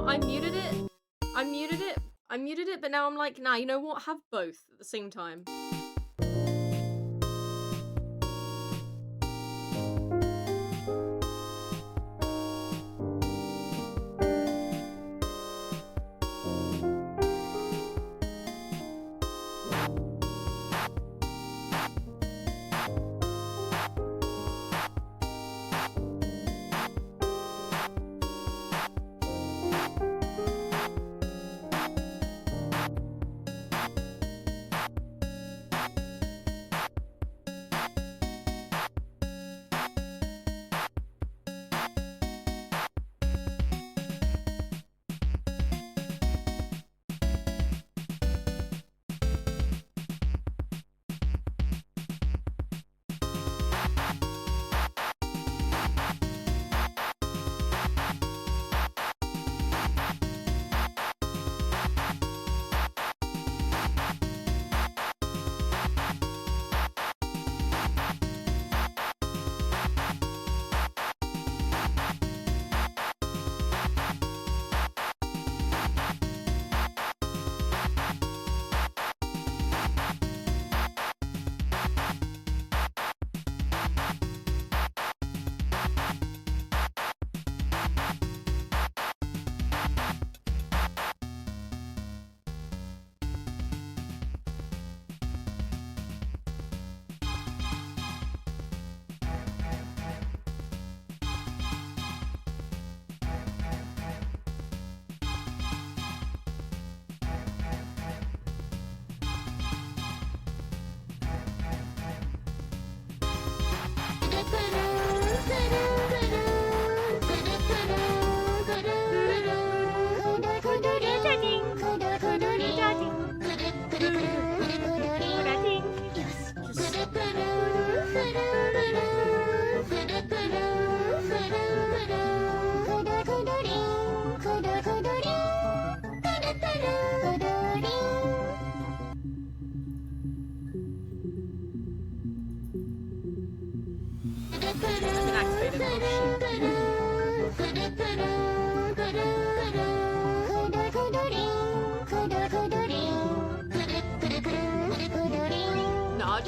what? I muted it, but now I'm like, nah, you know what? Have both at the same time.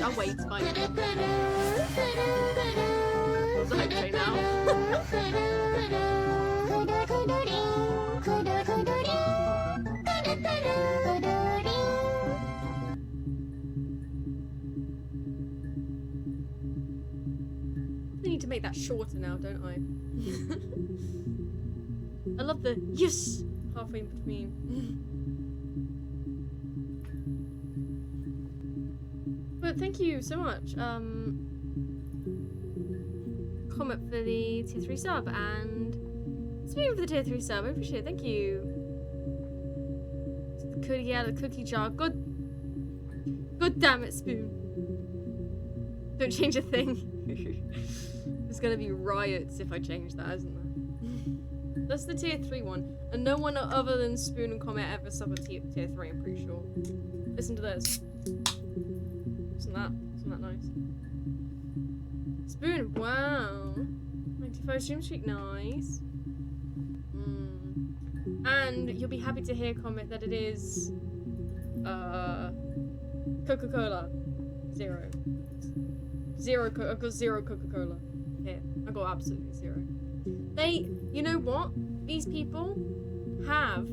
I'll wait, it's fine. What's the hype train now? I need to make that shorter now, don't I? I love the yes halfway in between. But thank you so much, Comet for the tier 3 sub, and Spoon for the tier 3 sub. I appreciate it. Thank you. The cookie, yeah, the cookie jar. God damn it, Spoon. Don't change a thing. There's gonna be riots if I change that, isn't there? That's the tier 3 one, and no one other than Spoon and Comet ever sub a tier 3. I'm pretty sure. Listen to this. Isn't that nice? Spoon, wow. 95 stream streak, nice. And you'll be happy to hear, Comet, that it is Coca-Cola. Zero. I've got 0 Coca-Cola. Here. I got absolutely 0. You know what? These people have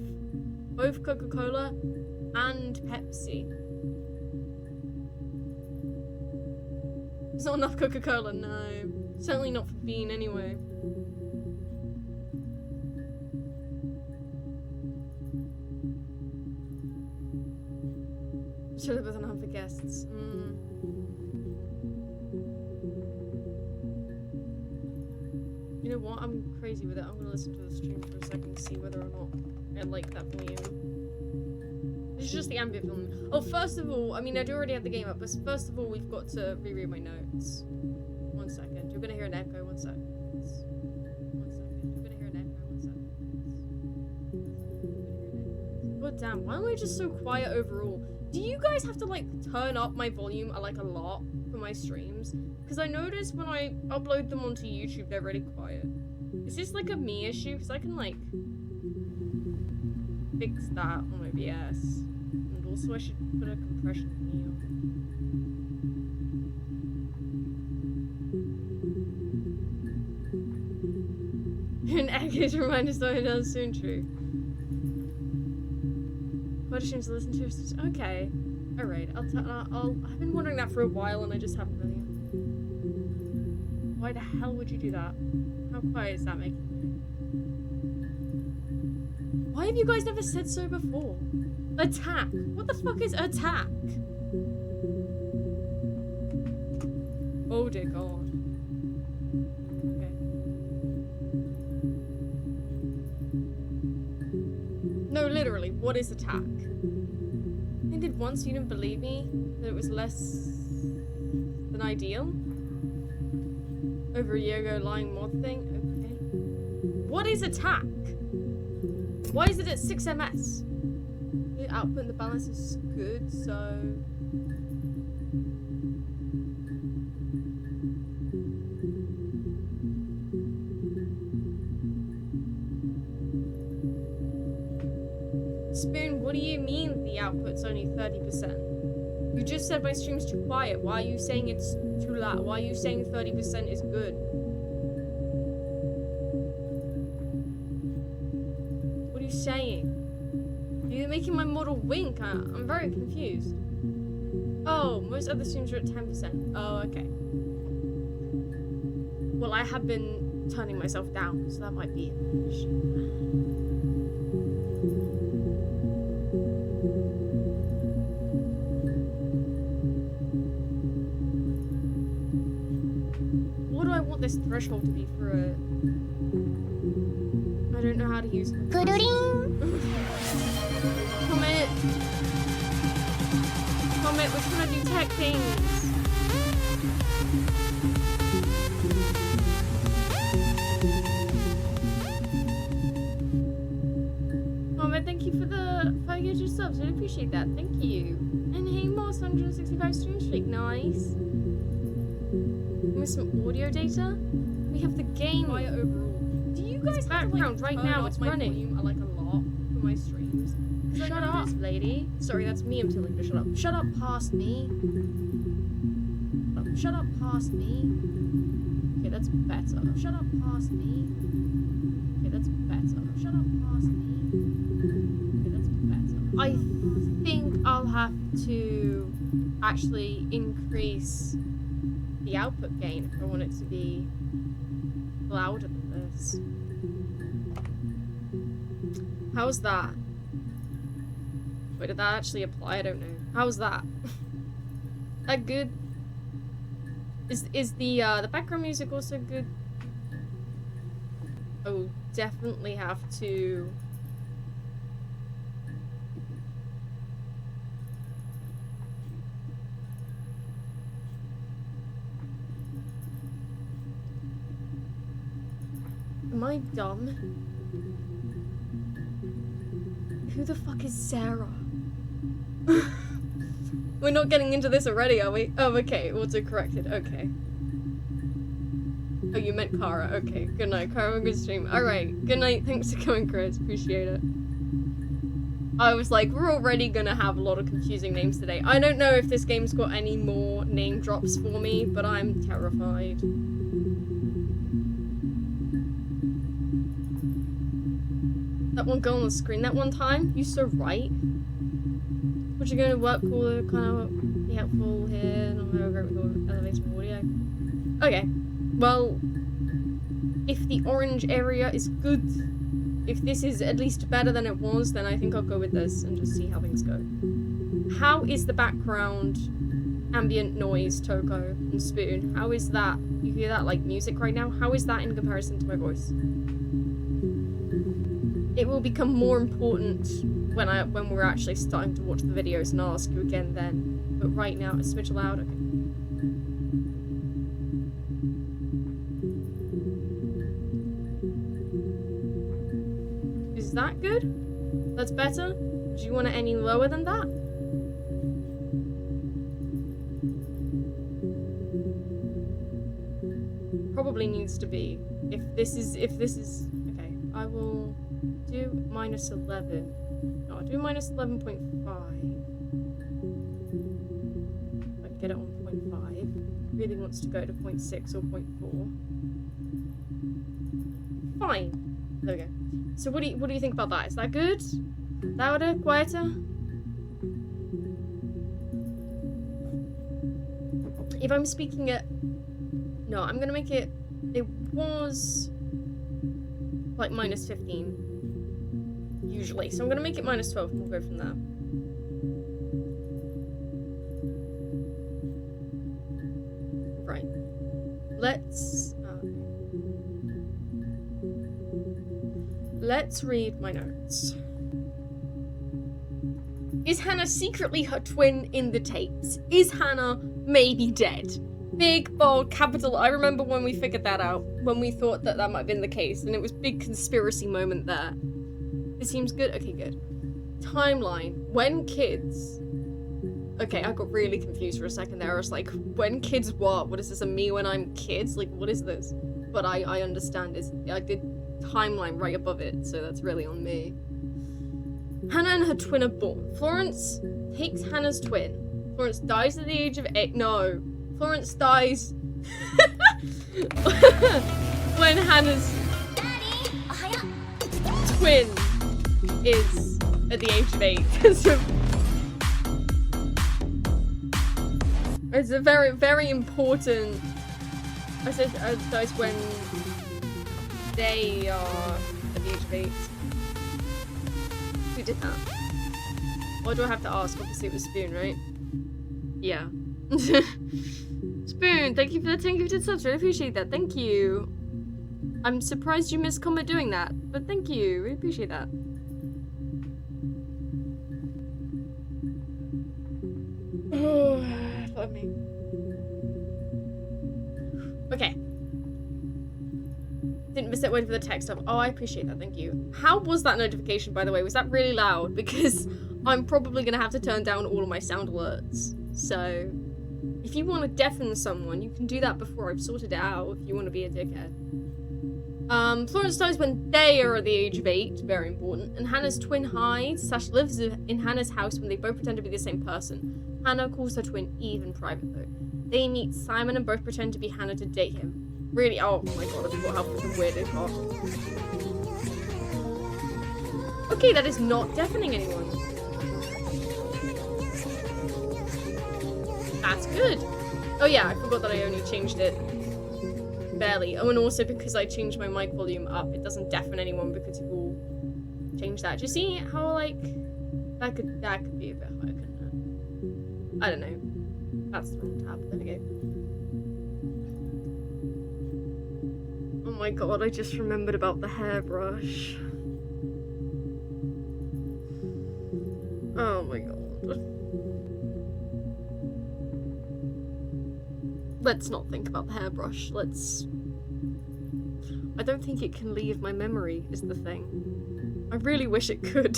both Coca-Cola and Pepsi. There's not enough Coca-Cola, no. Certainly not for Bean, anyway. Sure there wasn't enough for guests. You know what? I'm crazy with it. I'm gonna listen to the stream for a second to see whether or not I like that volume. This is just the ambient volume. Oh, first of all, I mean, I do already have the game up, but first of all, we've got to reread my notes. 1 second. You're gonna hear an echo. 1 second. 1 second. You're gonna hear an echo. 1 second. God damn, why am I just so quiet overall? Do you guys have to, like, turn up my volume, like, a lot for my streams? Because I notice when I upload them onto YouTube, they're really quiet. Is this, like, a me issue? Because I can, like... fix that on OBS. And also I should put a compression here. An echoes remind us that it is soon true. What streams to listen to? Okay. Alright, I've been wondering that for a while and I just haven't really. Why the hell would you do that? How quiet is that making me? Why have you guys never said so before? Attack! What the fuck is attack? Oh dear god. Okay. No, literally, what is attack? I did once, you didn't believe me that it was less than ideal? Over a year ago, lying mod thing? Okay. What is attack? Why is it at 6 ms? The output and the balance is good, so... Spoon, what do you mean the output's only 30%? You just said my stream's too quiet. Why are you saying it's too loud? Why are you saying 30% is good? What are you saying? You're making my model wink. I'm very confused. Oh, most other streams are at 10%. Oh, okay. Well, I have been turning myself down, so that might be an issue. This threshold to be for a... I don't know how to use it. Comment! Comment, we're trying to do tech things! Comment, thank you for the 500 subs, I appreciate that, thank you. And hey Moss, 165 stream streak, nice. With some audio data, we have the game overall. Do you guys have background to, like, right now? It's running. Volume, like a lot for my streams. Shut up, lady. Sorry, that's me. I'm telling you to shut up. Shut up past me. Shut up past me. Okay, that's better. Shut up past me. Okay, that's better. Shut up past me. Okay, that's better. I think I'll have to actually increase the output gain if I want it to be louder than this. How's that? Wait, did that actually apply? I don't know. How's that? That good? Is the background music also good? Oh, definitely have to. Am I dumb? Who the fuck is Sarah? We're not getting into this already, are we? Oh, okay. Auto-corrected. Okay. Oh, you meant Kara. Okay. Good night, Kara. Good stream. Alright. Good night. Thanks for coming, Chris. Appreciate it. I was like, we're already gonna have a lot of confusing names today. I don't know if this game's got any more name drops for me, but I'm terrified. That one girl on the screen that one time? You so right. What you going to work cooler, kind of be helpful here, not very great with elevator audio. Okay, well, if the orange area is good, if this is at least better than it was, then I think I'll go with this and just see how things go. How is the background ambient noise, Toko and Spoon? How is that? You hear that like music right now? How is that in comparison to my voice? It will become more important when we're actually starting to watch the videos, and I'll ask you again then. But right now, it's switch loud. Okay. Is that good? That's better? Do you want it any lower than that? Probably needs to be. If this is okay, I will do -11. Do minus 11.5. I can get it on 0.5. Really wants to go to 0.6 or 0.4. Fine. There we go. So what do you think about that? Is that good? Louder? Quieter? If I'm speaking at... No, I'm gonna make it... It was... like minus 15. Usually. So I'm gonna make it minus 12 and we'll go from there. Right. Let's read my notes. Is Hannah secretly her twin in the tapes? Is Hannah maybe dead? Big, bold, capital. I remember when we figured that out, when we thought that might have been the case, and it was big conspiracy moment there. This seems good? Okay, good. Timeline. When kids... Okay, I got really confused for a second there. I was like, when kids what? What is this, a me when I'm kids? Like, what is this? But I understand this. I did timeline right above it, so that's really on me. Hannah and her twin are born. Florence takes Hannah's twin. Florence dies at the age of 8. No. Florence dies when Hannah's twin is at the age of 8. So it's a very, very important... I said dies when they are at the age of 8. Who did that? Why do I have to ask? Obviously it was Spoon, right? Yeah. Spoon, thank you for the 10 gifted subs. Really appreciate that. Thank you. I'm surprised you missed Comet doing that, but thank you. Really appreciate that. Oh, fuck me. Okay. Didn't miss it, waiting for the text up. Oh, I appreciate that, thank you. How was that notification, by the way? Was that really loud? Because I'm probably gonna have to turn down all of my sound alerts. So, if you want to deafen someone, you can do that before I've sorted it out, if you want to be a dickhead. Florence dies when they are at the age of 8, very important, and Hannah's twin hides / lives in Hannah's house when they both pretend to be the same person. Hannah calls her twin Eve in private, though. They meet Simon and both pretend to be Hannah to date him. Really? Oh my god, I forgot how fucking weird it got. Okay, that is not deafening anyone. That's good. Oh yeah, I forgot that I only changed it barely. Oh, and also because I changed my mic volume up, it doesn't deafen anyone because it will change that. Do you see how, like, that could be a bit higher, couldn't it? I don't know. That's the wrong tab. There we go. Oh my god, I just remembered about the hairbrush. Oh my god. Let's not think about the hairbrush. I don't think it can leave my memory, is the thing. I really wish it could.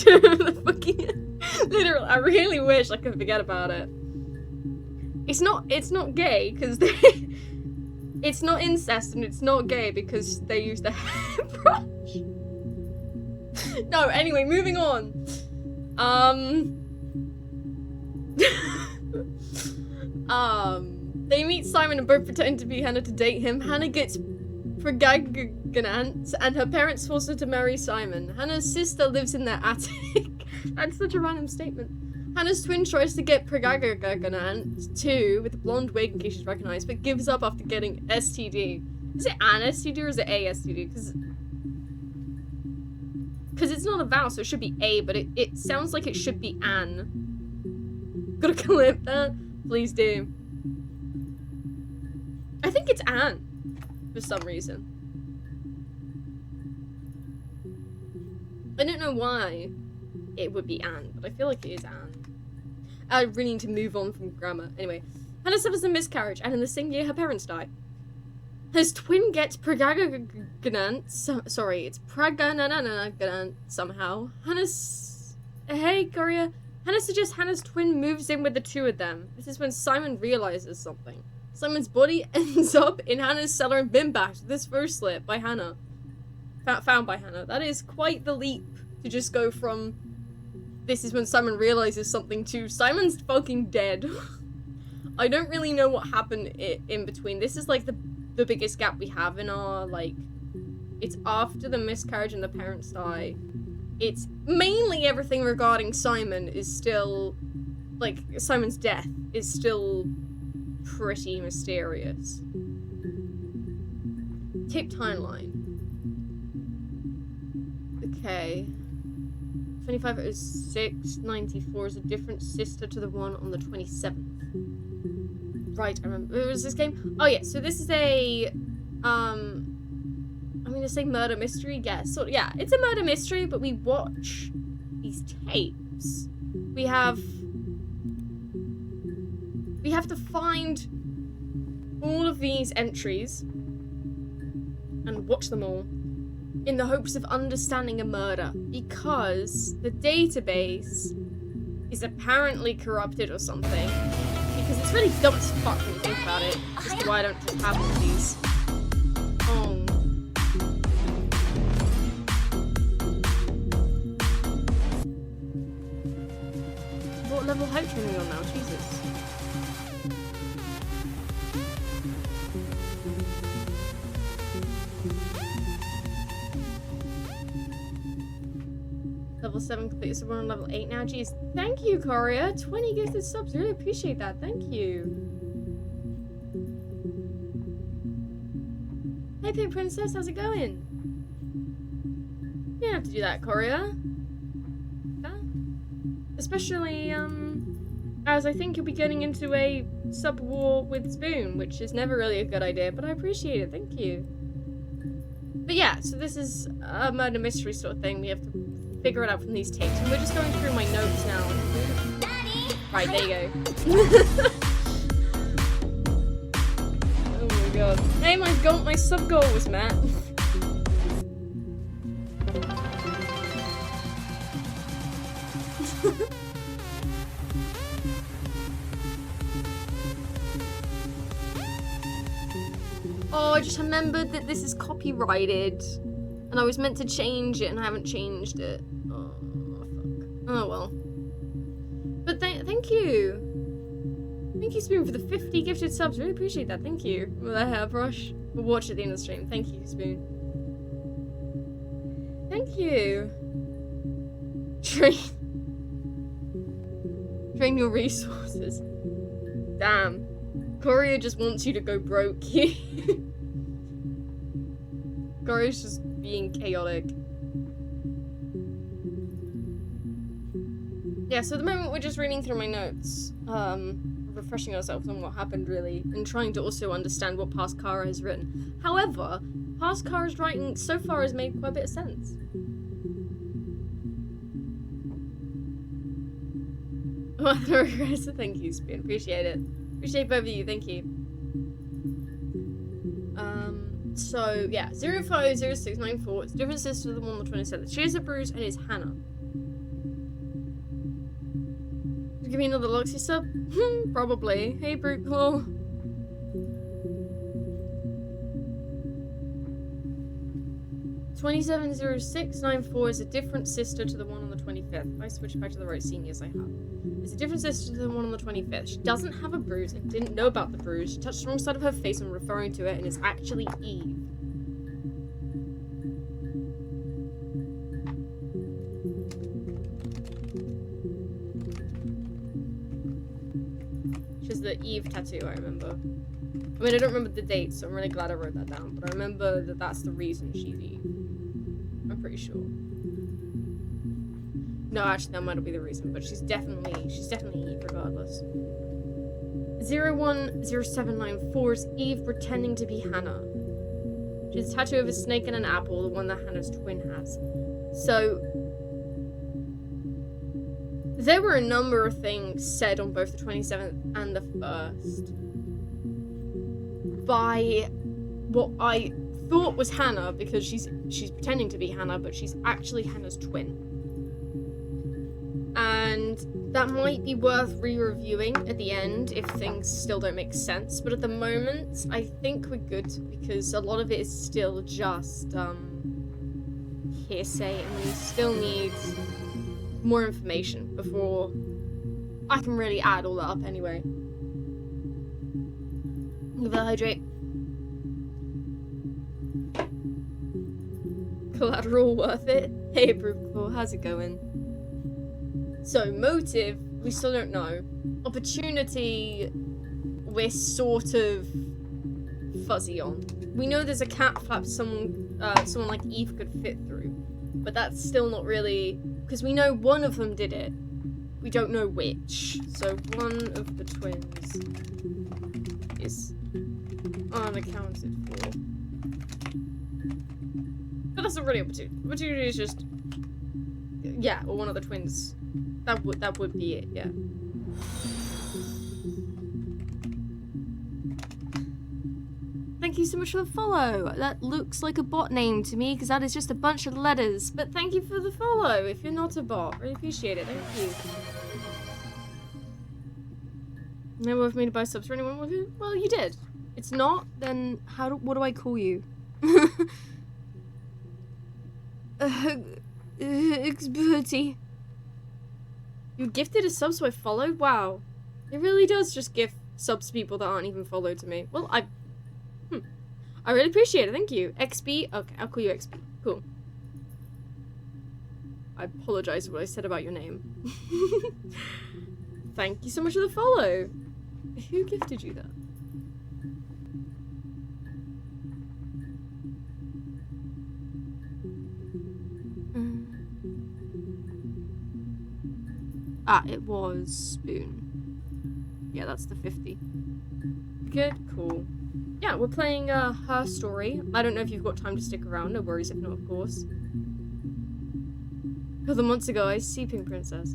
Literally, I really wish I could forget about it. It's not gay, because they... It's not incest, and it's not gay because they use the hairbrush. No, anyway, moving on. They meet Simon and both pretend to be Hannah to date him. Hannah gets pregnant, and her parents force her to marry Simon. Hannah's sister lives in their attic. That's such a random statement. Hannah's twin tries to get pregnant too, with a blonde wig in case she's recognized, but gives up after getting STD. Is it an STD or is it a STD? Because it's not a vowel, so it should be a, but it sounds like it should be an. Gotta clip that? Please do. I think it's an, for some reason. I don't know why it would be an, but I feel like it is an. I really need to move on from grammar. Anyway, Hannah suffers a miscarriage, and in the same year, her parents die. His twin gets pregnant. Sorry, it's pregnant somehow. Hey, Gloria. Hannah suggests Hannah's twin moves in with the two of them. This is when Simon realizes something. Simon's body ends up in Hannah's cellar and bin bagged with this first slip by Hannah. Found by Hannah. That is quite the leap to just go from this is when Simon realizes something too. Simon's fucking dead. I don't really know what happened in between. This is like the biggest gap we have in our, like, it's after the miscarriage and the parents die. It's mainly everything regarding Simon is still, like, Simon's death is still pretty mysterious. Tape timeline. Okay. 250694 is a different sister to the one on the 27th. Right, I remember. What was this game? Oh yeah, so this is a, I'm gonna say murder mystery, guess. So, yeah, it's a murder mystery, but we watch these tapes. We have to find all of these entries and watch them all in the hopes of understanding a murder, because the database is apparently corrupted or something. Because it's really dumb as fuck when you think about it, as to why I don't just have one of these. Oh. What level hype train are we on now? Jesus. Level 7 completed, so we're on level 8 now. Jeez. Thank you, Coria. 20 gifted subs. Really appreciate that. Thank you. Hey, Pink Princess. How's it going? You don't have to do that, Coria. Huh? Especially, as I think you'll be getting into a sub war with Spoon, which is never really a good idea, but I appreciate it. Thank you. But yeah, so this is a murder mystery sort of thing. We have to figure it out from these tapes, and we're just going through my notes now. Daddy, right, there you go. Oh my god. Hey, my sub goal was met. Oh, I just remembered that this is copyrighted. And I was meant to change it, and I haven't changed it. Oh, fuck. Oh, well. But thank you. Thank you, Spoon, for the 50 gifted subs. Really appreciate that. Thank you. With a hairbrush. We'll watch at the end of the stream. Thank you, Spoon. Thank you. Train your resources. Damn. Courier just wants you to go broke. Courier's just being chaotic. Yeah, so at the moment we're just reading through my notes, refreshing ourselves on what happened really, and trying to also understand what past Kara has written. However, past Kara's writing so far has made quite a bit of sense. Well, no regrets, so thank you, Spoon. Appreciate it. Appreciate both of you, thank you. So, yeah, 050694, it's a different sister to the one on the 27th. She has a bruise and is Hannah. Give me another Luxie sub? Probably. Hey, Brute Claw. $270694 is a different sister to the one on the 25th. I switched back to the right scene, yes I have. It's a different sister to the one on the 25th. She doesn't have a bruise and didn't know about the bruise. She touched the wrong side of her face when referring to it and is actually Eve. She has the Eve tattoo, I remember. I mean, I don't remember the date, so I'm really glad I wrote that down, but I remember that that's the reason she's Eve. I'm pretty sure. No, actually, that might not be the reason, but she's definitely Eve regardless. 010794 is Eve pretending to be Hannah. She has a tattoo of a snake and an apple, the one that Hannah's twin has. So, there were a number of things said on both the 27th and the 1st by what I thought was Hannah, because she's pretending to be Hannah, but she's actually Hannah's twin. And that might be worth re-reviewing at the end if things still don't make sense, but at the moment I think we're good, because a lot of it is still just hearsay, and we still need more information before I can really add all that up anyway. Give that hydrate. Collateral worth it. Hey, Brooklyn, how's it going? So, motive, we still don't know. Opportunity, we're sort of fuzzy on. We know there's a cat flap someone like Eve could fit through, but that's still not really, because we know one of them did it. We don't know which. So one of the twins is unaccounted for. But that's not really opportunity. Opportunity is just, yeah, or one of the twins. That would be it, yeah. Thank you so much for the follow. That looks like a bot name to me because that is just a bunch of letters. But thank you for the follow if you're not a bot. Really appreciate it. Thank you. Never worth me to buy subs for anyone with you? Well, you did. It's not, then what do I call you? Experty. You gifted a sub so I followed? Wow. It really does just gift subs to people that aren't even followed to me. Well, I really appreciate it, thank you. XB? Okay, I'll call you XB. Cool. I apologize for what I said about your name. Thank you so much for the follow. Who gifted you that? It was Spoon. Yeah, that's the 50. Good, cool. Yeah, we're playing her story. I don't know if you've got time to stick around. No worries if not, of course. A couple months ago, I see Pink Princess.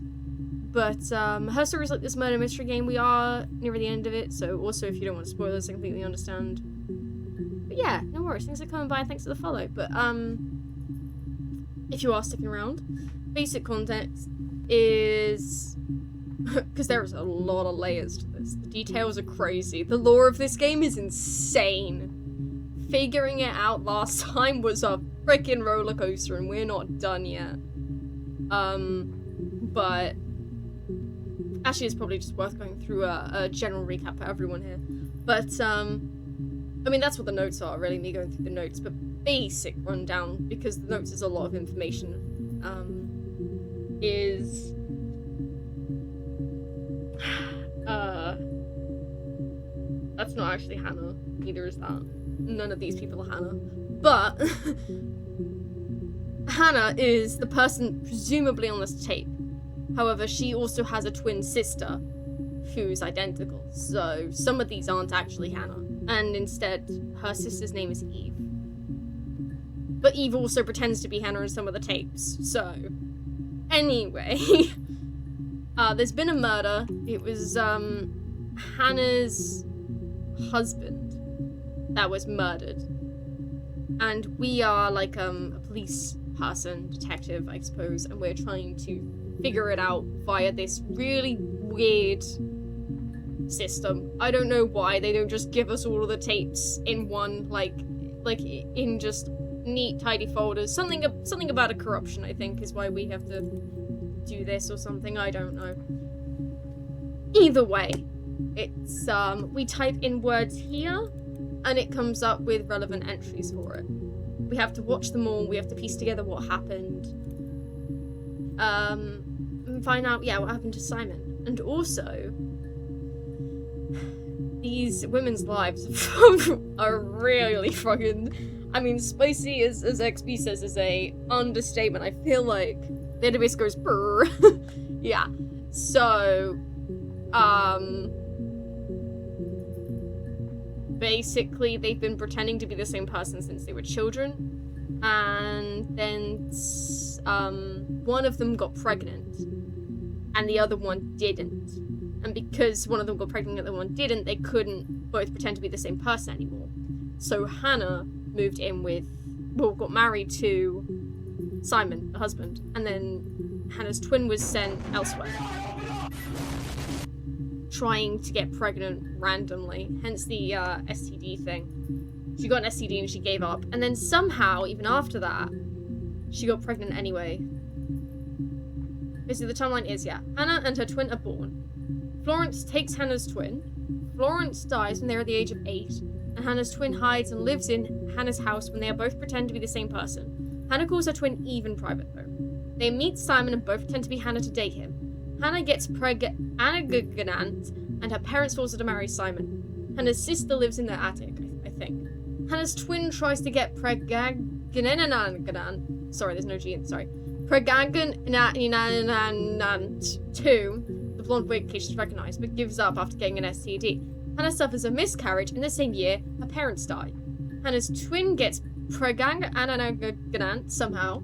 But her story is like this murder mystery game. We are near the end of it, so also if you don't want to spoil this, I completely understand. But yeah, no worries. Thanks for coming by. Thanks for the follow. But if you are sticking around, basic context is because there is a lot of layers to this. The details are crazy. The lore of this game is insane. Figuring it out last time was a freaking roller coaster, and we're not done yet. But actually, it's probably just worth going through a general recap for everyone here. But I mean, that's what the notes are. Really, me going through the notes, but basic rundown because the notes is a lot of information. Is that's not actually Hannah, neither is that. None of these people are Hannah. But Hannah is the person presumably on this tape. However, she also has a twin sister who's identical. So some of these aren't actually Hannah. And instead, her sister's name is Eve. But Eve also pretends to be Hannah in some of the tapes. So anyway, there's been a murder. It was Hannah's husband that was murdered. And we are like a police person, detective, I suppose, and we're trying to figure it out via this really weird system. I don't know why they don't just give us all of the tapes in one, like in just neat, tidy folders. Something about a corruption, I think, is why we have to do this or something. I don't know. Either way, it's we type in words here, and it comes up with relevant entries for it. We have to watch them all. We have to piece together what happened. And find out, yeah, what happened to Simon. And also, these women's lives are really fucking, I mean, spicy, as XP says, is a understatement. I feel like the database goes brrr. Yeah. So, basically, they've been pretending to be the same person since they were children. And then, one of them got pregnant. And the other one didn't. And because one of them got pregnant and the other one didn't, they couldn't both pretend to be the same person anymore. So Hannah moved in with, well, got married to Simon, the husband. And then Hannah's twin was sent elsewhere, trying to get pregnant randomly, hence the STD thing. She got an STD and she gave up. And then somehow, even after that, she got pregnant anyway. Basically, the timeline is, yeah. Hannah and her twin are born. Florence takes Hannah's twin. Florence dies when they're at the age of 8. And Hannah's twin hides and lives in Hannah's house when they both pretend to be the same person. Hannah calls her twin Eve in private, though. They meet Simon and both pretend to be Hannah to date him. Hannah gets pregnant, and her parents force her to marry Simon. Hannah's sister lives in their attic, I think. Hannah's twin tries to get pregnant. Sorry, there's no G in, sorry. Pregnant too. The blonde wig case is recognized, but gives up after getting an STD. Hannah suffers a miscarriage, and the same year, her parents die. Hannah's twin gets pregnant somehow.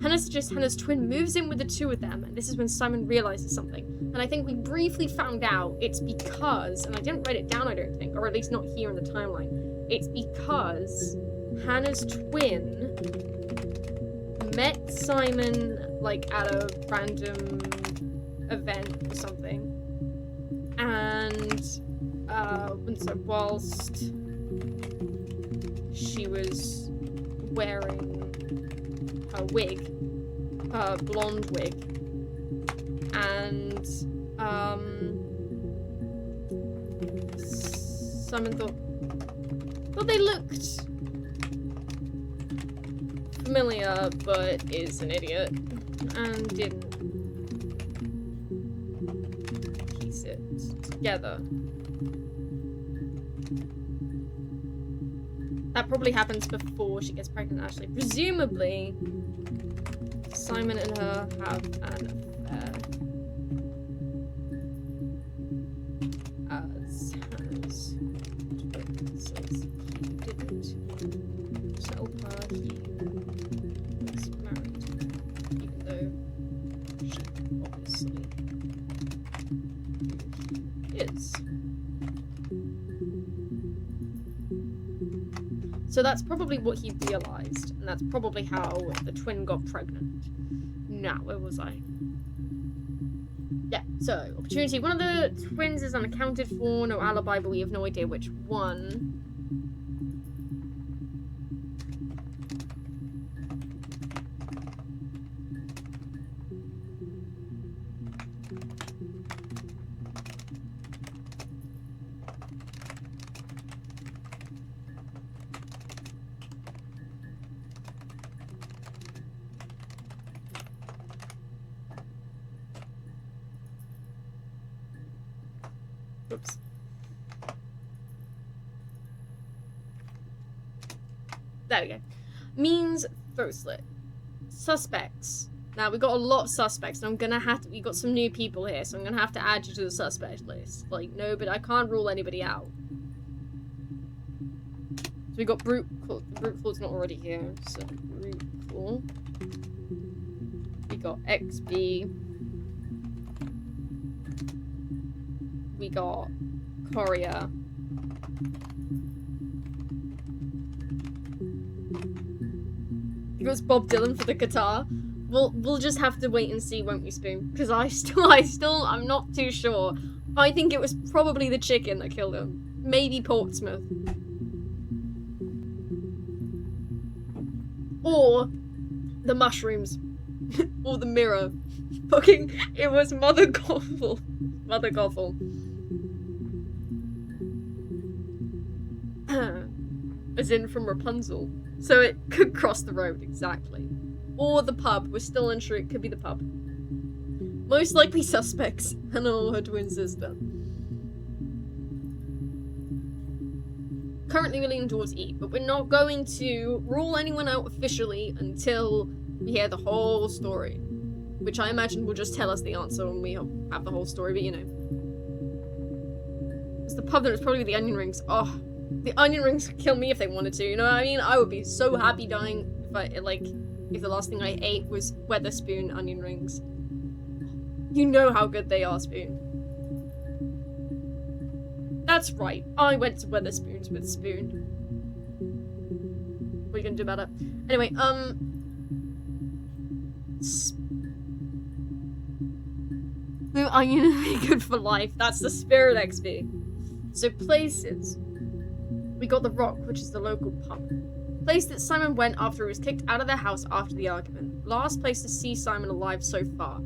Hannah suggests Hannah's twin moves in with the two of them, and this is when Simon realizes something. And I think we briefly found out it's because, and I didn't write it down, I don't think, or at least not here in the timeline. It's because Hannah's twin met Simon, like, at a random event or something. And, whilst she was wearing a wig, a blonde wig, and, Simon thought they looked familiar, but is an idiot, and didn't piece it together. That probably happens before she gets pregnant, actually. Presumably, Simon and her have an affair. As Hannah's twin says he didn't tell her he was married, even though she obviously is. So that's probably what he realized, and that's probably how the twin got pregnant. Now, where was I? Yeah, so, opportunity. One of the twins is unaccounted for, no alibi, but we have no idea which one. Oops. There we go. Means throat slit. Suspects. Now, we got a lot of suspects, and I'm gonna have to... We got some new people here, so I'm gonna have to add you to the suspect list. Like, no, but I can't rule anybody out. So we got Brute Claw. Brute Claw's not already here, so Brute Claw. We got XB. We got Courier. It was Bob Dylan for the guitar. We'll just have to wait and see, won't we, Spoon? Because I'm not too sure. I think it was probably the chicken that killed him. Maybe Portsmouth. Or the mushrooms. Or the mirror. Fucking, it was Mother Gothel. Mother Gothel. As in from Rapunzel. So it could cross the road, exactly. Or the pub. We're still unsure. It could be the pub. Most likely suspects. And all her twin sister. Currently we're leaning towards E, but we're not going to rule anyone out officially until we hear the whole story. Which I imagine will just tell us the answer when we have the whole story, but you know. It's the pub that was probably the onion rings. Oh, the onion rings could kill me if they wanted to, you know what I mean? I would be so happy dying if the last thing I ate was Weatherspoon onion rings. You know how good they are, Spoon. That's right, I went to Weatherspoons with Spoon. What are you gonna do about it? Anyway, the onion would be good for life. That's the spirit XP. So places. We got the Rock, which is the local pub. Place that Simon went after he was kicked out of their house after the argument. Last place to see Simon alive so far.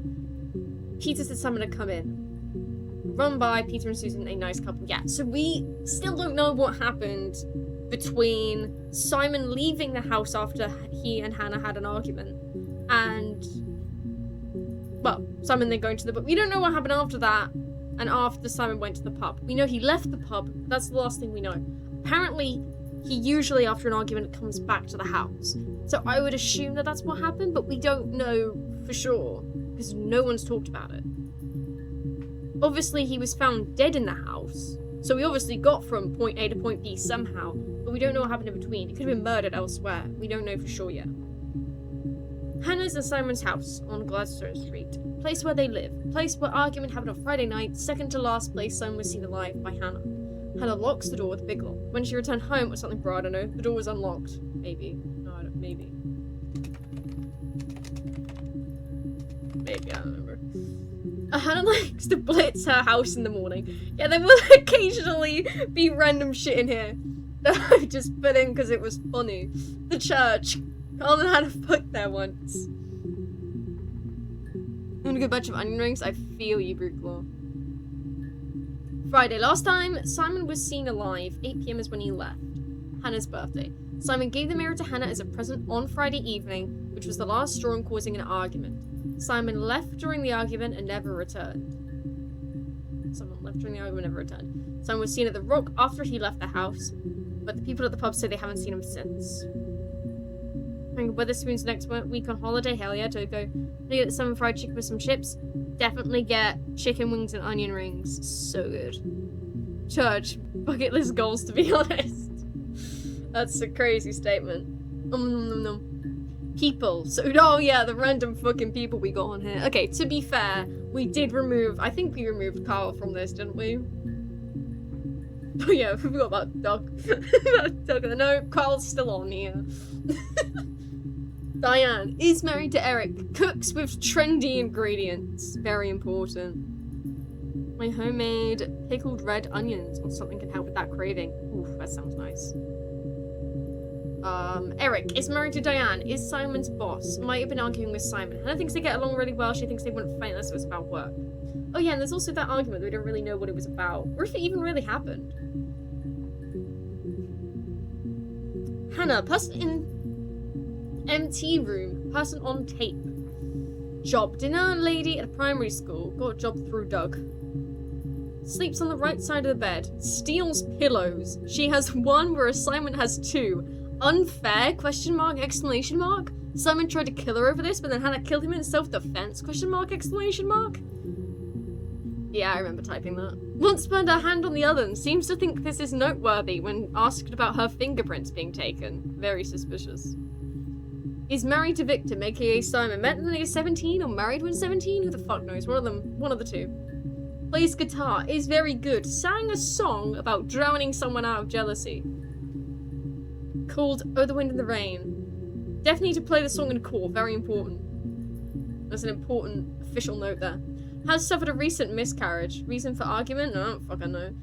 Peter said Simon had come in. Run by Peter and Susan, a nice couple. Yeah, so we still don't know what happened between Simon leaving the house after he and Hannah had an argument and, well, Simon then going to the pub. We don't know what happened after that and after Simon went to the pub. We know he left the pub. That's the last thing we know. Apparently, he usually, after an argument, comes back to the house. So I would assume that that's what happened, but we don't know for sure because no one's talked about it. Obviously, he was found dead in the house, so we obviously got from point A to point B somehow, but we don't know what happened in between. He could have been murdered elsewhere. We don't know for sure yet. Hannah's and Simon's house on Gladstone Street. Place where they live. Place where argument happened on Friday night. Second to last place Simon was seen alive by Hannah. Hannah locks the door with a big lock. When she returned home or something, bro, I don't know. The door was unlocked. Maybe. No, I don't. Maybe. Maybe, I don't remember. Hannah likes to blitz her house in the morning. Yeah, there will occasionally be random shit in here that I just put in because it was funny. The church. Carl and Hannah fucked there once. And a good bunch of onion rings. I feel you, Brooklaw. Friday. Last time Simon was seen alive, 8 PM is when he left. Hannah's birthday. Simon gave the mirror to Hannah as a present on Friday evening, which was the last straw in causing an argument. Simon left during the argument and never returned. Simon was seen at the Rock after he left the house, but the people at the pub say they haven't seen him since. Weatherspoon's next week on holiday. Hell yeah, Toko. They get some fried chicken with some chips. Definitely get chicken wings and onion rings. So good. Church. Bucket list goals, to be honest. That's a crazy statement. People. So, oh yeah, the random fucking people we got on here. Okay, to be fair, we did remove, I think we removed Carl from this, didn't we? Oh yeah, we forgot about Doug. No, Carl's still on here. Diane is married to Eric. Cooks with trendy ingredients. Very important. My homemade pickled red onions or something can help with that craving. Oof, that sounds nice. Eric is married to Diane, is Simon's boss. Might have been arguing with Simon. Hannah thinks they get along really well. She thinks they wouldn't fight unless it was about work. Oh yeah, and there's also that argument that we don't really know what it was about, or if it even really happened. Hannah, person in MT room, person on tape. Job, dinner lady at a primary school, got a job through Doug. Sleeps on the right side of the bed, steals pillows. She has one whereas Simon has two. Unfair? Question mark, exclamation mark? Simon tried to kill her over this, but then Hannah killed him in self-defense? Question mark, exclamation mark? Yeah, I remember typing that. Once burned her hand on the other and seems to think this is noteworthy when asked about her fingerprints being taken. Very suspicious. Is married to Victor, aka Simon. Met when they were 17 or married when 17? Who the fuck knows? One of them. One of the two. Plays guitar. Is very good. Sang a song about drowning someone out of jealousy. Called Oh the Wind and the Rain. Definitely to play the song in court. Very important. That's an important official note there. Has suffered a recent miscarriage. Reason for argument? No, I don't fucking know.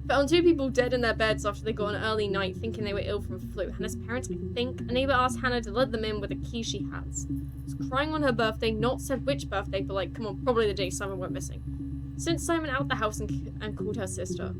Found two people dead in their beds after they got an early night thinking they were ill from flu. Hannah's parents, I think. A neighbour asked Hannah to let them in with a key she has. Was crying on her birthday, not said which birthday, but like, come on, probably the day Simon went missing. Sent Simon out the house and called her sister.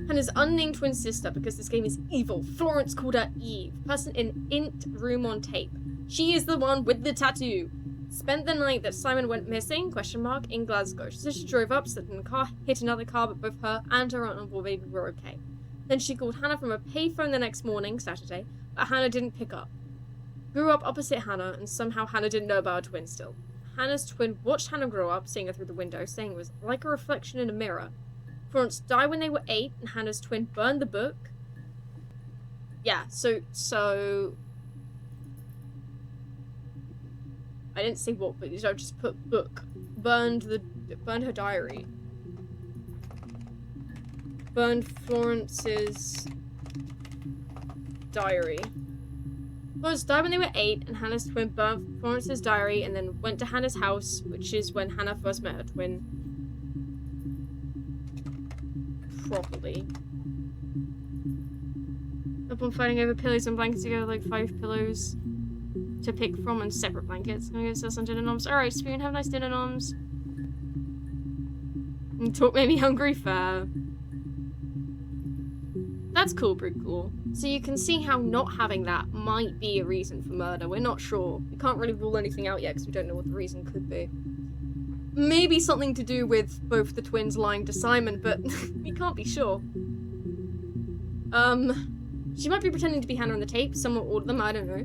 Hannah's unnamed twin sister, because this game is evil. Florence called her Eve. Person in int room on tape. She is the one with the tattoo. Spent the night that Simon went missing, question mark, in Glasgow. She said she drove up, slipped in a car, hit another car, but both her and her uncle baby were okay. Then she called Hannah from a payphone the next morning, Saturday, but Hannah didn't pick up. Grew up opposite Hannah, and somehow Hannah didn't know about her twin still. Hannah's twin watched Hannah grow up, seeing her through the window, saying it was like a reflection in a mirror. Florence died when they were 8, and Hannah's twin burned the book. Yeah, so... I didn't say what, but I just put book. Burned her diary. Burned Florence's diary. Florence died when they were 8, and Hannah's twin burned Florence's diary and then went to Hannah's house, which is when Hannah first met her twin. Properly. Upon fighting over pillows and blankets together, like 5 pillows to pick from and separate blankets. I'm gonna get some dinner noms. Alright, Spoon, have a nice dinner noms. And talk made me hungry, fair. That's cool, pretty cool. So you can see how not having that might be a reason for murder. We're not sure. We can't really rule anything out yet because we don't know what the reason could be. Maybe something to do with both the twins lying to Simon, but we can't be sure. She might be pretending to be Hannah on the tape. Some or all of them, I don't know.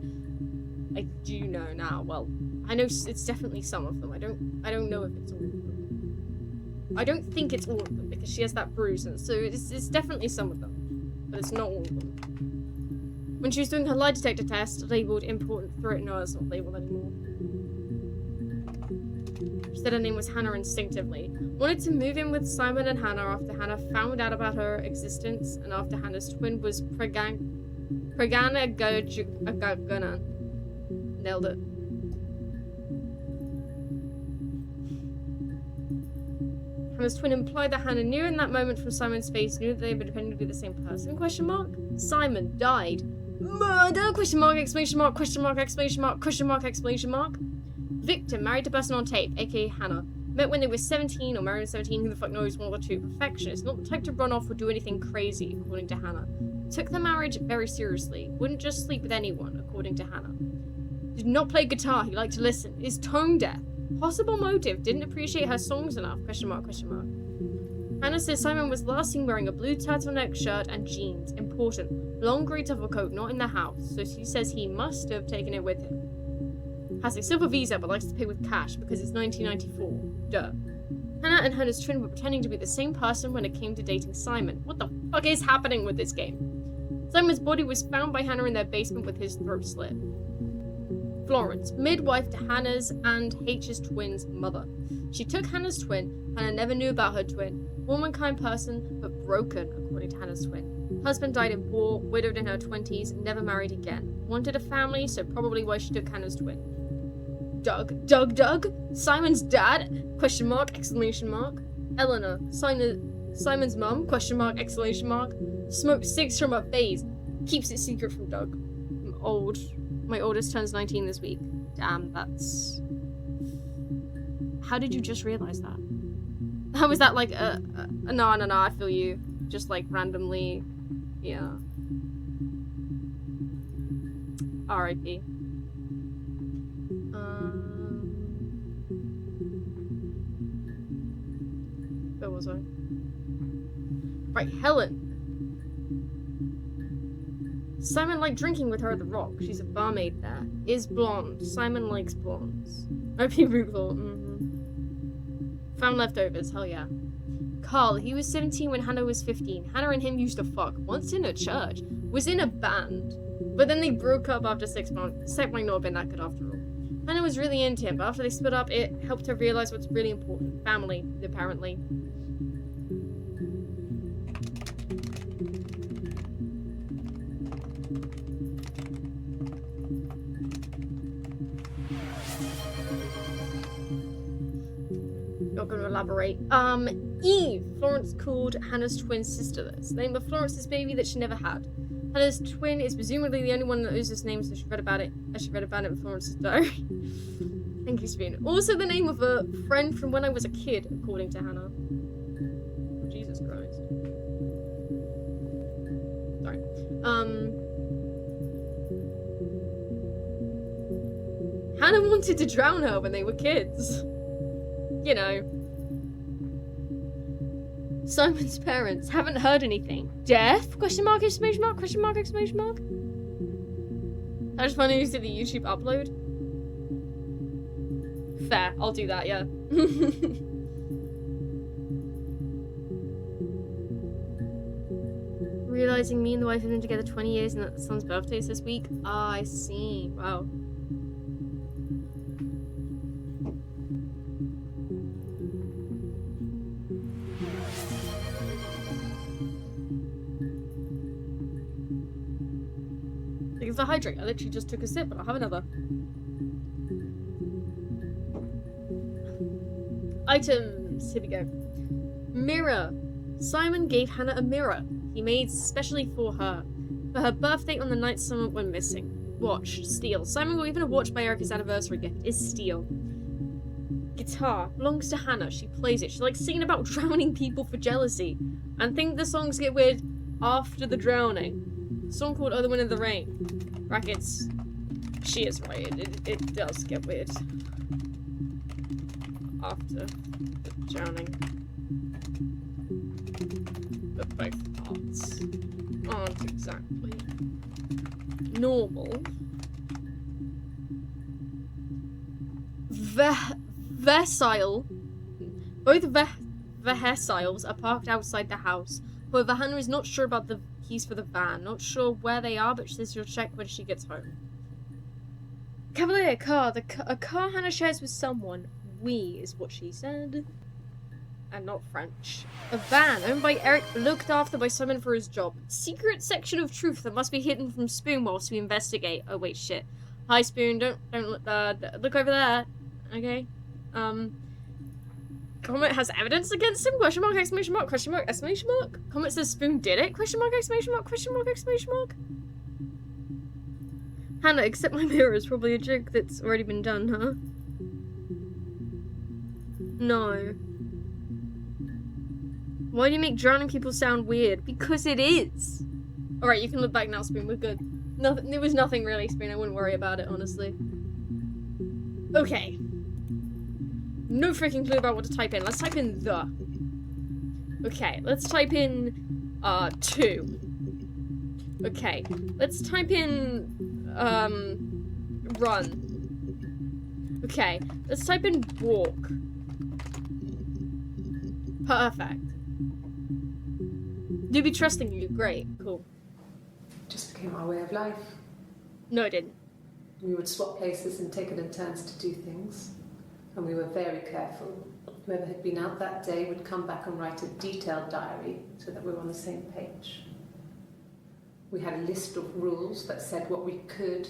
I do know now. Well, I know it's definitely some of them. I don't know if it's all of them. I don't think it's all of them because she has that bruise, and so it's definitely some of them, but it's not all of them. When she was doing her lie detector test, labeled important throat, no, it's not labeled anymore. She said her name was Hannah instinctively. Wanted to move in with Simon and Hannah after Hannah found out about her existence and after Hannah's twin was Pragana. Nailed it. Hannah's twin implied that Hannah knew in that moment from Simon's face, knew that they were pretending to be the same person, question mark? Simon died. Murder, question mark, exclamation mark, question mark, exclamation mark, question mark, exclamation mark. Victim married to person on tape, aka Hannah. Met when they were 17 or married at 17, who the fuck knows, one or two. Perfectionist, not the type to run off or do anything crazy, according to Hannah. Took the marriage very seriously. Wouldn't just sleep with anyone, according to Hannah. Did not play guitar, he liked to listen. Is tone deaf. Possible motive, didn't appreciate her songs enough, question mark, question mark. Hannah says Simon was last seen wearing a blue turtleneck shirt and jeans. Important. Long grey duffel coat, not in the house, so she says he must have taken it with him. Has a silver visa but likes to pay with cash because it's 1994. Duh. Hannah and Hannah's twin were pretending to be the same person when it came to dating Simon. What the fuck is happening with this game? Simon's body was found by Hannah in their basement with his throat slit. Florence, midwife to Hannah's and H's twin's mother. She took Hannah's twin. Hannah never knew about her twin. Womankind person, but broken, according to Hannah's twin. Husband died in war, widowed in her 20s, never married again. Wanted a family, so probably why she took Hannah's twin. Doug? Simon's dad? Question mark, exclamation mark. Eleanor, Simon's mum? Question mark, exclamation mark. Smoked cigs from her face. Keeps it secret from Doug. I'm old. My oldest turns 19 this week. Damn, that's... How did you just realize that? How was that like no, I feel you. Just like randomly, yeah. R.I.P. Where was I? Right, Helen. Simon liked drinking with her at the Rock. She's a barmaid there. Is blonde. Simon likes blondes. OP Google. Found leftovers. Hell yeah. Carl. He was 17 when Hannah was 15. Hannah and him used to fuck. Once in a church. Was in a band. But then they broke up after 6 months. Sex might not have been that good after all. Hannah was really into him, but after they split up, it helped her realize what's really important. Family, apparently. Not going to elaborate. Eve. Florence called Hannah's twin sister this. The name of Florence's baby that she never had. Hannah's twin is presumably the only one that knows this name, so she read about it as she read about it in Florence's diary. Thank you, Spoon. Also the name of a friend from when I was a kid, according to Hannah. Oh, Jesus Christ. Sorry. Hannah wanted to drown her when they were kids. You know. Simon's parents haven't heard anything. Deaf? Question mark, exclamation mark, question mark, exclamation mark. I just funny you did the YouTube upload. Fair, I'll do that, yeah. Realizing me and the wife have been together 20 years and that the son's birthday is this week. Ah, I see. Wow. It's a hydrate. I literally just took a sip, but I'll have another. Items. Here we go. Mirror. Simon gave Hannah a mirror he made specially for her. For her birthday on the night someone went missing. Watch. Steal. Simon got given a watch by Erica's anniversary gift. Is steal. Guitar. Belongs to Hannah. She plays it. She likes singing about drowning people for jealousy. And think the songs get weird after the drowning. A song called Other Wind in the Rain. Brackets. She is right. It does get weird. After the drowning. But both parts aren't exactly normal. Versailles. Both Versailles are parked outside the house. However, Hannah is not sure about the keys for the van. Not sure where they are, but she says she'll check when she gets home. Cavalier car. A car Hannah shares with someone. We is what she said. And not French. A van owned by Eric, looked after by someone for his job. Secret section of truth that must be hidden from Spoon whilst we investigate. Oh wait, shit. Hi Spoon, don't look over there. Okay. Comet has evidence against him? Question mark, exclamation mark, question mark, exclamation mark. Comet says Spoon did it? Question mark, exclamation mark, question mark, exclamation mark. Hannah, accept my mirror is probably a joke that's already been done, huh? No. Why do you make drowning people sound weird? Because it is. Alright, you can look back now, Spoon. We're good. Nothing. There was nothing really, Spoon. I wouldn't worry about it, honestly. Okay. No freaking clue about what to type in. Let's type in the. Okay, let's type in, 2. Okay, let's type in, run. Okay, let's type in walk. Perfect. Do be trusting you. Great. Cool. Just became our way of life. No, it didn't. We would swap places and take it in turns to do things. And we were very careful. Whoever had been out that day would come back and write a detailed diary so that we were on the same page. We had a list of rules that said what we could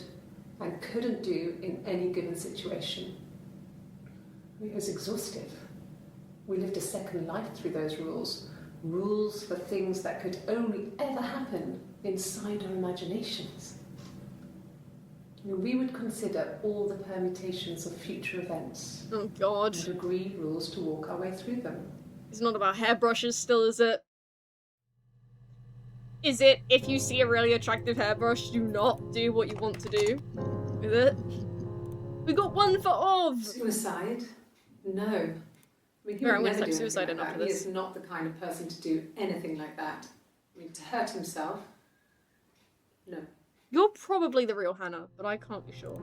and couldn't do in any given situation. It was exhaustive. We lived a second life through those rules. Rules for things that could only ever happen inside our imaginations. We would consider all the permutations of future events. Oh god. And agree rules to walk our way through them. It's not about hairbrushes still, is it? Is it, if you see a really attractive hairbrush, do not do what you want to do? Is it? We got one for of! Suicide? No. I mean, he I'm would gonna never type do suicide anything in like after that. He this. is not the kind of person to do anything like that. I mean, to hurt himself? No. You're probably the real Hannah, but I can't be sure.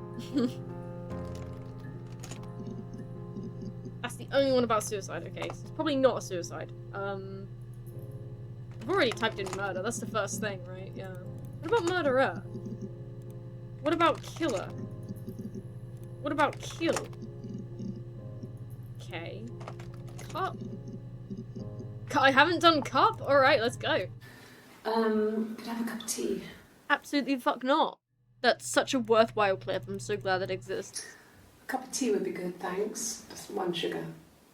That's the only one about suicide, okay. So it's probably not a suicide. I've already typed in murder, that's the first thing, right? Yeah. What about murderer? What about killer? What about kill? Okay. Cup. I haven't done cup? Alright, let's go. Could I have a cup of tea? Absolutely fuck not. That's such a worthwhile clip. I'm so glad it exists. A cup of tea would be good, thanks. Just 1 sugar.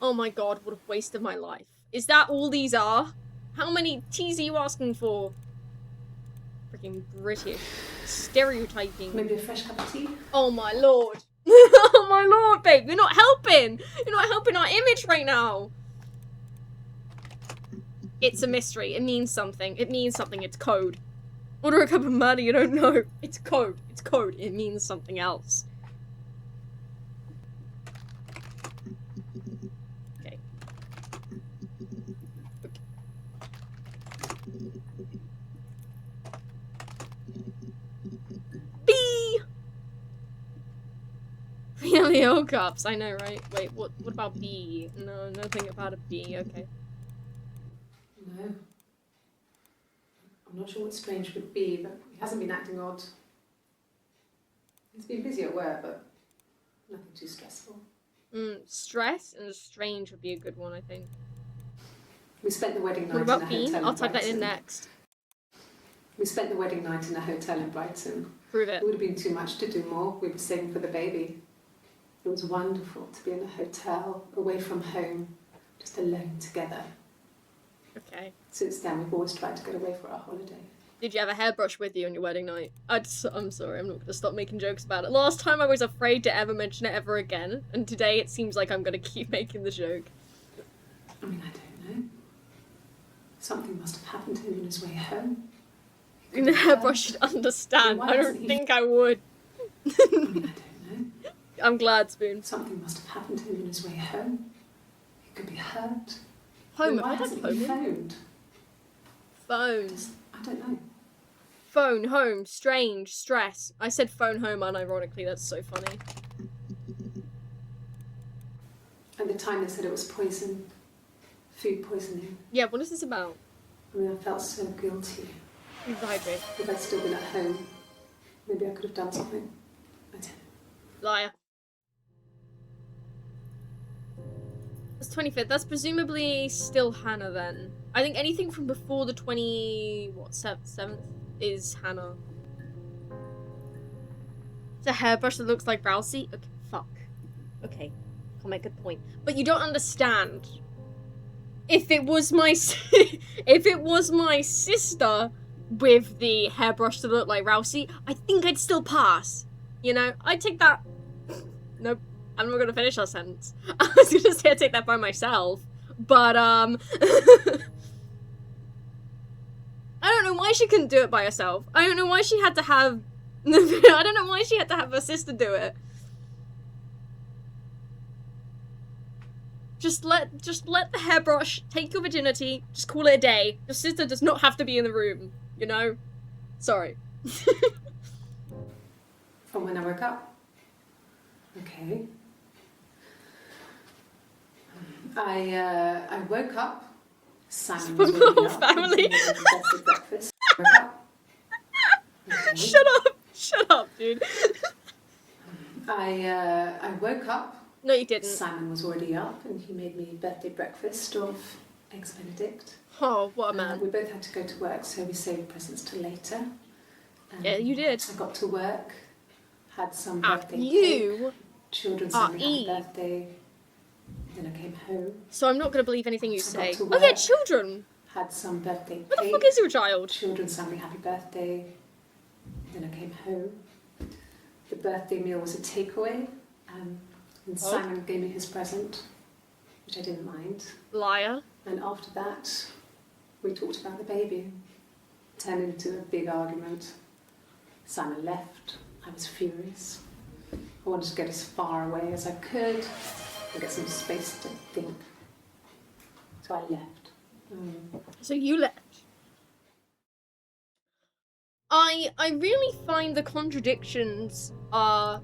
Oh my god, what a waste of my life. Is that all these are? How many teas are you asking for? Freaking British. Stereotyping. Maybe a fresh cup of tea? Oh my lord. Oh my lord, babe. You're not helping. You're not helping our image right now. It's a mystery. It means something. It means something. It's code. Order a cup of murder, you don't know. It's code. It's code. It means something else. Okay. B! Really old cups, I know, right? Wait, what about B? No, nothing about a B, okay. No. I'm not sure what strange would be, but he hasn't been acting odd. He's been busy at work, but nothing too stressful. Stress and strange would be a good one, I think. We spent the wedding night What about in a Bean? hotel I'll in type that in Brighton. next. We spent the wedding night in a hotel in Brighton. Prove It it. would have been too much to do more. We were saving for the baby. It was wonderful to be in a hotel, away from home, just alone together. Okay. Since then, we've always tried to get away for our holiday. Did you have a hairbrush with you on your wedding night? I'm sorry, I'm not going to stop making jokes about it. Last time I was afraid to ever mention it ever again, and today it seems like I'm going to keep making the joke. I mean, I don't know. Something must have happened to him on his way home. The hairbrush should understand. I don't think I would. I mean, I don't know. I'm glad, Spoon. Something must have happened to him on his way home. He could be hurt. Home? Why hasn't he phoned? Phone. I don't know. Phone, home, strange, stress. I said phone home unironically, that's so funny. At the time they said it was poison. Food poisoning. Yeah, what is this about? I mean, I felt so guilty. Hydrate. If I'd still been at home, maybe I could have done something. I don't know. Liar. That's 25th. That's presumably still Hannah then. I think anything from before the 7th is Hannah. It's a hairbrush that looks like Rousey. Okay, fuck. Okay, I'll make a point. But you don't understand. If it was my sister with the hairbrush that looked like Rousey, I think I'd still pass. You know, I'd take that. Nope, I'm not gonna finish that sentence. I was gonna say I'd take that by myself, but I don't know why she couldn't do it by herself. I don't know why she had to have. I don't know why she had to have her sister do it. Just let the hairbrush take your virginity. Just call it a day. Your sister does not have to be in the room. You know? Sorry. From when I woke up. Okay. I woke up. Simon was waking up. Family. Breakfast. Woke up. Okay. Shut up, dude. I woke up. No, you didn't. Simon was already up and he made me birthday breakfast of Eggs Benedict. Oh, what a man. We both had to go to work, so we saved presents till later. Yeah, you did. I got to work, had some birthday cake. You Children sang me happy birthday. Then I came home. So I'm not going to believe anything you say. Oh yeah, children. Had some birthday cake. What the fuck is your child? Children sang me happy birthday. Then I came home. The birthday meal was a takeaway. And Simon gave me his present, which I didn't mind. Liar. And after that, we talked about the baby. It turned into a big argument. Simon left. I was furious. I wanted to get as far away as I could and get some space to think. So I left. So you left. I really find the contradictions are...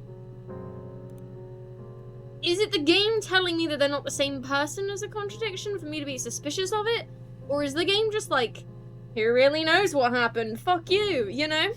Is it the game telling me that they're not the same person as a contradiction for me to be suspicious of it? Or is the game just like, who really knows what happened? Fuck you, you know?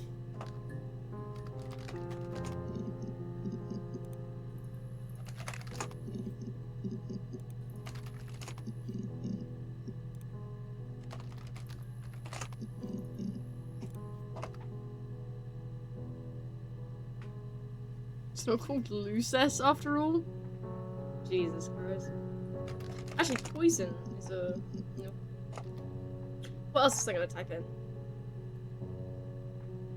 It's not called Luces after all? Jesus Christ. Actually, poison is a... No. What else is I gonna type in?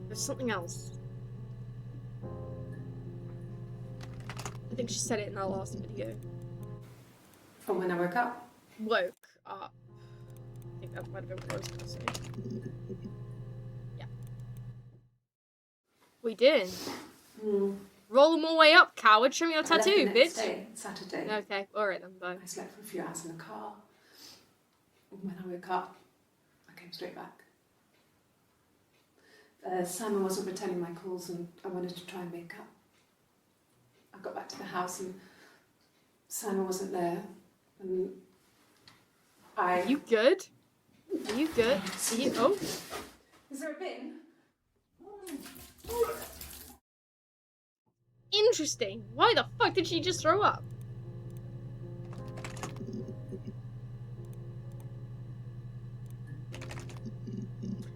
There's something else. I think she said it in our last video. From when I woke up. Woke up. I think that might have been what I was gonna say. Yeah. We did. Roll them all way up, coward. Show me your tattoo, I left the next bitch. day, Saturday. Okay, alright then, bye. I slept for a few hours in the car. And when I woke up, I came straight back. Simon wasn't returning my calls and I wanted to try and make up. I got back to the house and Simon wasn't there. And Are you good? Are you good? Are you... Oh. Is there a bin? Interesting. Why the fuck did she just throw up?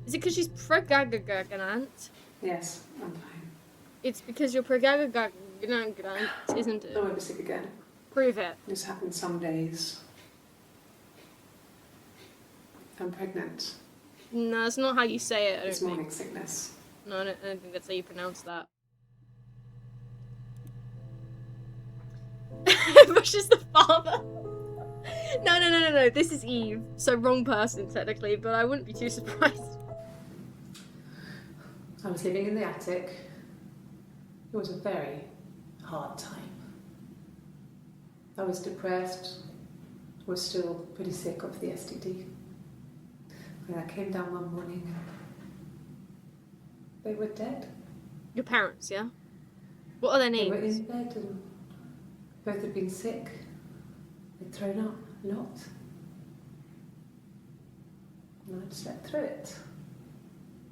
Is it because she's pregnant? Yes, I'm fine. It's because you're pregnant, isn't it? I won't be sick again. Prove it. This happens some days. I'm pregnant. No, that's not how you say it, I don't It's think. morning sickness. No, I don't think that's how you pronounce that. Rush is the father. No. This is Eve. So wrong person, technically, but I wouldn't be too surprised. I was living in the attic. It was a very hard time. I was depressed, was still pretty sick of the STD. And I came down one morning and they were dead. Your parents, yeah? What are their They were names? in bed and both had been sick. They'd thrown up a lot. And I'd slept through it.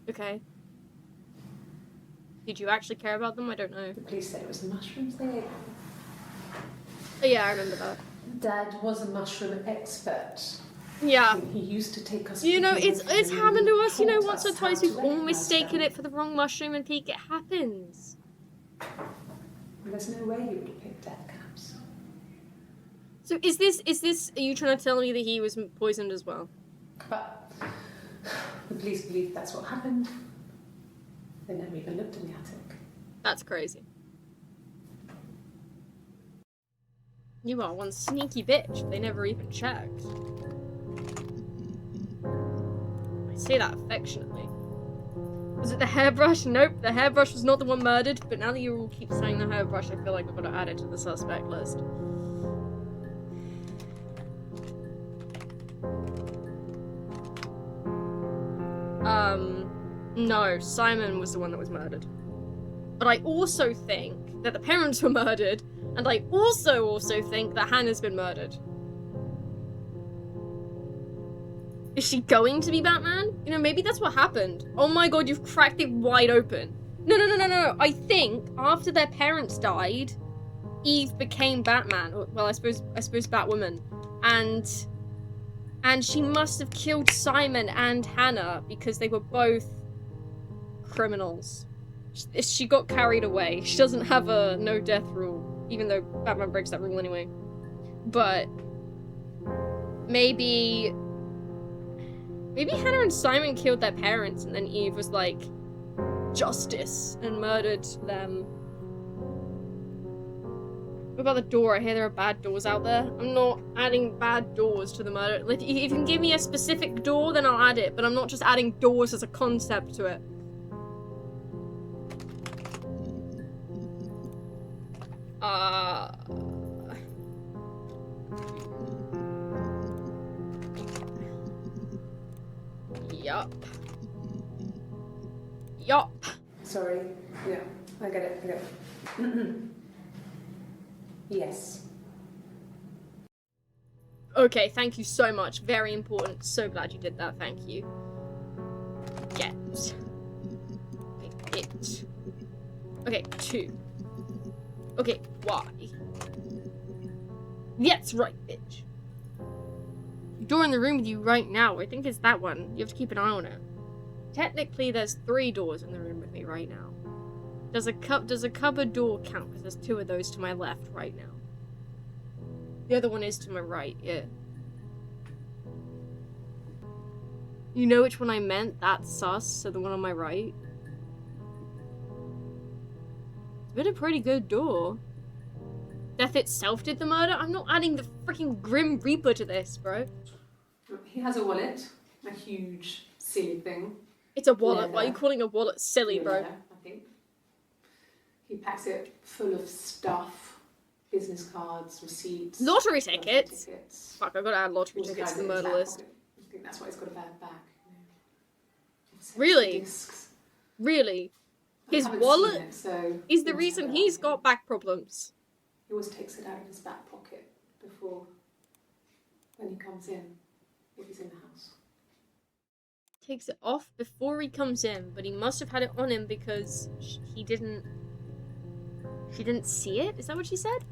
Okay. Did you actually care about them? I don't know. The police said it was the mushrooms they ate. Oh, yeah, I remember that. Dad was a mushroom expert. Yeah. He used to take us. You know, with him it's and happened to us, you know, taught once or us how twice. to We've all recognise mistaken them. it for the wrong mushroom and peak. It happens. There's no way you would have picked death caps. So is this, are you trying to tell me that he was poisoned as well? But the police believe that's what happened. They never even looked in the attic. That's crazy. You are one sneaky bitch. They never even checked. I say that affectionately. Was it the hairbrush? Nope, the hairbrush was not the one murdered, but now that you all keep saying the hairbrush, I feel like I've got to add it to the suspect list. No, Simon was the one that was murdered. But I also think that the parents were murdered, and I also think that Hannah's been murdered. Is she going to be Batman? You know, maybe that's what happened. Oh my god, you've cracked it wide open. No. I think after their parents died, Eve became Batman. Well, I suppose Batwoman. And she must have killed Simon and Hannah because they were both criminals. She got carried away. She doesn't have a no death rule, even though Batman breaks that rule anyway. But maybe Hannah and Simon killed their parents and then Eve was like, justice, and murdered them. What about the door? I hear there are bad doors out there. I'm not adding bad doors to the murder. If you can give me a specific door, then I'll add it, but I'm not just adding doors as a concept to it. Yup. Sorry. Yeah, I get it. Yes. Okay, thank you so much. Very important. So glad you did that. Thank you. Get. Okay, it. Okay, 2. Okay, why? That's right, bitch. Door in the room with you right now. I think it's that one. You have to keep an eye on it. Technically, there's 3 doors in the room with me right now. Does a cupboard door count? Because there's 2 of those to my left right now. The other one is to my right, yeah. You know which one I meant? That's sus, so the one on my right. It's been a pretty good door. Death itself did the murder? I'm not adding the freaking Grim Reaper to this, bro. He has a wallet. A huge, silly thing. It's a wallet. Leather. Why are you calling a wallet silly, bro? Leather, I think. He packs it full of stuff. Business cards, receipts. Lottery tickets? Fuck, I've got to add lottery Also tickets to carries the it in his murder back list. pocket. I think that's why he's got a bad back. Really? Discs. Really? I His haven't wallet seen it, so is the he must reason have it he's on him. got back problems. He always takes it out of his back pocket before when he comes in, if he's in the house. Takes it off before he comes in, but he must have had it on him because she didn't see it? Is that what she said?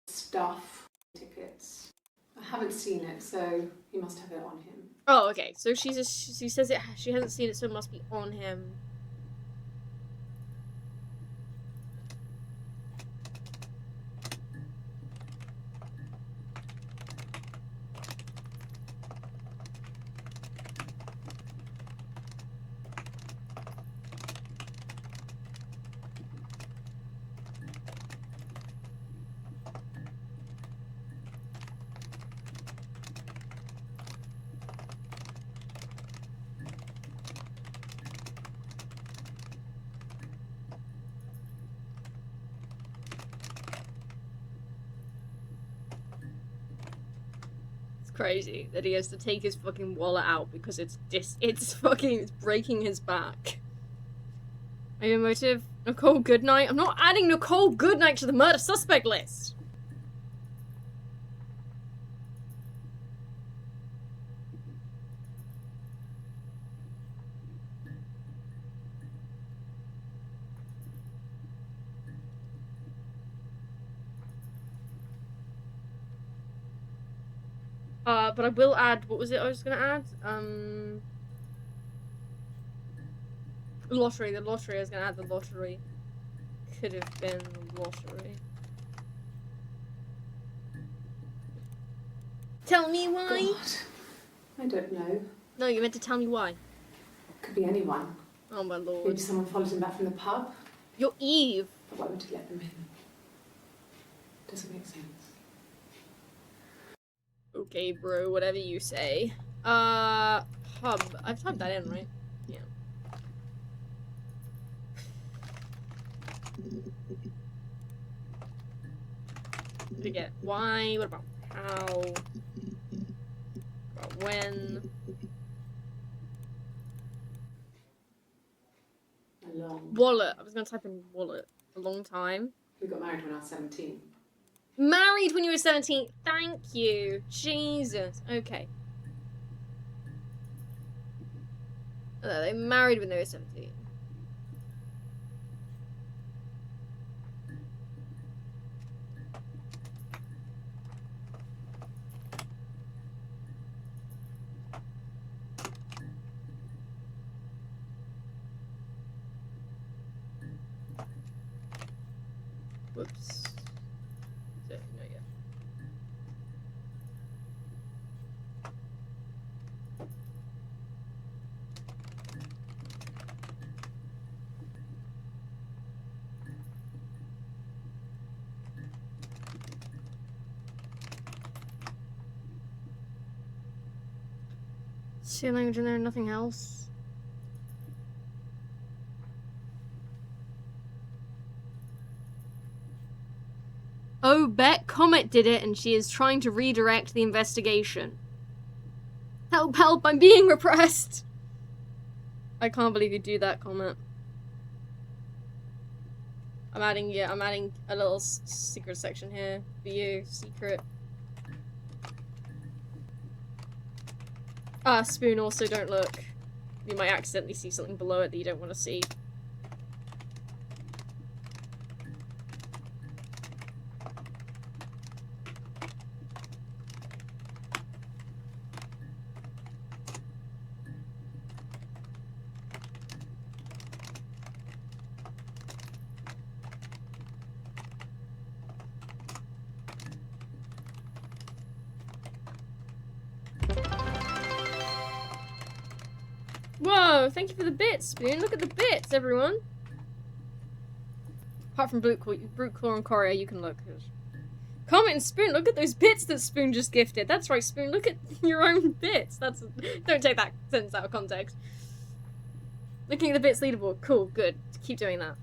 Stuff, tickets. I haven't seen it, so he must have it on him. Oh, okay. So she says it. She hasn't seen it, so it must be on him. crazy that he has to take his fucking wallet out because it's breaking his back. Are you emotive? Nicole Goodnight? I'm not adding Nicole Goodnight to the murder suspect list! But I will add, what was it I was gonna add? Lottery, the lottery, I was gonna add the lottery. Could have been the lottery. Tell me why? God, I don't know. No, you meant to tell me why. Could be anyone. Oh my lord. Maybe someone followed him back from the pub. You're Eve. But why would he let them in? Doesn't make sense. Okay, bro, whatever you say. Pub. I've typed that in, right? Yeah. Forget why, what about how, what about when? A long. Wallet. I was gonna type in wallet. A long time. We got married when I was 17. Married when you were 17. Thank you. Jesus. Okay. Oh, they married when they were 17. Whoops. So, no, yeah. Sea language in there, nothing else. Oh, Bet Comet did it and she is trying to redirect the investigation. Help, help, I'm being repressed! I can't believe you do that, Comet. I'm adding a little secret section here for you. Secret. Ah, Spoon, also don't look. You might accidentally see something below it that you don't want to see. Whoa, thank you for the bits, Spoon. Look at the bits, everyone. Apart from Brute Claw and Courier, you can look. Comment and Spoon, look at those bits that Spoon just gifted. That's right, Spoon, look at your own bits. Don't take that sentence out of context. Looking at the bits leaderboard. Cool, good. Keep doing that.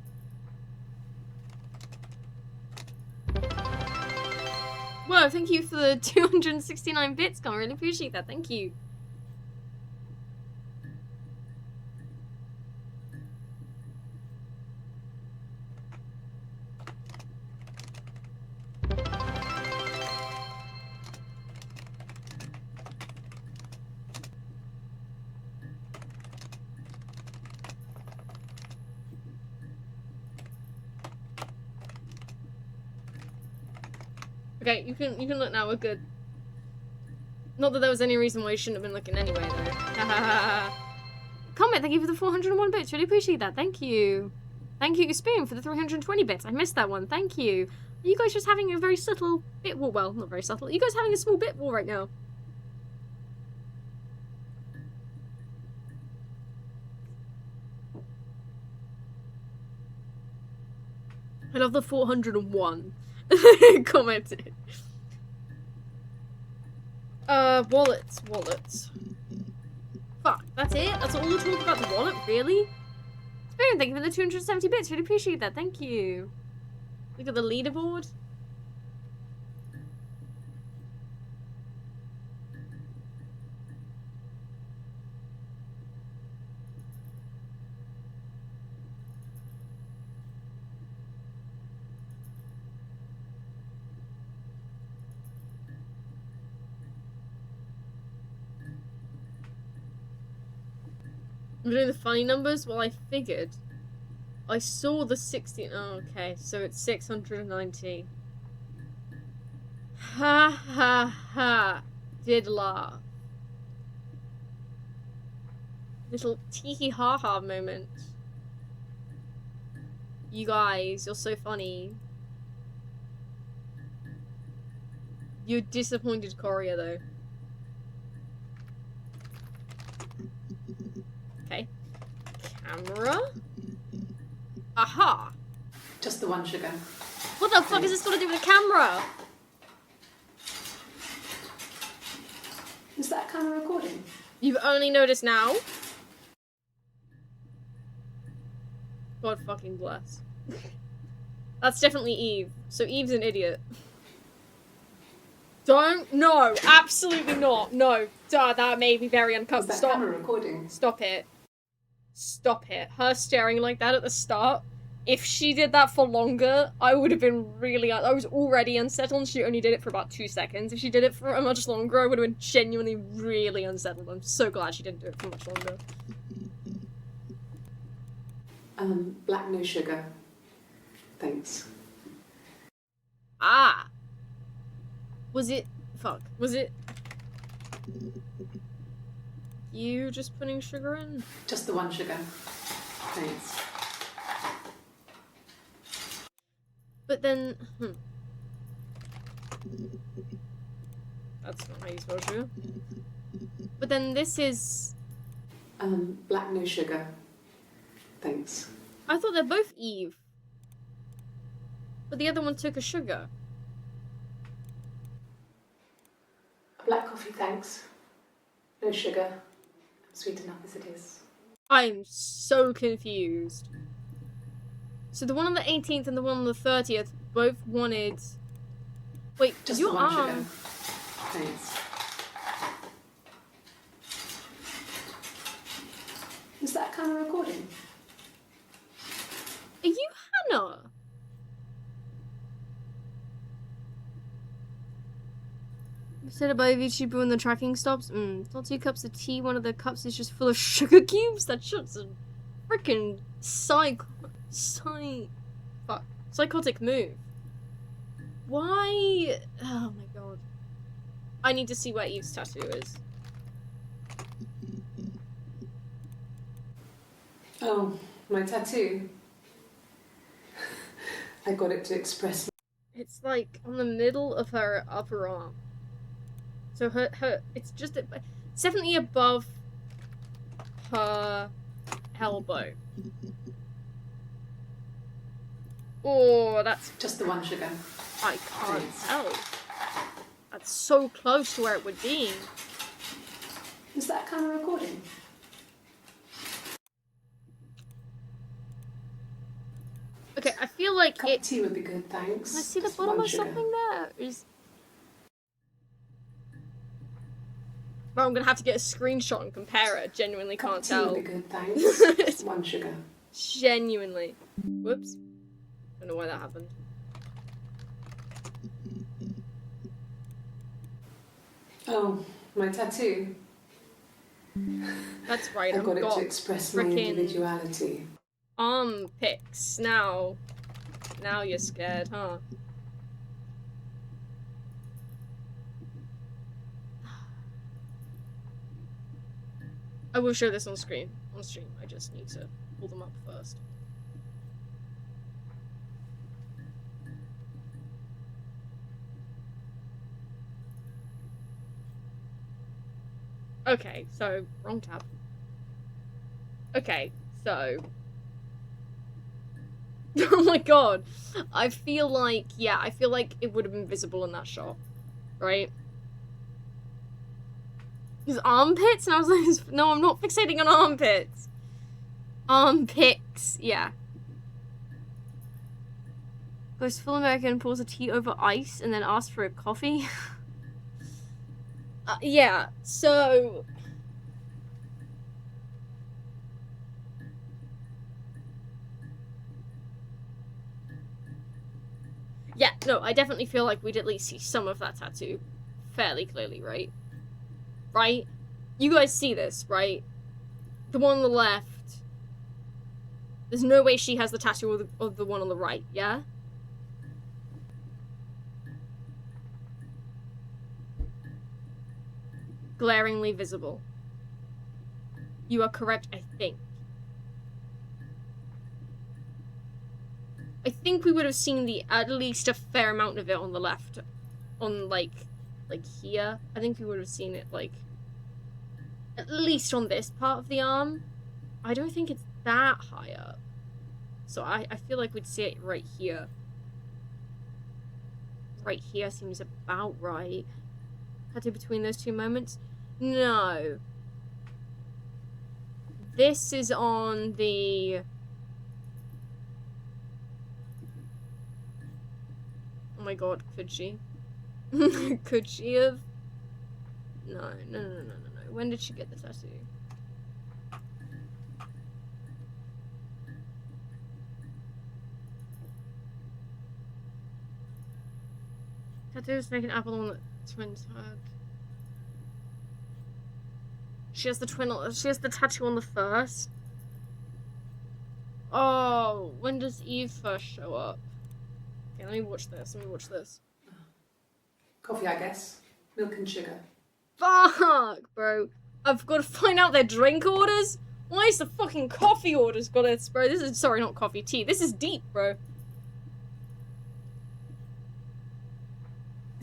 Whoa, thank you for the 269 bits, Con. Really appreciate that. Thank you. Okay, you can look now, we're good. Not that there was any reason why you shouldn't have been looking anyway, though. Comment, thank you for the 401 bits, really appreciate that, thank you. Thank you, Spoon, for the 320 bits, I missed that one, thank you. Are you guys just having a very subtle bit war? Well, not very subtle. Are you guys having a small bit war right now? I love the 401. Commented. Wallets. Fuck, that's it? That's all the talk about the wallet? Really? Spoon, thank you for the 270 bits. Really appreciate that. Thank you. Look at the leaderboard. I'm doing the funny numbers? Well, I figured. I saw the 16. Oh, okay, so it's 690. Ha ha ha. Did laugh. Little tee ha ha moment. You guys, you're so funny. You disappointed Coria though. Okay. Camera. Aha! Just the one, sugar. What the fuck is this got to do with the camera? Is that camera recording? You've only noticed now? God fucking bless. That's definitely Eve. So Eve's an idiot. Don't. No. Absolutely not. No. Duh, that made me very uncomfortable. Is that Stop. camera recording? Stop it. Stop it. Her staring like that at the start. If she did that for longer, I would have been really... I was already unsettled and she only did it for about 2 seconds. If she did it for much longer, I would have been genuinely really unsettled. I'm so glad she didn't do it for much longer. Black no sugar. Thanks. Ah! Was it... Fuck. Was it... You just putting sugar in? Just the one, sugar. Thanks. But then... That's not how you spell sugar. But then this is... Black no sugar. Thanks. I thought they're both Eve. But the other one took a sugar. Black coffee, thanks. No sugar. Sweet enough as it is. I'm so confused. So the one on the 18th and the one on the 30th both wanted... Wait, just your the one, arm... sugar. Thanks. Is that camera recording? Are you Hannah? Said above each you when the tracking stops. It's not 2 cups of tea. One of the cups is just full of sugar cubes. That shit's a freaking psychotic move. Why? Oh my god. I need to see where Eve's tattoo is. Oh, my tattoo. I got it to express. It's like on the middle of her upper arm. So her it's just it's definitely above her elbow. Oh, that's just the one, sugar. I can't tell. That's so close to where it would be. Is that camera recording? Okay, I feel like Cup of tea would be good, thanks. Can I see the just bottom of sugar. something there? Well, I'm gonna have to get a screenshot and compare it. Genuinely Cup can't of tea tell. would be good, thanks. Just one sugar. Genuinely. Whoops. Don't know why that happened. Oh, my tattoo. That's right. I I've got it got to express my frickin' individuality. arm pics now. Now you're scared, huh? I will show this on stream. On stream, I just need to pull them up first. Okay, so wrong tab. Okay, so oh my god. I feel like, yeah, I feel like it would have been visible in that shot, right? His armpits? And I was like, no, I'm not fixating on armpits. Armpits, yeah. Goes full American, pours a tea over ice, and then asks for a coffee. Yeah, so... Yeah, no, I definitely feel like we'd at least see some of that tattoo fairly clearly, right? Right? You guys see this, right? The one on the left. There's no way she has the tattoo of the one on the right, yeah? Glaringly visible. You are correct, I think. I think we would have seen at least a fair amount of it on the left. On, like here. I think we would have seen it, like, at least on this part of the arm. I don't think it's that high up. So I feel like we'd see it right here. Right here seems about right. Tattoo between those two moments? No. This is on the... Oh my god, could she? Could she have? No. When did she get the tattoo? Tattoos make an apple on the twin's head. She has the tattoo on the first. Oh, when does Eve first show up? Okay, let me watch this. Coffee, I guess. Milk and sugar. Fuck, bro. I've got to find out their drink orders? Why is the fucking coffee orders got it, bro? This is, sorry, not coffee, tea. This is deep, bro.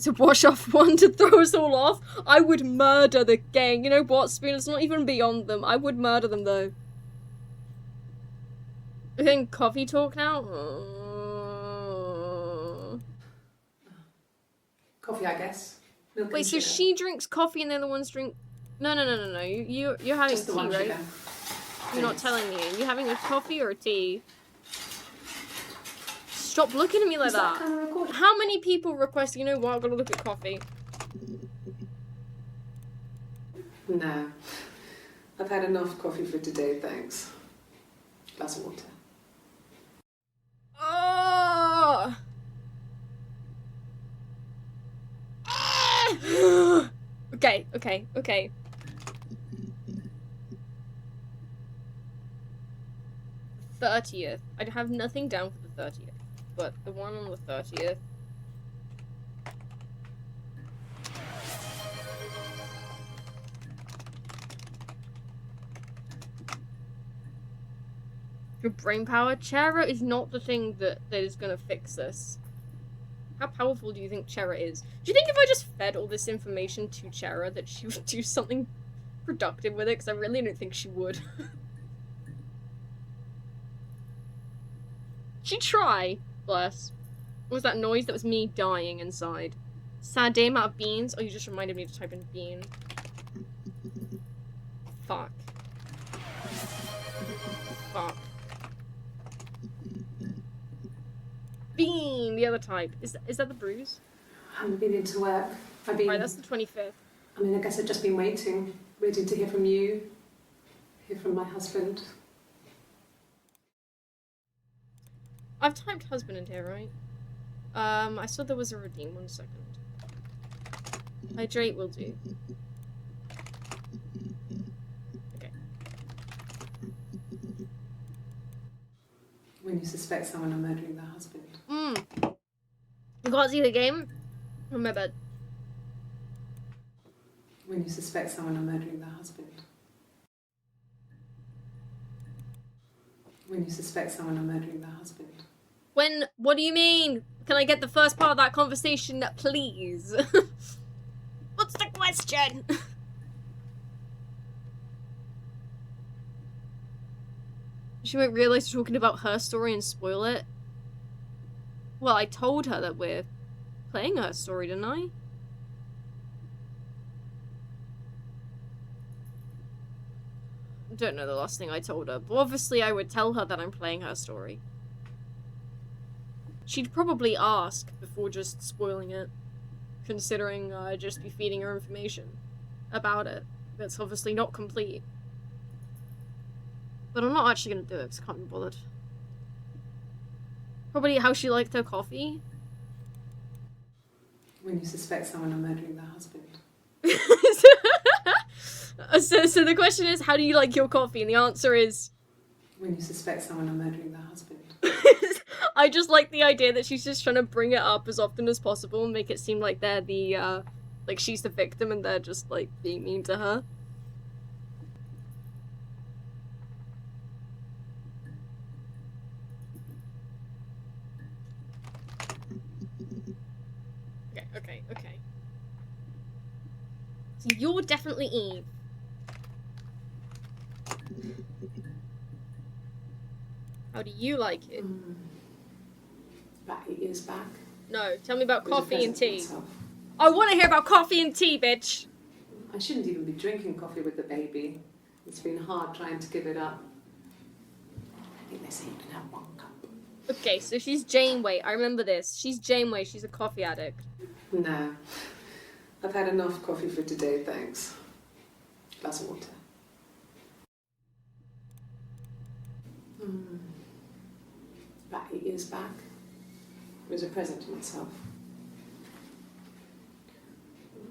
To wash off one to throw us all off? I would murder the gang. You know what, Spoon? It's not even beyond them. I would murder them, though. I think coffee talk now? Coffee, I guess. Milk Wait, and so sugar. she drinks coffee and the other ones drink... No. You're having Just the tea, one right? sugar. You're not telling me. Are you having a coffee or a tea? Stop looking at me like that. Kind of recording? How many people request, you know what, I've got to look at coffee? No. I've had enough coffee for today, thanks. Glass of water. Oh! Okay. 30th. I'd have nothing down for the 30th, but the one on the 30th. Your brain power? Chera is not the thing that is gonna fix this. How powerful do you think Chera is? Do you think if I just fed all this information to Chera that she would do something productive with it? Because I really don't think she would. She'd try. Bless. What was that noise? That was me dying inside. Sad day amount of beans? Oh, you just reminded me to type in bean. Fuck. Bean! The other type. Is that the bruise? I haven't been into work. I've been... Right, that's the 25th. I mean, I guess I've just been waiting to hear from you, hear from my husband. I've typed husband in here, right? I saw there was a redeem. 1 second. Hydrate will do. Okay. When you suspect someone of murdering their husband. You can't see the game? On my bed. When you suspect someone of murdering their husband. When you suspect someone of murdering their husband. When? What do you mean? Can I get the first part of that conversation, please? What's the question? She might realize we're talking about her story and spoil it. Well, I told her that we're playing her story, didn't I? Don't know the last thing I told her, but obviously I would tell her that I'm playing her story. She'd probably ask before just spoiling it, considering I'd just be feeding her information about it. That's obviously not complete. But I'm not actually gonna do it because I can't be bothered. Probably how she liked her coffee. When you suspect someone of murdering their husband. So the question is, how do you like your coffee? And the answer is... When you suspect someone of murdering their husband. I just like the idea that she's just trying to bring it up as often as possible and make it seem like they're the, like she's the victim and they're just, like, being mean to her. Okay. So you're definitely Eve. How do you like it? About 8 years back. No, tell me about coffee and tea. Myself. I want to hear about coffee and tea, bitch! I shouldn't even be drinking coffee with the baby. It's been hard trying to give it up. I think they say you can have 1 cup. Okay, so she's Janeway. I remember this. She's Janeway. She's a coffee addict. No. I've had enough coffee for today, thanks. Glass of water. About 8 years back. It was a present to myself.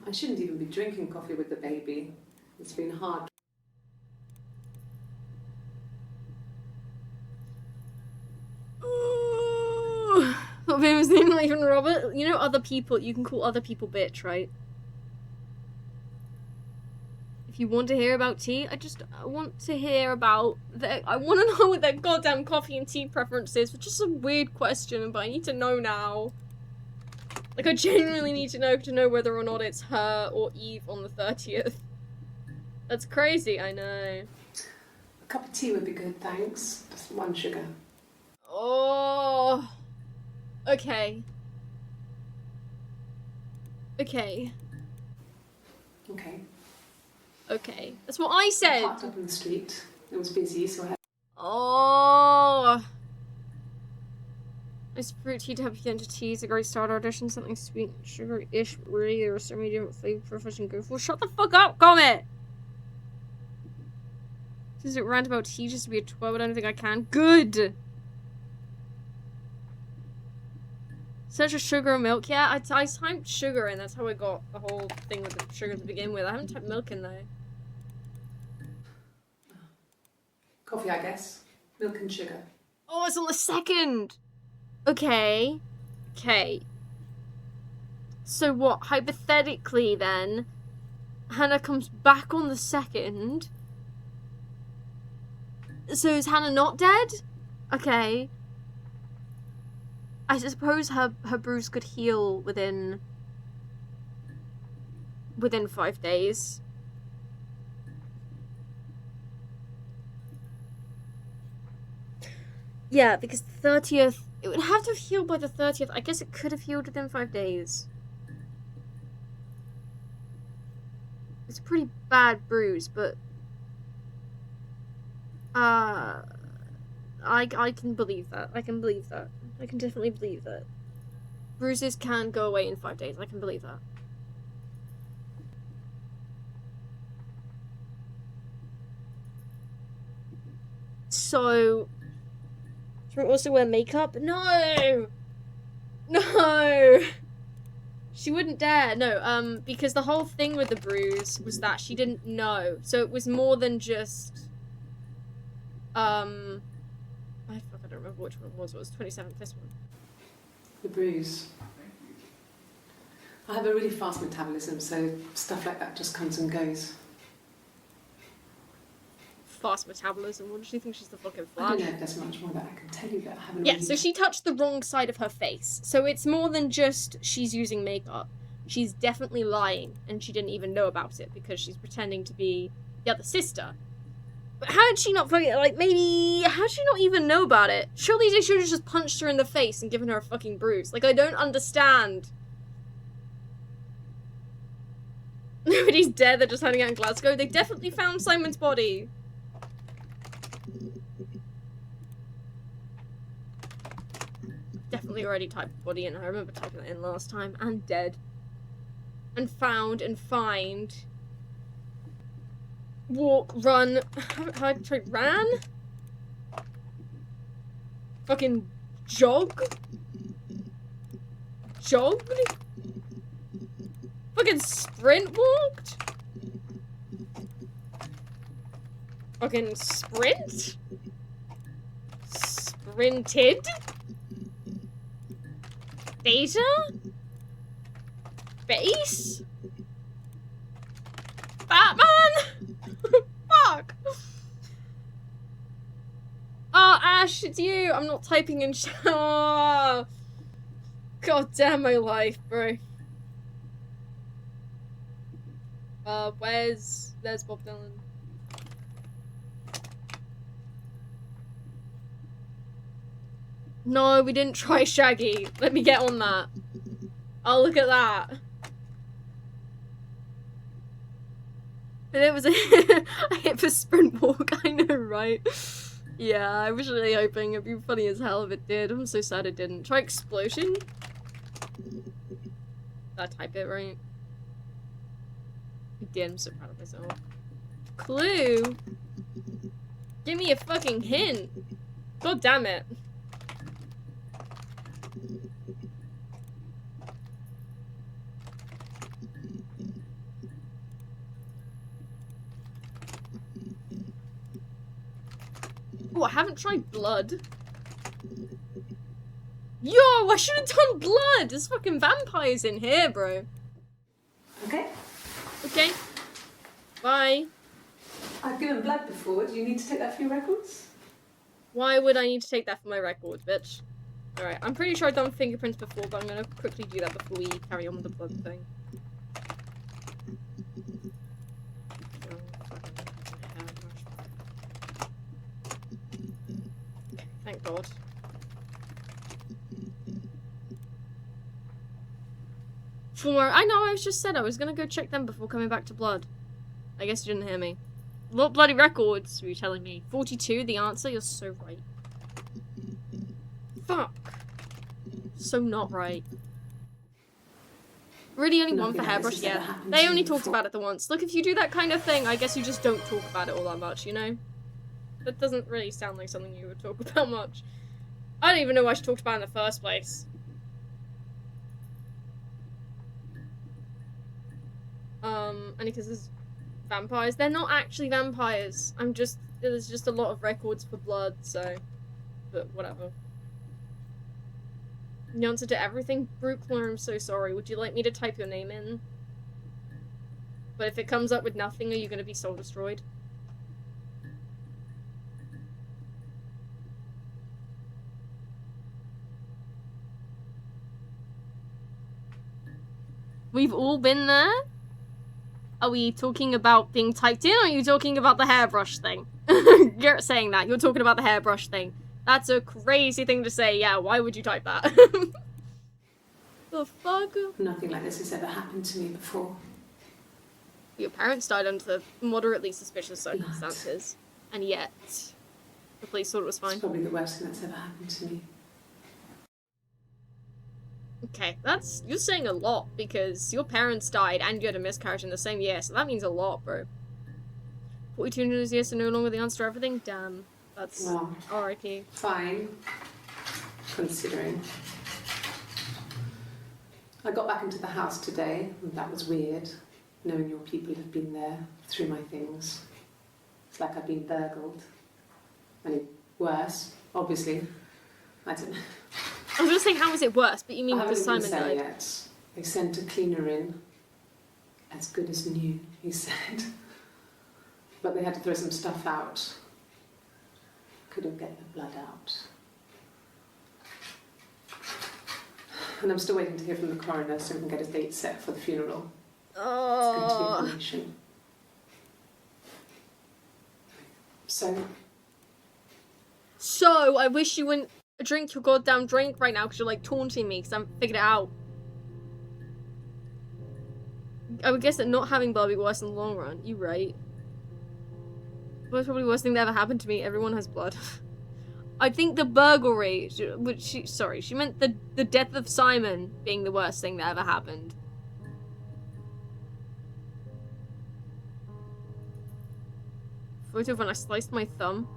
I shouldn't even be drinking coffee with the baby. It's been hard. What was his name? Not even Robert? You know other people, you can call other people bitch, right? If you want to hear about tea, I want to hear about I want to know what their goddamn coffee and tea preference is, which is a weird question, but I need to know now. Like, I genuinely need to know whether or not it's her or Eve on the 30th. That's crazy, I know. A cup of tea would be good, thanks. Just 1 sugar. Oh. Okay. Okay. Okay. That's what I said. I parked up in the street. It was busy, so I had... Oh. Nice fruit tea to help you get into tea. It's a great start audition. Something sweet, sugar-ish, really, or so many different flavor profiles and good. Well, shut the fuck up, Comet! Is it rant about tea just to be a 12? I don't think I can. Good! Such a sugar and milk. Yeah, I typed sugar in. That's how I got the whole thing with the sugar to begin with. I haven't typed milk in, though. Coffee, I guess. Milk and sugar. Oh, it's on the 2nd! Okay. So what, hypothetically then, Hannah comes back on the 2nd. So is Hannah not dead? Okay. I suppose her bruise could heal within 5 days. Yeah, because the 30th... It would have to have healed by the 30th. I guess it could have healed within 5 days. It's a pretty bad bruise, but... I can believe that. I can definitely believe that. Bruises can go away in 5 days. I can believe that. So... Should we also wear makeup? No! She wouldn't dare. No, because the whole thing with the bruise was that she didn't know. So it was more than just... I don't remember which one it was. It was 27th, this one. The bruise. I have a really fast metabolism, so stuff like that just comes and goes. Fast metabolism. What does she think? She's the fucking I Flash? don't know if there's much more that I can tell you, but I haven't Yeah, really... so she touched the wrong side of her face. So it's more than just she's using makeup. She's definitely lying, and she didn't even know about it because she's pretending to be the other sister. But how did she not fucking, like, maybe... How did she not even know about it? Surely they should have just punched her in the face and given her a fucking bruise. Like, I don't understand. Nobody's dead, they're just hiding out in Glasgow. They definitely found Simon's body. Definitely already typed body in. I remember typing that in last time. And dead. And found and find. Walk, run. How I tried ran? Fucking jog? Jogged? Fucking sprint walked? Fucking sprint? Sprinted? Data? Base? Batman? Fuck! Oh, Ash, it's you! I'm not typing in oh. God damn my life, bro. There's Bob Dylan. No, we didn't try Shaggy. Let me get on that. Oh, look at that. But it was a hit for sprint walk, I know, right? Yeah, I was really hoping it'd be funny as hell if it did. I'm so sad it didn't. Try explosion? Did I type it right? I did, I'm so proud of myself. Clue? Give me a fucking hint. God damn it. Oh, I haven't tried blood. Yo, I should have done blood! There's fucking vampires in here, bro. Okay. Okay. Bye. I've given blood before. Do you need to take that for your records? Why would I need to take that for my record, bitch? Alright, I'm pretty sure I've done fingerprints before, but I'm gonna quickly do that before we carry on with the blood thing. Okay, thank God. I know, I was just said I was gonna go check them before coming back to blood. I guess you didn't hear me. What bloody records were you telling me? 42, the answer? You're so right. Fuck. So not right. Really only one for hairbrush? Yeah. They only talked about it the once. Look, if you do that kind of thing, I guess you just don't talk about it all that much, you know? That doesn't really sound like something you would talk about much. I don't even know why she talked about it in the first place. And because there's vampires. They're not actually vampires. There's just a lot of records for blood, so... But whatever. The answer to everything? Brookler, I'm so sorry. Would you like me to type your name in? But if it comes up with nothing, are you going to be soul destroyed? We've all been there? Are we talking about being typed in, or are you talking about the hairbrush thing? You're saying that. You're talking about the hairbrush thing. That's a crazy thing to say. Yeah, why would you type that? The fuck? Nothing like this has ever happened to me before. Your parents died under moderately suspicious circumstances. And yet, the police thought it was fine. It's probably the worst thing that's ever happened to me. Okay, you're saying a lot, because your parents died and you had a miscarriage in the same year, so that means a lot, bro. 42 years are no longer the answer to everything? Damn. That's R.I.P. Fine. Considering. I got back into the house today, and that was weird, knowing your people have been there through my things. It's like I've been burgled. I mean, worse, obviously. I don't know. I was gonna say, how is it worse? But you mean because Simon died? Yet. They sent a cleaner in, as good as new, he said. But they had to throw some stuff out. Couldn't get the blood out. And I'm still waiting to hear from the coroner so we can get a date set for the funeral. Oh. It's going to be information. So, I wish you wouldn't drink your goddamn drink right now because you're like taunting me because I haven't figured it out. I would guess that not having blood would be worse in the long run. You're right. Well, it's probably the worst thing that ever happened to me. Everyone has blood. I think the burglary, she meant the death of Simon being the worst thing that ever happened. Photo of when I sliced my thumb.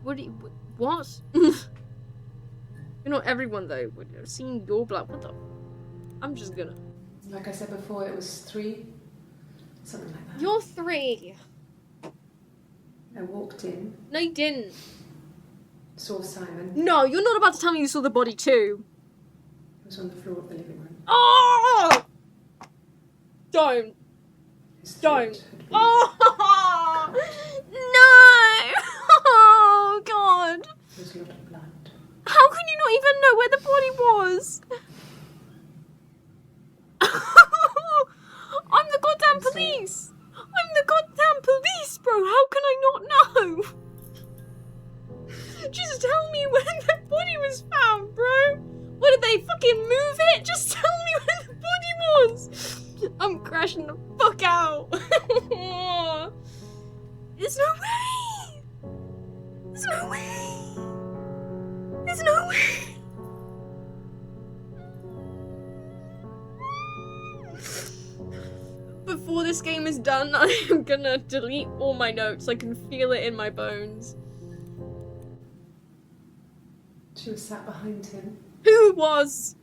What? You're not everyone though. Would have seen your blood. What the? I'm just gonna. Like I said before, it was 3, something like that. You're 3. I walked in, No, you didn't. saw Simon. No, you're not about to tell me you saw the body too. He was on the floor of the living room. Oh! Don't. His Don't. throat had been Oh! cut. No! Oh, God. There was a lot of blood. How can you not even know where the body was? I'm the goddamn police! I'm the goddamn police, bro! How can I not know? Just tell me when the body was found, bro! What, did they fucking move it? Just tell me where the body was! I'm crashing the fuck out! There's no way! There's no way! There's no way! Before this game is done, I am gonna delete all my notes. I can feel it in my bones. She was sat behind him. Who was?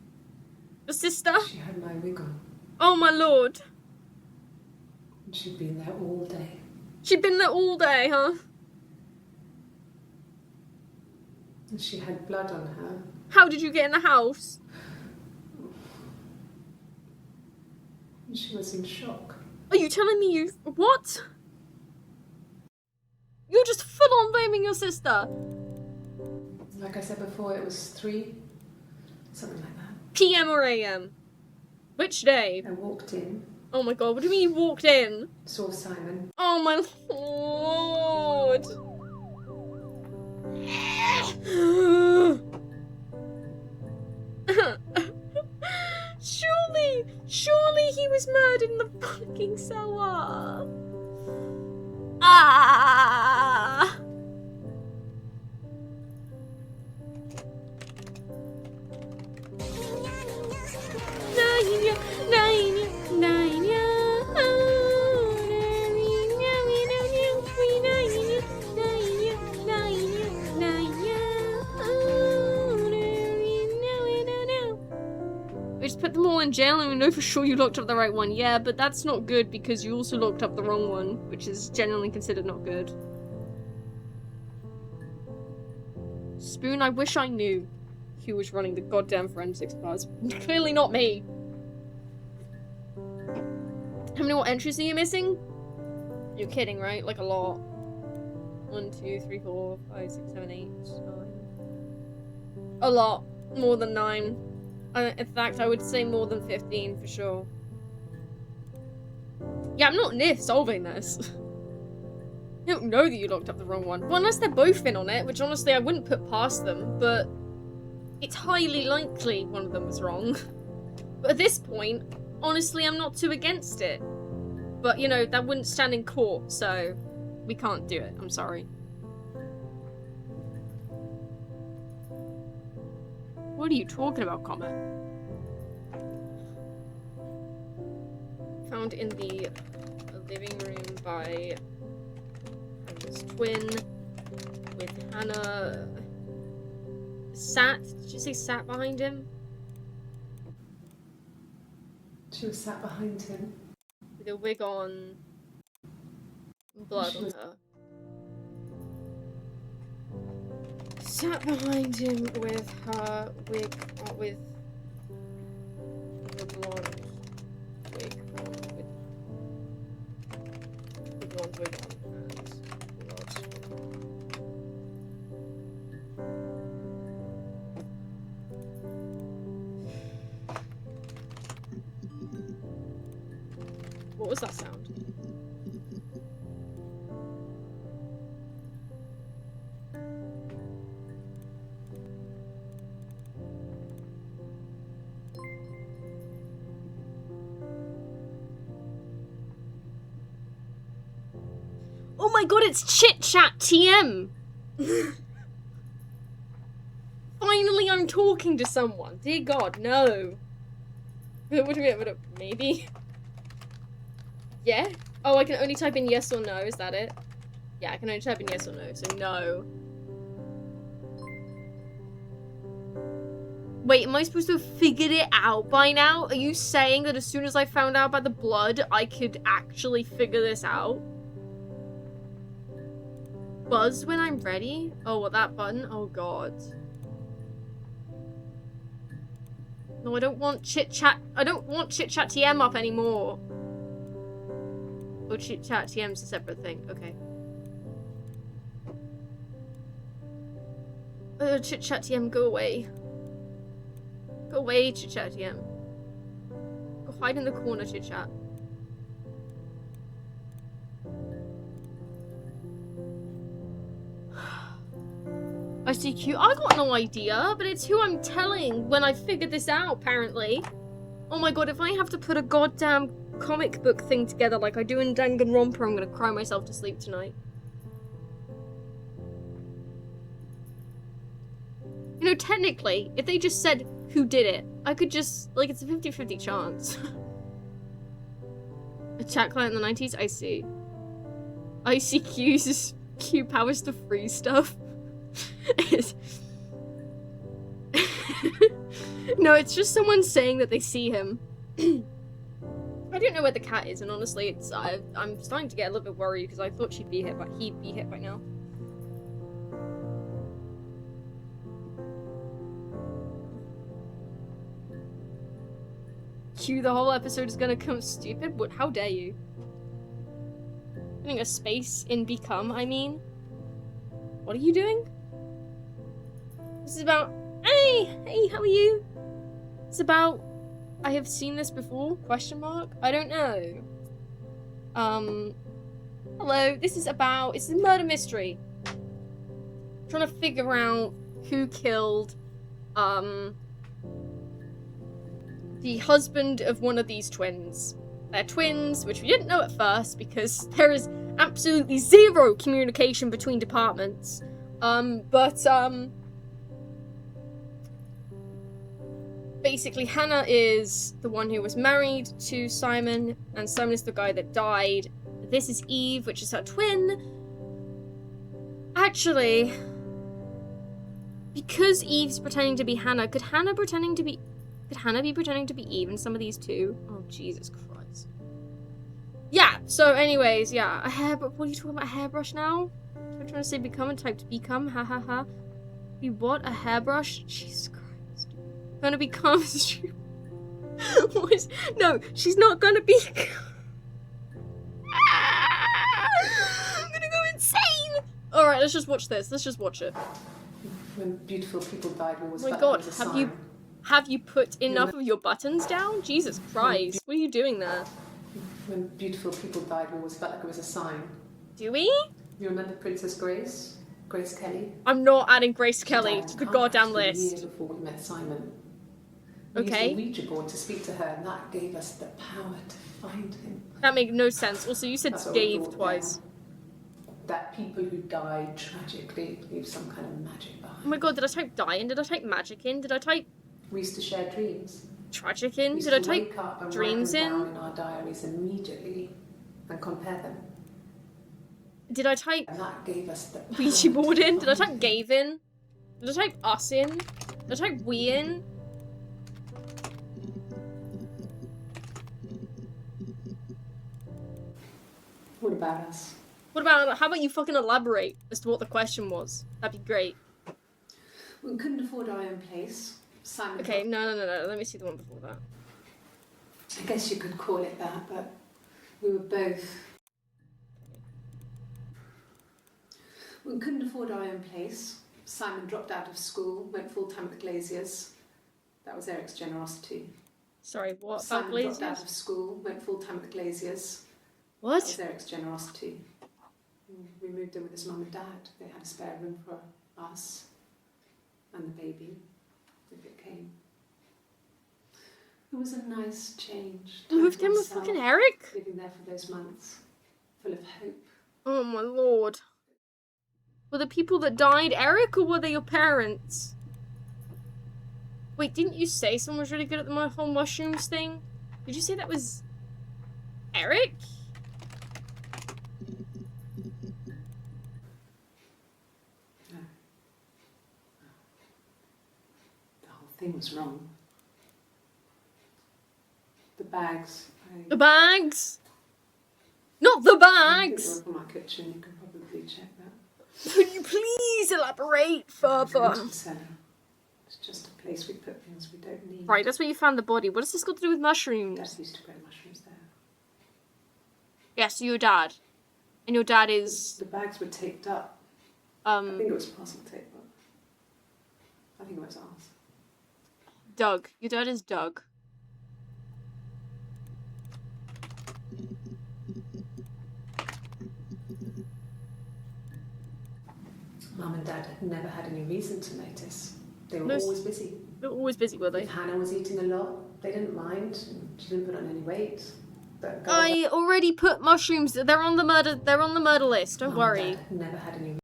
The sister? She had my wig on. Oh my lord. And she'd been there all day. She'd been there all day, huh? And she had blood on her. How did you get in the house? And she was in shock. Are you telling me you... What? You're just full on blaming your sister. Like I said before, it was 3, something like that. PM or AM? Which day? I walked in, Oh my god, what do you mean you walked in? saw Simon. Oh my lord. Surely he was murdered in the fucking cellar. Ah. We just put them all in jail and we know for sure you looked up the right one. Yeah, but that's not good because you also looked up the wrong one, which is generally considered not good. Spoon, I wish I knew who was running the goddamn forensics class. Clearly not me. How many more entries are you missing? You're kidding, right? Like a lot. 1, 2, 3, 4, 5, 6, 7, 8, 9. A lot. More than 9. In fact, I would say more than 15 for sure. Yeah, I'm not near solving this. You don't know that you looked up the wrong one. Well, unless they're both in on it, which honestly I wouldn't put past them, but it's highly likely one of them was wrong. But at this point, honestly, I'm not too against it. But, you know, that wouldn't stand in court, so we can't do it. I'm sorry. What are you talking about, Comet? Found in the living room by his twin with Hannah. Did you say sat behind him? She was sat behind him. With a wig on. Blood on her. Sat behind him with her wig on, with the blonde wig on, with the blonde wig on and blood. What was that sound? Oh my god, it's Chit Chat TM! Finally I'm talking to someone. Dear god, no. What do you mean? Maybe? Yeah? Oh, I can only type in yes or no, is that it? Yeah, I can only type in yes or no, so no. Wait, am I supposed to have figured it out by now? Are you saying that as soon as I found out about the blood, I could actually figure this out? buzz when I'm ready? Oh, what, that button? Oh god. No, I don't want chit-chat. I don't want chit-chat TM up anymore. Oh, chit-chat TM's a separate thing. Okay. Chit-chat TM, go away. Go away, chit-chat TM. Go hide in the corner, chit-chat. ICQ, I got no idea, but it's who I'm telling when I figured this out, apparently. Oh my god, if I have to put a goddamn comic book thing together like I do in Danganronpa, I'm gonna cry myself to sleep tonight. You know, technically, if they just said who did it, I could just, like, it's a 50-50 chance. A chat client in the 90s? I see. ICQ uses Q powers to freeze stuff. No, it's just someone saying that they see him. I don't know where the cat is, and honestly, it's I'm starting to get a little bit worried because I thought he'd be hit by now. Q, the whole episode is gonna come stupid? What? How dare you? Putting a space in become, I mean. What are you doing? This is about... Hey, how are you? It's about... I have seen this before? Question mark? I don't know. Hello, this is about... It's a murder mystery. Trying to figure out who killed, the husband of one of these twins. They're twins, which we didn't know at first because there is absolutely zero communication between departments. Basically, Hannah is the one who was married to Simon, and Simon is the guy that died. This is Eve, which is her twin. Actually, because Eve's pretending to be Hannah, could Hannah be pretending to be Eve in some of these too? Oh, Jesus Christ. Yeah, so anyways, yeah, a hairbrush. What are you talking about, a hairbrush now? I'm trying to say become and typed become, ha ha ha. Be what, a hairbrush? Jesus Christ. Gonna become no, she's not gonna be. I'm gonna go insane. All right, let's just watch this. Let's just watch it. When beautiful people died, we always oh my god, have you put enough of your buttons down? Jesus Christ, what are you doing there? When beautiful people died, we always felt like it was a sign. Do we? You remember Princess Grace? Grace Kelly? I'm not adding Grace Kelly to the goddamn list. A year before we met Simon. We used the Ouija board to speak to her, and that gave us the power to find him. That made no sense. Also, you said Dave twice. That people who died tragically leave some kind of magic behind. Oh my god, did I type die in? Did I type magic in? Did I type... We used to share dreams. Tragic in? Did I type dreams in? Down in our diaries immediately and compare them. Did I type and that gave us the Ouija board in? Did I type gave in? Did I type us in? Did I type we in? What about us? How about you fucking elaborate as to what the question was? That'd be great. We couldn't afford our own place. Simon. Okay, no. Let me see the one before that. I guess you could call it that, but we were both. We couldn't afford our own place. Simon dropped out of school, went full-time with the Glaziers. That was Eric's generosity. Sorry, what? Simon Glaziers? dropped out of school, went full-time with the Glaziers. What? That was Eric's generosity. We moved in with his mum and dad. They had a spare room for us and the baby, if it came. It was a nice change. Moved in with fucking Eric? Living there for those months, full of hope. Oh my lord. Were the people that died Eric, or were they your parents? Wait, didn't you say someone was really good at the whole mushrooms thing? Did you say that was Eric? No. The whole thing was wrong. The bags. The bags? Not the bags! From our kitchen, you can probably check that. Could you please elaborate further? It's just a place we put things we don't need. Right, that's where you found the body. What has this got to do with mushrooms? Dad used to grow mushrooms there. Yes, your dad. And your dad is... The bags were taped up. I think it was parcel tape, but I think it was ours. Doug. Your dad is Doug. Mum and Dad had never had any reason to notice. They were always busy. They were always busy, were they? If Hannah was eating a lot, they didn't mind. She didn't put on any weight. But I already put mushrooms. They're on the murder list. Don't worry. Mum and Dad never had any reason.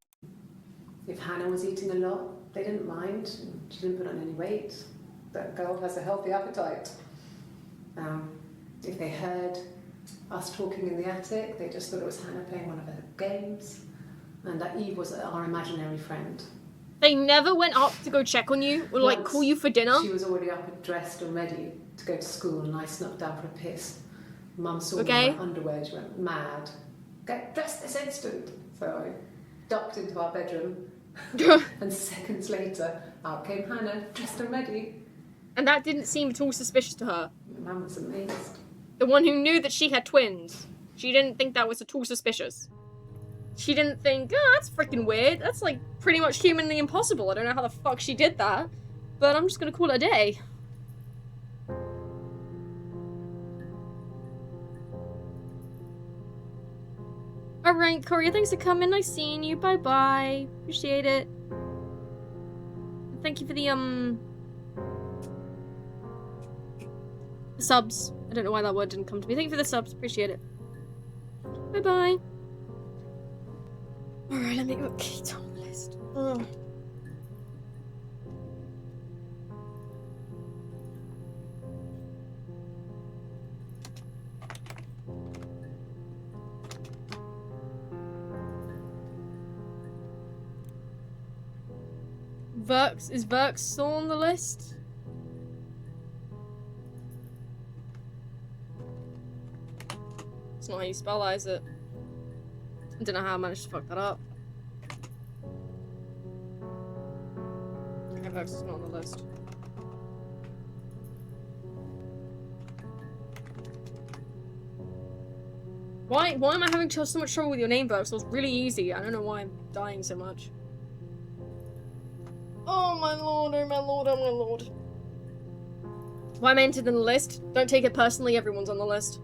If Hannah was eating a lot, they didn't mind. She didn't put on any weight. That girl has a healthy appetite. If they heard us talking in the attic, they just thought it was Hannah playing one of her games, and that Eve was our imaginary friend. They never went up to go check on you or like call you for dinner? She was already up and dressed and ready to go to school, and I snuck down for a piss. Mum saw me in my underwear and she went mad. Get dressed this instant! So I ducked into our bedroom and seconds later out came Hannah, dressed and ready. And that didn't seem at all suspicious to her. Mum was amazed. The one who knew that she had twins. She didn't think that was at all suspicious. She didn't think, oh, that's freaking weird. That's like pretty much humanly impossible. I don't know how the fuck she did that. But I'm just gonna call it a day. Alright, Corey, thanks for coming. Nice seeing you. Bye-bye. Appreciate it. Thank you for the subs. I don't know why that word didn't come to me. Thank you for the subs. Appreciate it. Bye-bye. Alright, let me go Kate on the list. Oh. Is Verx still on the list? It's not how you spell that, is it? I don't know how I managed to fuck that up. Okay, Verx is not on the list. Why am I having so much trouble with your name, Verx? It was really easy. I don't know why I'm dying so much. Oh my lord, oh my lord, oh my lord. Why am I entered in the list? Don't take it personally, everyone's on the list.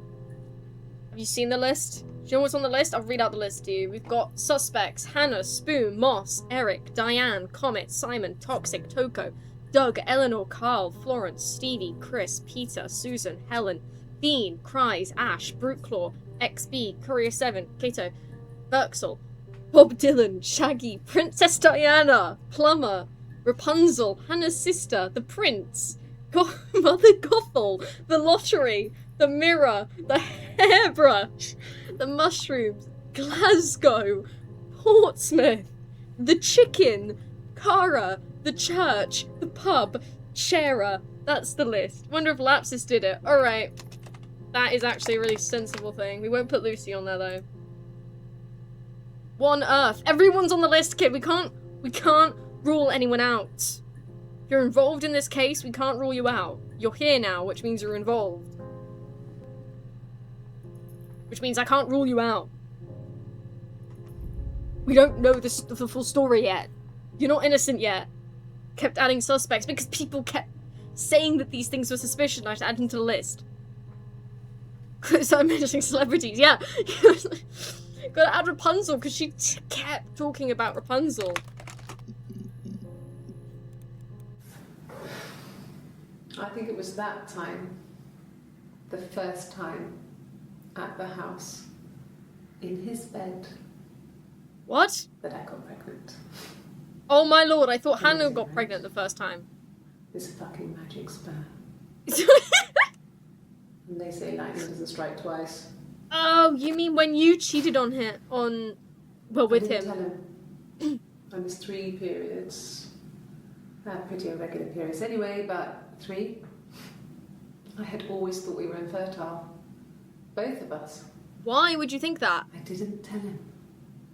Have you seen the list? Do you know what's on the list? I'll read out the list to you. We've got suspects: Hannah, Spoon, Moss, Eric, Diane, Comet, Simon, Toxic, Toko, Doug, Eleanor, Carl, Florence, Stevie, Chris, Peter, Susan, Helen, Bean, Cries, Ash, Bruteclaw, XB, Courier 7, Kato, Berksel, Bob Dylan, Shaggy, Princess Diana, Plumber, Rapunzel, Hannah's sister, the Prince, Mother Gothel, the Lottery, the Mirror, the Hairbrush, the Mushrooms, Glasgow, Portsmouth, the Chicken, Cara, the Church, the Pub, Sharer. That's the list. Wonder if Lapsus did it. Alright. That is actually a really sensible thing. We won't put Lucy on there though. One Earth. Everyone's on the list, kid. We can't rule anyone out. If you're involved in this case, we can't rule you out. You're here now, which means you're involved. Which means I can't rule you out. We don't know the full story yet. You're not innocent yet. Kept adding suspects because people kept saying that these things were suspicious and I had to add them to the list. Started mentioning celebrities, yeah. Gotta add Rapunzel because she kept talking about Rapunzel. I think it was that time, the first time at the house, in his bed, what? That I got pregnant. Oh my lord, I thought Hannah got pregnant the first time. This fucking magic sperm. And they say lightning doesn't strike twice. Oh, you mean when you cheated on him, with him? Tell him. I missed 3 periods. I had pretty irregular periods anyway, but 3. I had always thought we were infertile. Both of us. Why would you think that? I didn't tell him.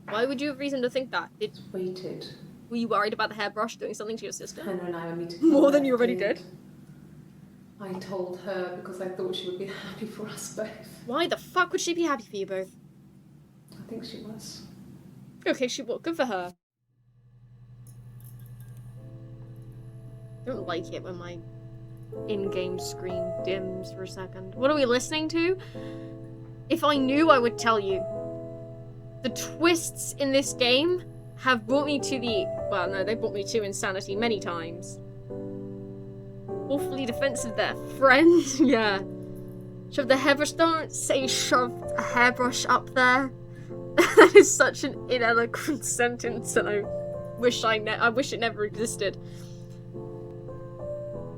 Why would you have reason to think that? Waited. Were you worried about the hairbrush doing something to your sister? Hannah and I were meeting. More than you already did? I told her because I thought she would be happy for us both. Why the fuck would she be happy for you both? I think she was. Okay, she will. Good for her. I don't like it when my in-game screen dims for a second. What are we listening to? If I knew, I would tell you. The twists in this game have brought me to the... Well, no, they brought me to insanity many times. Awfully defensive there, friend. Yeah. Shove the hairbrush. Don't say shoved a hairbrush up there. That is such an ineloquent sentence, and I wish it never existed.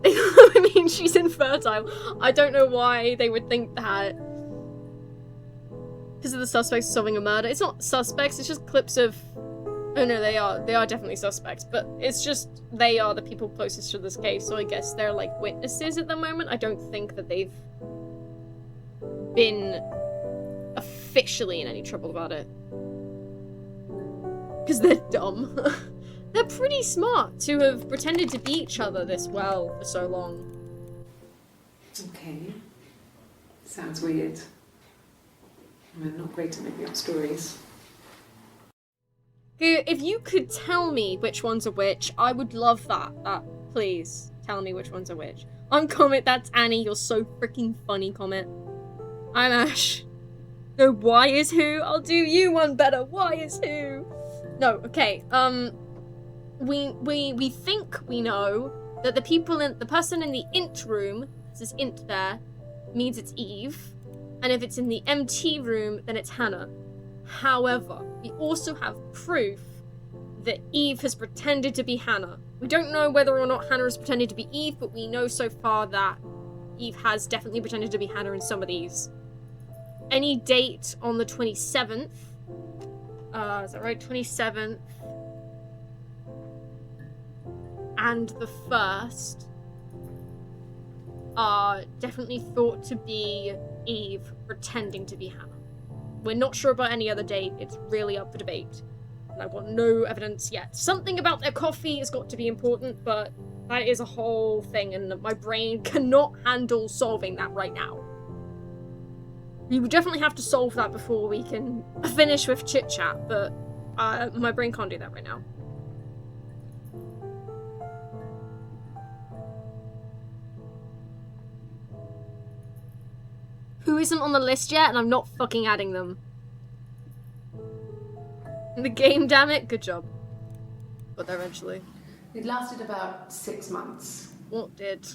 I mean, she's infertile. I don't know why they would think that. Because of the suspects solving a murder. It's not suspects, it's just clips of... Oh no, they are definitely suspects, but it's just they are the people closest to this case, so I guess they're like witnesses at the moment. I don't think that they've been officially in any trouble about it. Because they're dumb. They're pretty smart to have pretended to be each other this well for so long. Okay. Sounds weird. I'm not great at making up stories. If you could tell me which ones are which, I would love that. Please, tell me which ones are which. I'm Comet, that's Annie, you're so freaking funny, Comet. I'm Ash. No, why is who? I'll do you one better. Why is who? No, okay, we think we know that the person in the int room, this is int there, means it's Eve, and if it's in the MT room, then it's Hannah. However, we also have proof that Eve has pretended to be Hannah. We don't know whether or not Hannah has pretended to be Eve, but we know so far that Eve has definitely pretended to be Hannah in some of these. Any date on the 27th, is that right? 27th, and the 1st are definitely thought to be Eve pretending to be Hannah. We're not sure about any other date, it's really up for debate. And I've got no evidence yet. Something about their coffee has got to be important, but that is a whole thing, and my brain cannot handle solving that right now. We would definitely have to solve that before we can finish with chit-chat, but my brain can't do that right now. Who isn't on the list yet, and I'm not fucking adding them. In the game, damn it. Good job. Got there eventually. It lasted about 6 months. What did?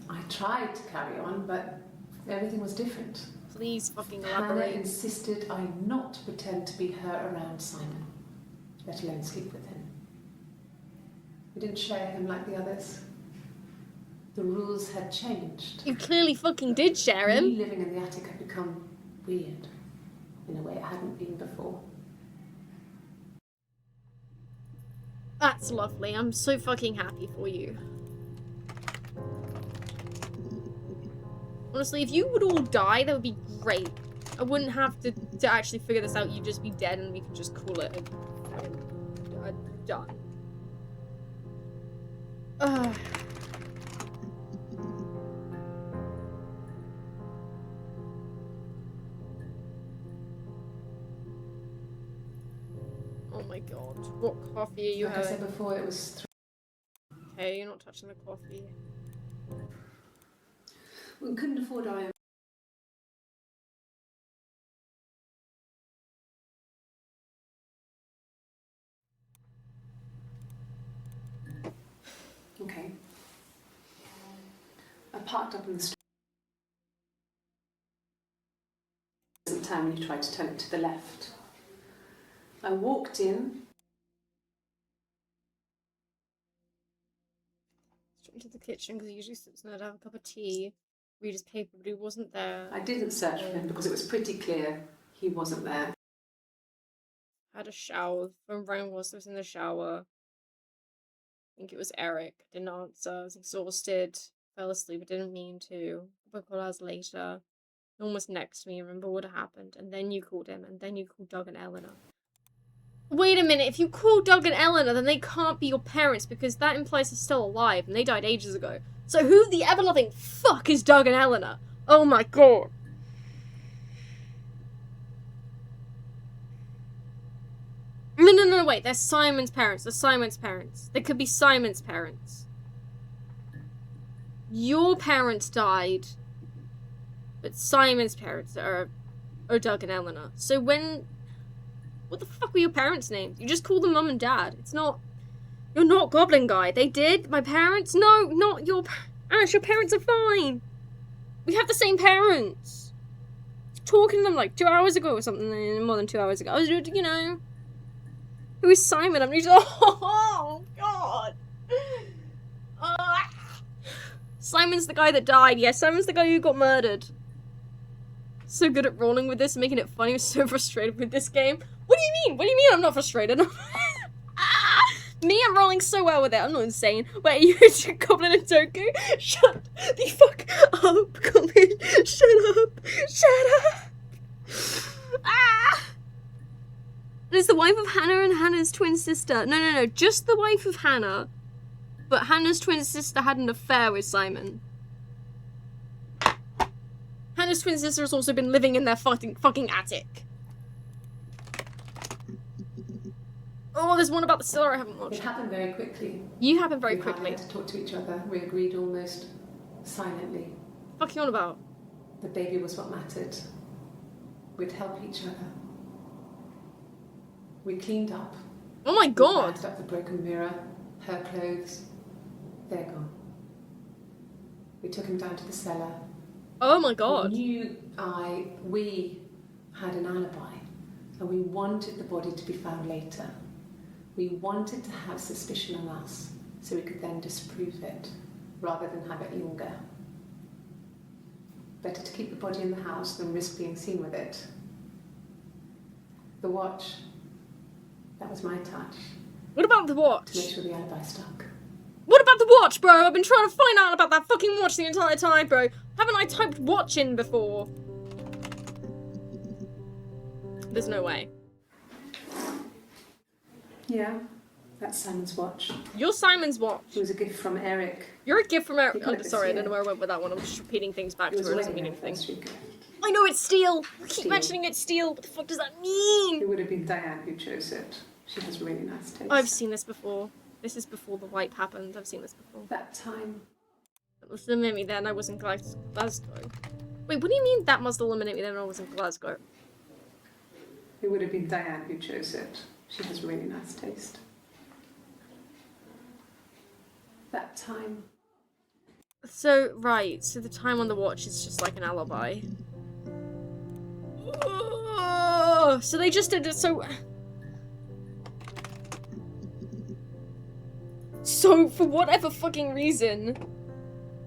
I tried to carry on, but everything was different. Please fucking Hannah elaborate. insisted I not pretend to be her around Simon, let alone sleep with him. We didn't share him like the others. The rules had changed. You clearly fucking did share Me him. living in the attic had become weird, in a way it hadn't been before. That's lovely. I'm so fucking happy for you. Honestly, if you would all die, that would be great. I wouldn't have to actually figure this out. You'd just be dead and we could just call it done. Oh my god. What coffee are you Like having? I said before, it was Okay, you're not touching the coffee. we couldn't afford our own. Okay. I parked up in the street at the time when you tried to turn it to the left. I walked in. Straight into the kitchen because he usually sits in there to have a cup of tea, read his paper, but he wasn't there. I didn't search for him because it was pretty clear he wasn't there. Had a shower. Phone rang whilst I was in the shower. I think it was Eric. Didn't answer. I was exhausted. Fell asleep. I didn't mean to. A couple hours later. No one was next to me. I remember what had happened. And then you called him. And then you called Doug and Eleanor. Wait a minute, if you call Doug and Eleanor, then they can't be your parents because that implies they're still alive and they died ages ago. So who the ever-loving fuck is Doug and Eleanor? Oh my god. No, wait, they're Simon's parents. They're Simon's parents. They could be Simon's parents. Your parents died, but Simon's parents are Doug and Eleanor. So when... What the fuck were your parents' names? You just call them mum and dad. It's not... You're not Goblin Guy. They did? My parents? No, not your... Ash, your parents are fine. We have the same parents. I was talking to them like 2 hours ago or something. More than 2 hours ago. I was, you know... Who is Simon? I'm just... Oh, God. Simon's the guy that died. Yes, Simon's the guy who got murdered. So good at rolling with this, making it funny. I'm so frustrated with this game. What do you mean? What do you mean I'm not frustrated? Me, I'm rolling so well with it. I'm not insane. Wait, you Goblin and Toku? Shut the fuck up, Goblin. Shut up. Shut up. It's the wife of Hannah and Hannah's twin sister. No. Just the wife of Hannah. But Hannah's twin sister had an affair with Simon. Hannah's twin sister has also been living in their fucking attic. Oh, there's one about the cellar I haven't watched. It happened very quickly. You happened very quickly. We had to talk to each other. We agreed almost silently. What you on about? The baby was what mattered. We'd help each other. We cleaned up. Oh my god! We packed up the broken mirror, her clothes. They're gone. We took him down to the cellar. Oh my god. We had an alibi, and we wanted the body to be found later. We wanted to have suspicion on us, so we could then disprove it, rather than have it linger. Better to keep the body in the house than risk being seen with it. The watch, that was my touch. What about the watch? To make sure the alibi stuck. What about the watch, bro? I've been trying to find out about that fucking watch the entire time, bro. Haven't I typed watch in before? There's no way. Yeah, that's Simon's watch. You're Simon's watch. It was a gift from Eric. You're a gift from Eric. He Oh, got it sorry, I this don't know year. where I went with that one. I'm just repeating things back to It was her. It a doesn't mean wedding anything. anniversary gift. I know it's steel. I keep Steel. mentioning it's steel. What the fuck does that mean? It would have been Diane who chose it. She has really nice taste. I've seen this before. This is before the wipe happened. I've seen this before. That time. That must eliminate me then. I was in Glasgow. Wait, what do you mean that must eliminate me then? I was in Glasgow. It would have been Diane who chose it. She has really nice taste. That time. So, right. So the time on the watch is just like an alibi. Oh, so they just did it so... So, for whatever fucking reason,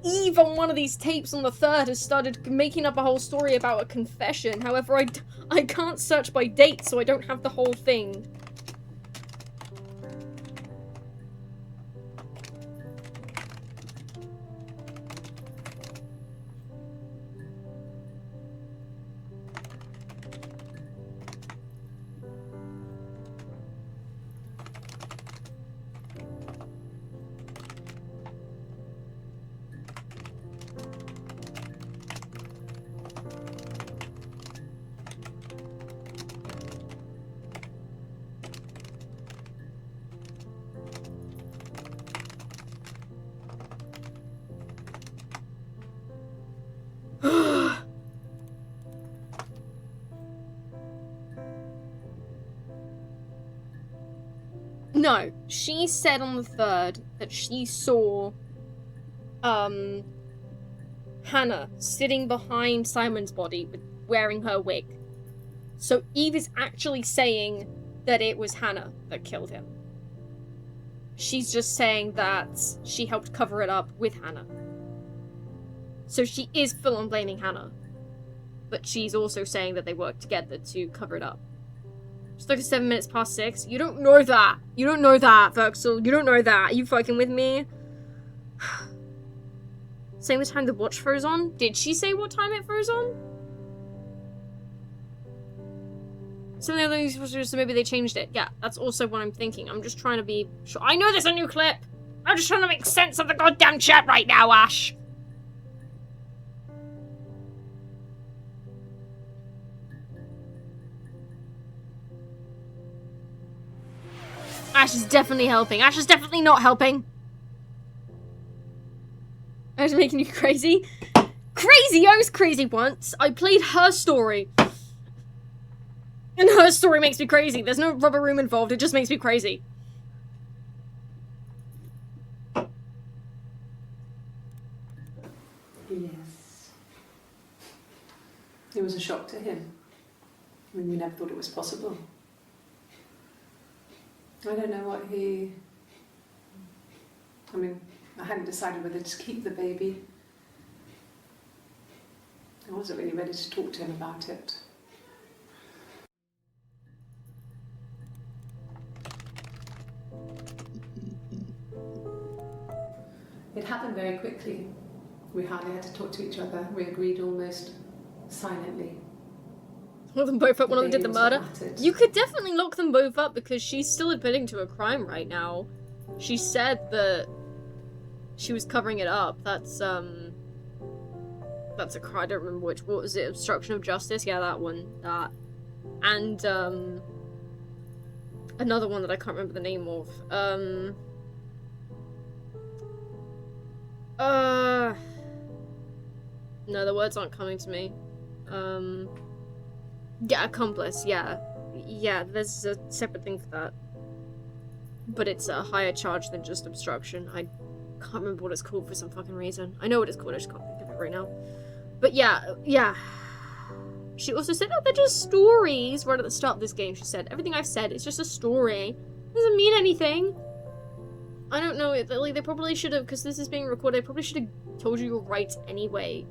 Eve on one of these tapes on the 3rd has started making up a whole story about a confession. However, I can't search by date, so I don't have the whole thing. No, she said on the 3rd that she saw, Hannah sitting behind Simon's body wearing her wig. So Eve is actually saying that it was Hannah that killed him. She's just saying that she helped cover it up with Hannah. So she is full on blaming Hannah. But she's also saying that they worked together to cover it up. Just like 7 minutes past 6. You don't know that. You don't know that, Voxel. You don't know that. Are you fucking with me? Saying the time the watch froze on? Did she say what time it froze on? Something they're supposed to do, so maybe they changed it. Yeah, that's also what I'm thinking. I'm just trying to be sure. I know there's a new clip! I'm just trying to make sense of the goddamn chat right now, Ash! Ash is definitely helping. Ash is definitely not helping. Ash is making you crazy. Crazy! I was crazy once. I played her story. And her story makes me crazy. There's no rubber room involved, it just makes me crazy. Yes. It was a shock to him. I mean, we never thought it was possible. I don't know what he... I mean, I hadn't decided whether to keep the baby. I wasn't really ready to talk to him about it. It happened very quickly. We hardly had to talk to each other. We agreed almost silently. Lock them both up, one of them did the murder. You could definitely lock them both up because she's still admitting to a crime right now. She said that she was covering it up. That's a crime, I don't remember which. What was it? Obstruction of justice? Yeah, that one. That. And, another one that I can't remember the name of. No, the words aren't coming to me. Yeah, accomplice, yeah. Yeah, there's a separate thing for that. But it's a higher charge than just obstruction. I can't remember what it's called for some fucking reason. I know what it's called, I just can't think of it right now. But yeah. She also said, oh, they're just stories. Right at the start of this game, she said, everything I've said is just a story. It doesn't mean anything. I don't know, like, they probably should have, because this is being recorded, they probably should have told you your rights anyway.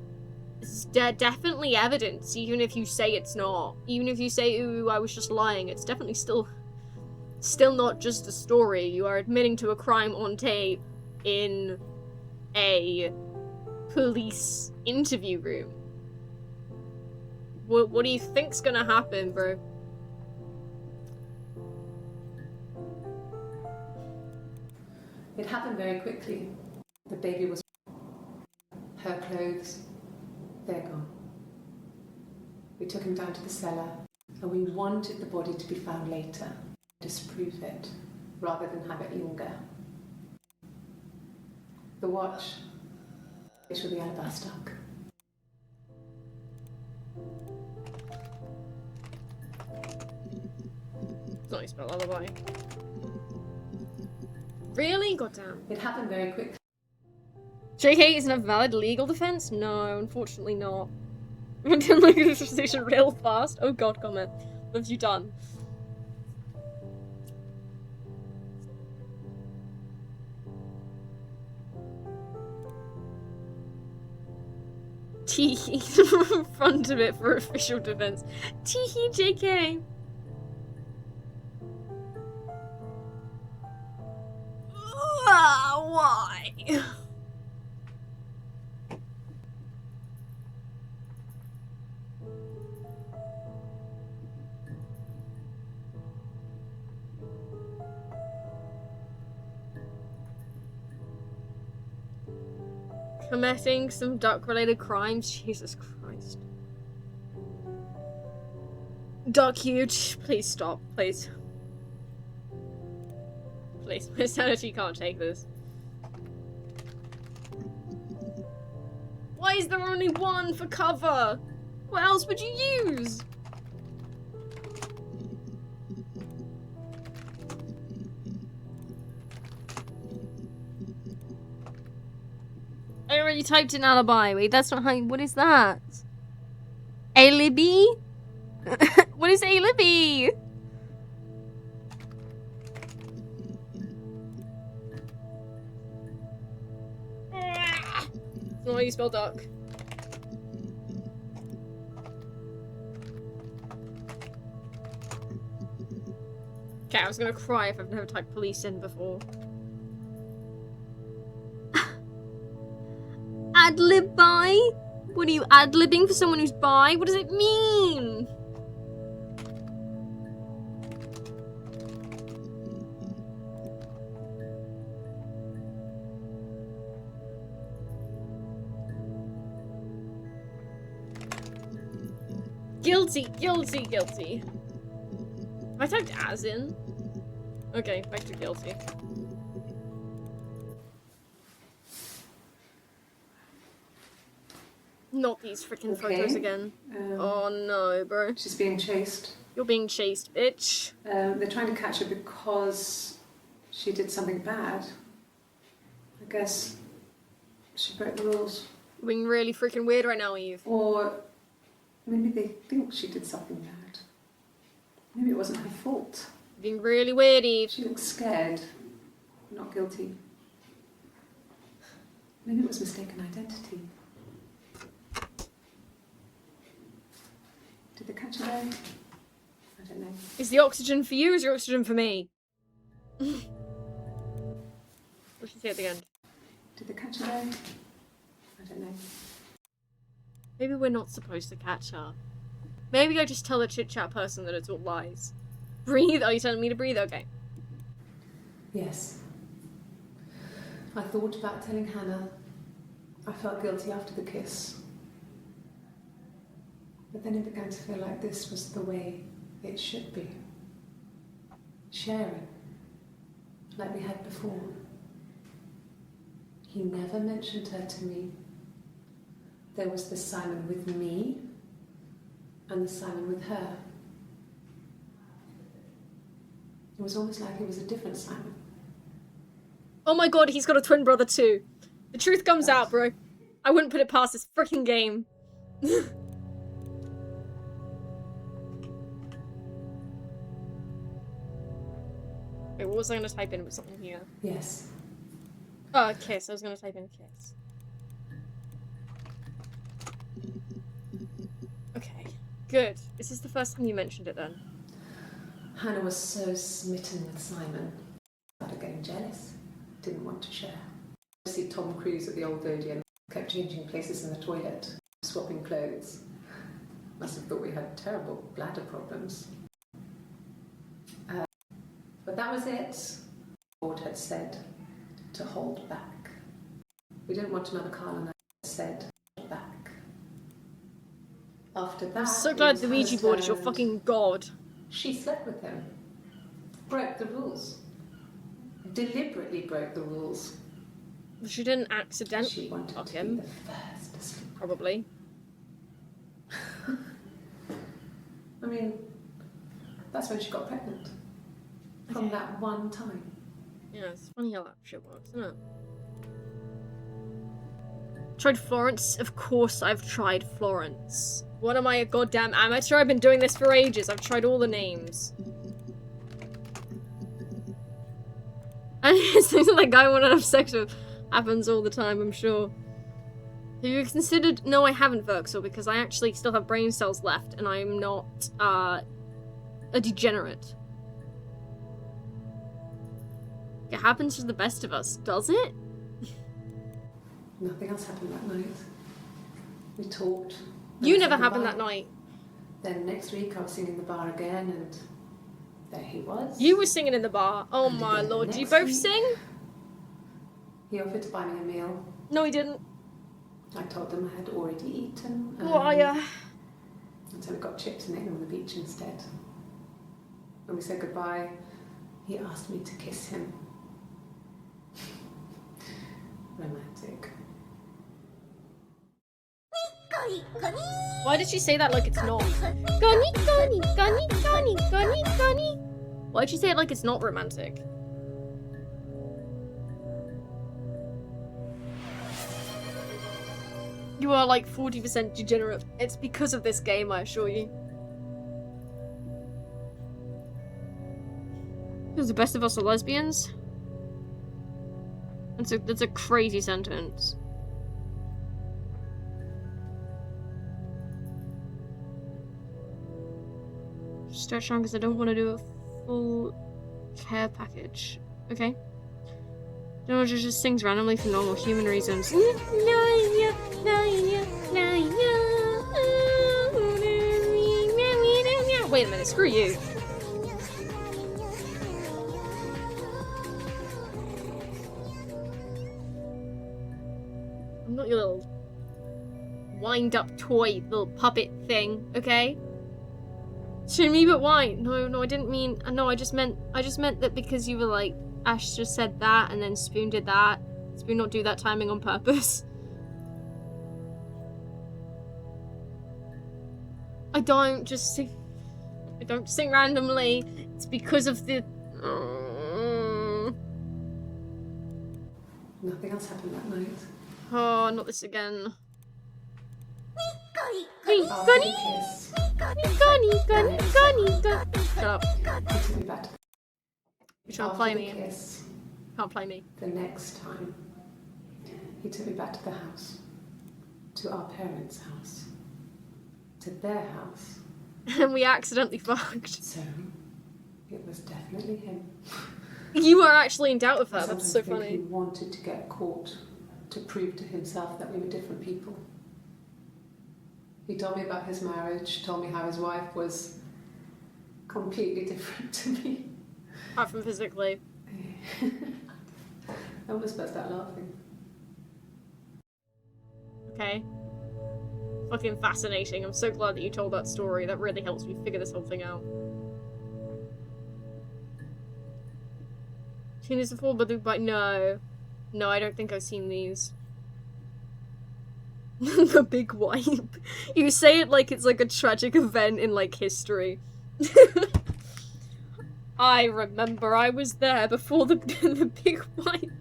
It's definitely evidence, even if you say it's not. Even if you say, ooh, I was just lying, it's definitely still not just a story. You are admitting to a crime on tape in a police interview room. What do you think's gonna happen, bro? It happened very quickly. The baby was... Her clothes, they're gone. We took him down to the cellar, and we wanted the body to be found later, disprove it, rather than have it linger. The watch, it with the alibi stuck. It's not you spell alibi. Really? Goddamn. It happened very quickly. JK isn't a valid legal defense? No, unfortunately not. I didn't look at this decision real fast. Oh god, comment. What have you done? Teehee in front of it for official defense. Teehee JK. Why? Committing some duck-related crimes? Jesus Christ. Duck huge. Please stop, please. Please, my sanity can't take this. Why is there only one for cover? What else would you use? I already typed in alibi. Wait, that's not how. What is that? Alibi? What is alibi? That's not how you spell duck. Okay, I was gonna cry if I've never typed police in before. Ad-lib bi? What are you ad-libbing for someone who's bi? What does it mean? Guilty, guilty, guilty. I typed as in. Okay, back to guilty. Not these freaking photos again. Oh no, bro. She's being chased. You're being chased, bitch. They're trying to catch her because she did something bad. I guess she broke the rules. You're being really freaking weird right now, Eve. Or maybe they think she did something bad. Maybe it wasn't her fault. You're being really weird, Eve. She looks scared, not guilty. Maybe it was mistaken identity. Did they catch her there? I don't know. Is the oxygen for you or is the oxygen for me? What should she say at the end? Did they catch her there? I don't know. Maybe we're not supposed to catch her. Maybe I just tell the chit-chat person that it's all lies. Breathe? Are you telling me to breathe? Okay. Yes. I thought about telling Hannah. I felt guilty after the kiss. But then it began to feel like this was the way it should be. Sharing. Like we had before. He never mentioned her to me. There was the Simon with me and the Simon with her. It was almost like it was a different Simon. Oh my god, he's got a twin brother too. The truth comes out, bro. I wouldn't put it past this freaking game. Wait, what was I going to type in with something here? Yes. Oh, kiss. I was going to type in kiss. Okay, good. Is this the first time you mentioned it then? Hannah was so smitten with Simon. Started getting jealous. Didn't want to share. I see Tom Cruise at the old DIDN. Kept changing places in the toilet. Swapping clothes. Must have thought we had terrible bladder problems. But that was it. The board had said to hold back. We didn't want another Carl, and I said hold back. After that, I'm so glad the Ouija board is your fucking god. She slept with him. Broke the rules. Deliberately broke the rules. She didn't accidentally She wanted fuck to him. be the first to sleep. Probably. I mean, that's when she got pregnant. From that one time. Yeah, it's funny how that shit works, isn't it? Tried Florence? Of course I've tried Florence. What am I, a goddamn amateur? I've been doing this for ages. I've tried all the names. And it's things that guy I want to have sex with happens all the time, I'm sure. Have you considered... No, I haven't, Verxel, because I actually still have brain cells left, and I'm not, a degenerate. It happens to the best of us, does it? Nothing else happened that night. We talked. You never happened that night. Then next week I was singing in the bar again, and there he was. You were singing in the bar. Oh And my again lord, do you next both week. sing? He offered to buy me a meal. No, he didn't. I told him I had already eaten. Liar. And so we got chips and ate them on the beach instead. When we said goodbye, he asked me to kiss him. Romantic. Why did she say that like it's not? Gunny, gunny, gunny, gunny, gunny, gunny. Why'd she say it like it's not romantic? You are like 40% degenerate. It's because of this game, I assure you. Because the best of us are lesbians? That's a crazy sentence. Stretch on because I don't want to do a full care package. Okay. No, just sings randomly for normal human reasons. Wait a minute, screw you. I'm not your little wind-up toy, little puppet thing, okay? To me, but why? No, I didn't mean. No, I just meant that because you were like, Ash just said that, and then Spoon did that. Spoon not do that timing on purpose. I don't just sing randomly. It's because of the. Nothing else happened that night. Oh, not this again. After the kiss, Shut up. he took me back to You're trying to after play the me. kiss, Can't play me. the next time, he took me back to the house, to our parents' house, to their house. And we accidentally fucked. So, it was definitely him. You were actually in doubt of I that. That's sometimes so think funny. he wanted to get caught to prove to himself that we were different people. He told me about his marriage, told me how his wife was completely different to me. Apart from physically. I almost burst out laughing. Okay. Fucking fascinating. I'm so glad that you told that story. That really helps me figure this whole thing out. Seen this before, but no. No, I don't think I've seen these. The big wipe. You say it like it's like a tragic event in like history. I remember I was there before the the big wipe.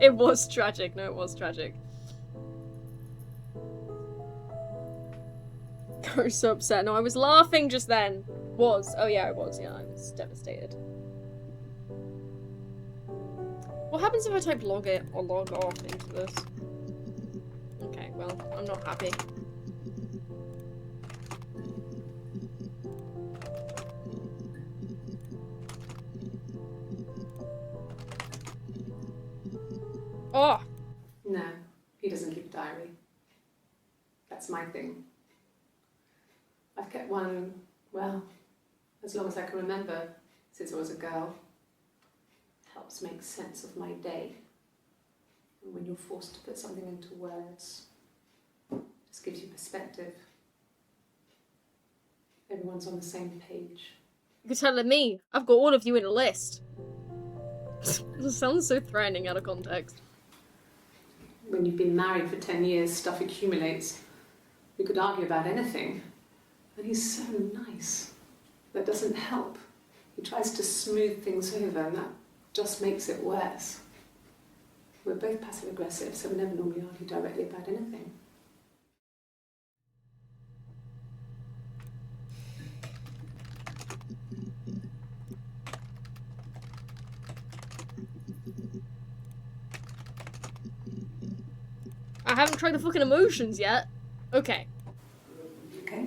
It was tragic. No, it was tragic. I was so upset. No, I was laughing just then. Oh yeah, I was. Yeah, I was devastated. What happens if I type log it or log off into this? Okay, well, I'm not happy. Oh! No, he doesn't keep a diary. That's my thing. I've kept one, well, as long as I can remember, since I was a girl. Helps make sense of my day. And when you're forced to put something into words, it just gives you perspective. Everyone's on the same page. You're telling me I've got all of you in a list. It sounds so threatening out of context. When you've been married for 10 years, stuff accumulates. You could argue about anything. And he's so nice. That doesn't help. He tries to smooth things over, and that just makes it worse. We're both passive-aggressive, so we never normally argue directly about anything. I haven't tried the fucking emotions yet. Okay. Okay?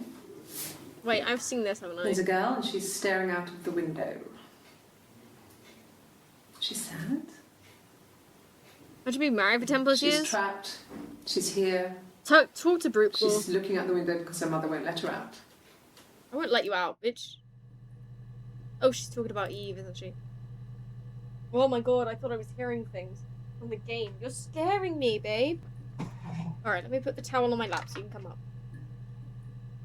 Wait, I've seen this, haven't I? There's a girl, and she's staring out of the window. She's sad. How'd you be married for 10 plus years? She's trapped. She's here. Talk to Brooke. She's looking out the window because her mother won't let her out. I won't let you out, bitch. Oh, she's talking about Eve, isn't she? Oh my god, I thought I was hearing things from the game. You're scaring me, babe. Alright, let me put the towel on my lap so you can come up.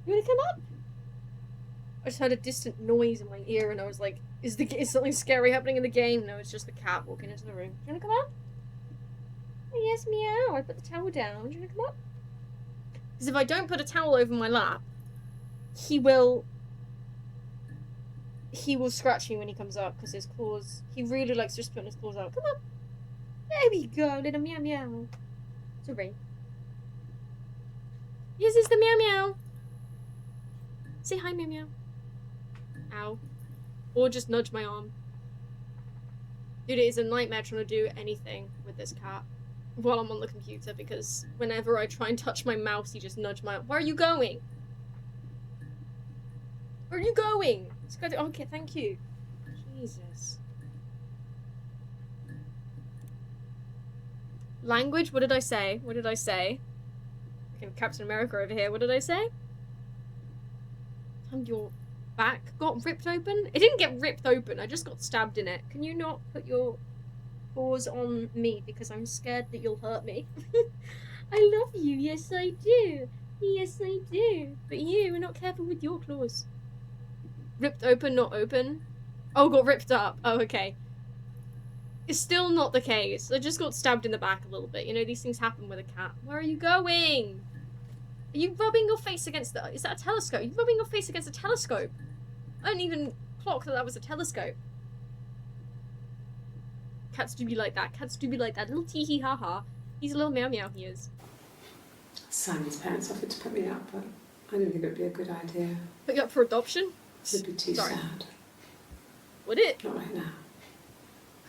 You wanna come up? I just heard a distant noise in my ear and I was like, is something scary happening in the game? No, it's just the cat walking into the room. Do you wanna come up? Oh, yes, meow. I put the towel down. Do you wanna come up? Because if I don't put a towel over my lap, he will scratch me when he comes up because his claws, he really likes just putting his claws out. Come on. There we go, little meow meow. Sorry. Yes, it's the meow meow. Say hi, meow meow. Ow. Or just nudge my arm. Dude, it is a nightmare trying to do anything with this cat while I'm on the computer because whenever I try and touch my mouse, he just nudges my arm. Where are you going? Where are you going? Okay, thank you. Jesus. Language? What did I say? What did I say? Okay, Captain America over here. What did I say? And your back got ripped open? It didn't get ripped open. I just got stabbed in it. Can you not put your paws on me because I'm scared that you'll hurt me? I love you. Yes, I do. Yes, I do. But you are not careful with your claws. Ripped open, not open. Oh, got ripped up. Oh, okay. It's still not the case. I just got stabbed in the back a little bit. You know, these things happen with a cat. Where are you going? Are you rubbing your face against the... Is that a telescope? Are you rubbing your face against a telescope? I didn't even clock that was a telescope. Cats do be like that. Cats do be like that. Little tee-hee ha-ha. He's a little meow meow, he is. Simon's parents offered to put me up, but I didn't think it would be a good idea. Put you up for adoption? It would be too sad. Would it? Not right now.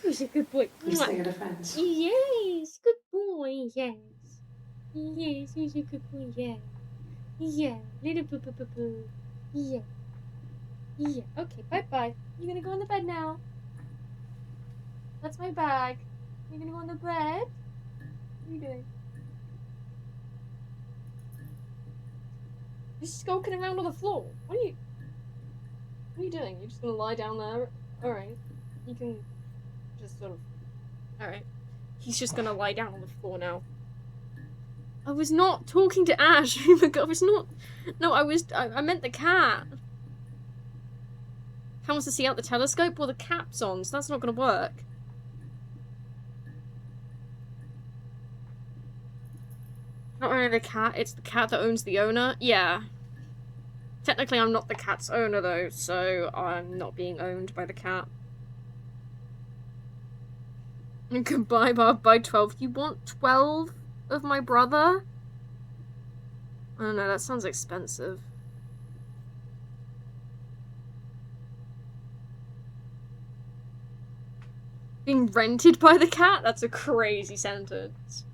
Who's a good boy? I'm staying at a friend's. Yes, good boy, yes. Yes, he's a good boy, yeah. Yeah, little boo boo boo boo. Yeah. Yeah, okay, bye-bye. You gonna go on the bed now? That's my bag. You gonna go on the bed? What are you doing? You're skulking around on the floor. What are you doing? You're just gonna lie down there? Alright. You can just sort of... Alright. He's just gonna lie down on the floor now. I was not talking to Ash. Oh my god, I was not... No, I meant the cat. Cat wants to see out the telescope? Well, the cap's on, so that's not gonna work. Not only the cat, it's the cat that owns the owner. Yeah. Technically, I'm not the cat's owner, though, so I'm not being owned by the cat. And goodbye, Bob. Buy 12. You want 12 of my brother? I don't know, that sounds expensive. Being rented by the cat? That's a crazy sentence.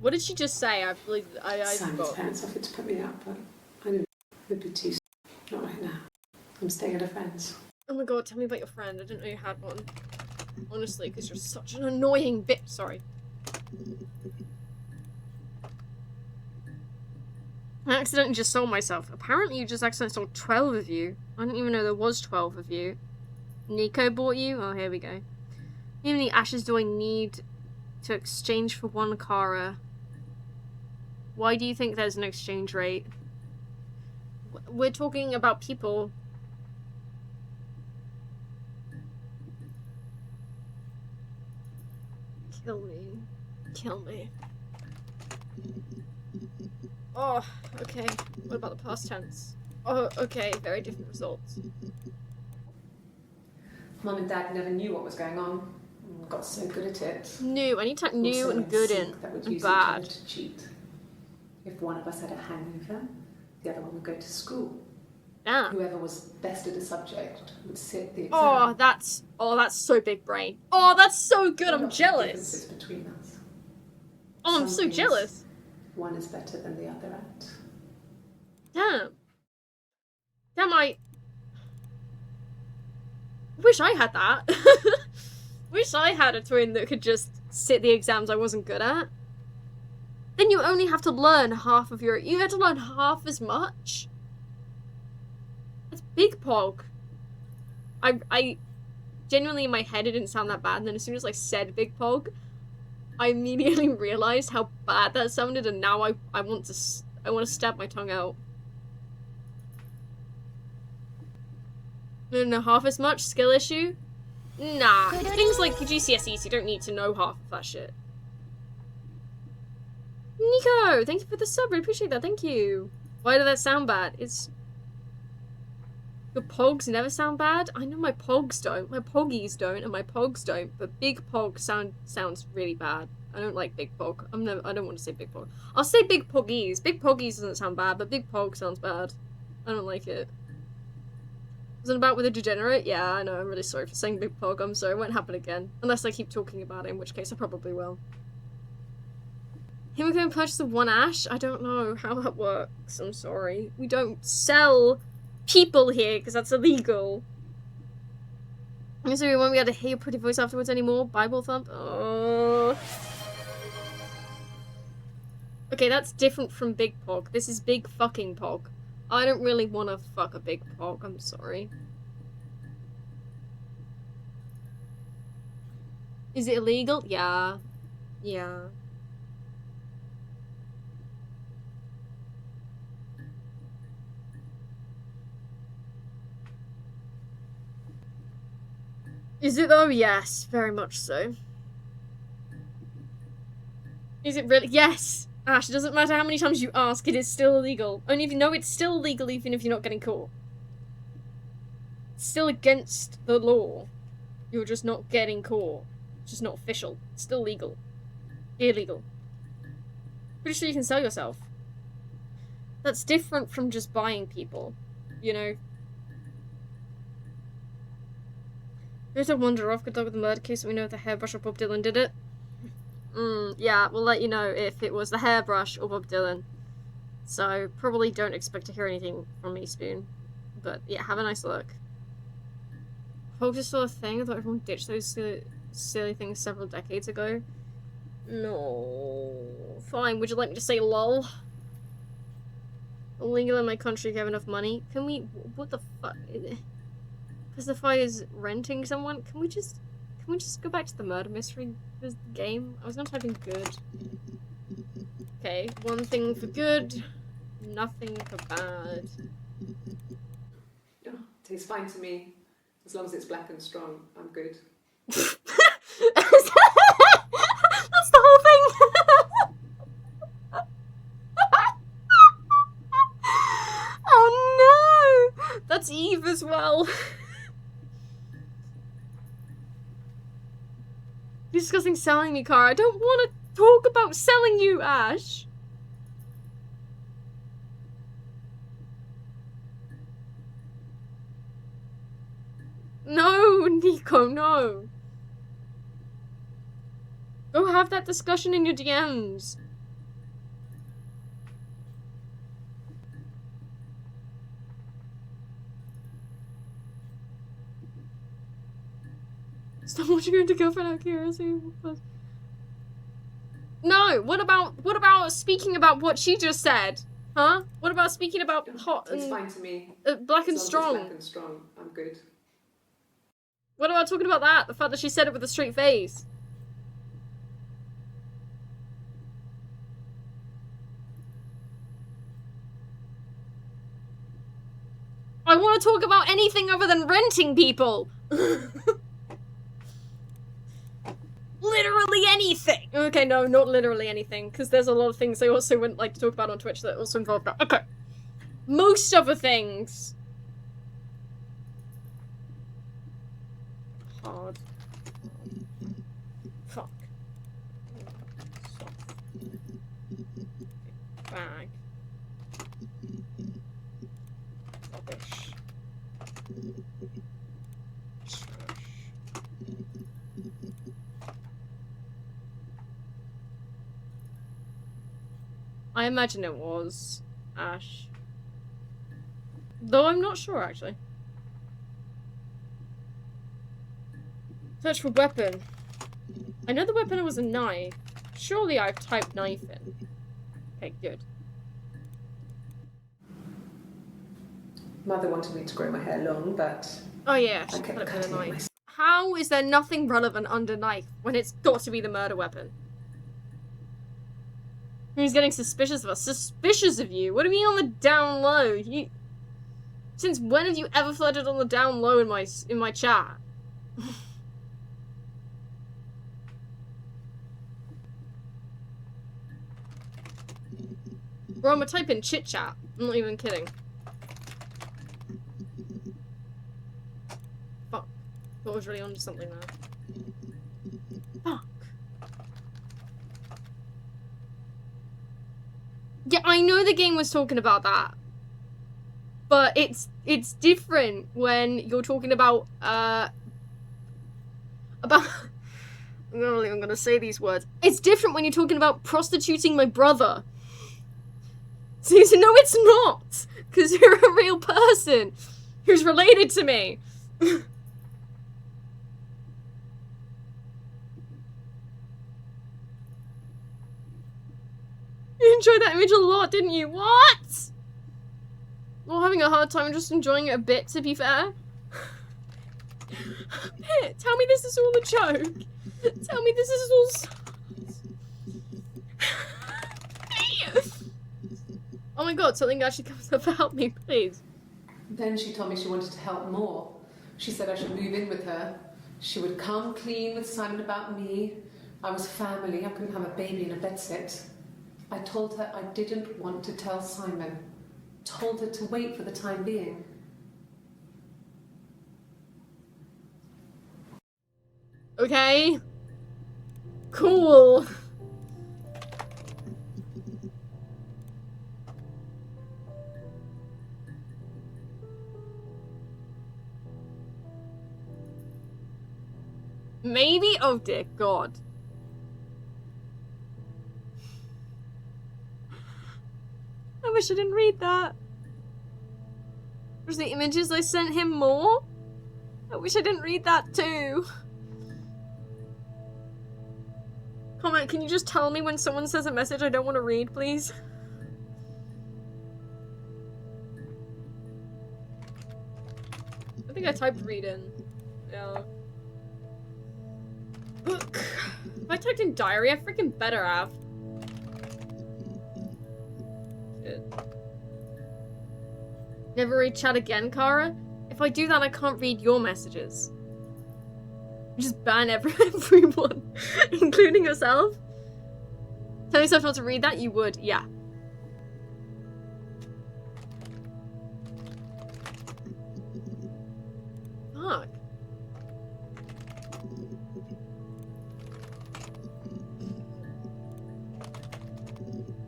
What did she just say? I believe I Simon's parents offered to put me up, but I didn't. It would be too sad. Not right now. I'm staying at a friend's. Oh my god, tell me about your friend. I didn't know you had one. Honestly, because you're such an annoying bitch. Sorry. I accidentally just sold myself. Apparently you just accidentally sold 12 of you. I didn't even know there was 12 of you. Nico bought you? Oh, here we go. How many ashes do I need to exchange for one Kara? Why do you think there's an exchange rate? We're talking about people. Kill me. Kill me. Oh, okay. What about the past tense? Oh, okay. Very different results. Mum and Dad never knew what was going on. Got so good at it. New. Anytime new Also and good in in. sync that would And use bad. each other to cheat. If one of us had a hangover, the other one would go to school. Damn. Whoever was best at a subject would sit the exam. Oh, that's so big brain. Oh, that's so good. I'm Lots of jealous. differences between us. Oh, I'm Some so things jealous. One is better than the other at. Damn. Damn, I wish I had that. Wish I had a twin that could just sit the exams I wasn't good at. Then you only have to learn half of your... You had to learn half as much? That's big pog. I genuinely in my head it didn't sound that bad, and then as soon as I said big pog, I immediately realized how bad that sounded, and now I want to stab my tongue out. No, half as much? Skill issue? Nah. Things like GCSEs, you don't need to know half of that shit. Nico! Thank you for the sub, I appreciate that, thank you. Why did that sound bad? It's... Your pogs never sound bad? I know my pogs don't. My poggies don't, and my pogs don't, but big pog sounds really bad. I don't like big pog. I don't want to say big pog. I'll say big poggies. Big poggies doesn't sound bad, but big pog sounds bad. I don't like it. Was it about with a degenerate? Yeah, I know, I'm really sorry for saying big pog, I'm sorry, it won't happen again. Unless I keep talking about it, in which case I probably will. Him going to purchase the one ash? I don't know how that works, I'm sorry. We don't sell people here, because that's illegal. I'm sorry, we won't be able to hear your pretty voice afterwards anymore. Bible thump? Oh. Okay, that's different from big pog. This is big fucking pog. I don't really want to fuck a big pog, I'm sorry. Is it illegal? Yeah. Yeah. Is it though? Yes, very much so. Is it really? Yes! Ash, it doesn't matter how many times you ask, it is still illegal. Only if you know it's still illegal even if you're not getting caught. It's still against the law. You're just not getting caught. It's just not official. It's still legal. Illegal. Pretty sure you can sell yourself. That's different from just buying people, you know? There's a wonder off. Good luck with the murder case. We know the hairbrush or Bob Dylan did it. Yeah, we'll let you know if it was the hairbrush or Bob Dylan. So, probably don't expect to hear anything from me, Spoon. But, yeah, have a nice look. Hoax is still a thing? I thought everyone ditched those silly things several decades ago. No. Fine, would you like me to say lol? Illegal in my country if you have enough money. Can we... What the fuck? Because if I is renting someone, can we just go back to the murder mystery game? I was not typing good. Okay, one thing for good, nothing for bad. Yeah, tastes fine to me. As long as it's black and strong, I'm good. That's the whole thing! Oh no! That's Eve as well. You're discussing selling me, Cara. I don't want to talk about selling you, Ash. No, Nico, no. Go have that discussion in your DMs. Stop watching her to girlfriend out curiosity. No, what about speaking about what she just said? Huh? What about speaking about hot and... It's fine to me. Black and strong. Black and strong, I'm good. What about talking about that? The fact that she said it with a straight face. I want to talk about anything other than renting people. Literally anything. Okay, no, not literally anything, because there's a lot of things I also wouldn't like to talk about on Twitch that also involve that. Okay. Most other things. Hard. Fuck. Bag. Rubbish. Trash. I imagine it was Ash. Though I'm not sure, actually. Search for weapon. I know the weapon was a knife. Surely I've typed knife in. Okay, good. Mother wanted me to grow my hair long, but... Oh yeah, I she kept put it in a cutting it knife. myself. How is there nothing relevant under knife when it's got to be the murder weapon? He's getting suspicious of us. Suspicious of you? What do you mean on the down low? You... Since when have you ever flirted on the down low in my chat? Bro, I'm gonna type in chit chat. I'm not even kidding. Fuck. Thought I was really onto something there. Fuck. Yeah, I know the game was talking about that. But it's different when you're talking about, I'm not even gonna say these words. It's different when you're talking about prostituting my brother. So you say, no, it's not! Because you're a real person who's related to me. You enjoyed that image a lot, didn't you? What? Not having a hard time, just enjoying it a bit, to be fair. Pit, tell me this is all a joke. Tell me this is all... Oh my god, something actually comes up to help me, please. Then she told me she wanted to help more. She said I should move in with her She would come clean with Simon about me. I was family. I couldn't have a baby in a bedsit. I told her I didn't want to tell Simon. Told her to wait for the time being. Okay. Cool. Maybe? Oh dear God. I wish I didn't read that. Was the images I sent him more? I wish I didn't read that too. Comment, can you just tell me when someone says a message I don't want to read, please? I think I typed read in. Yeah. Book. If I typed in diary, I freaking better have. Shit. Never read chat again, Kara? If I do that, I can't read your messages. Just ban everyone, including yourself. Tell yourself not to read that, you would, yeah. Fuck.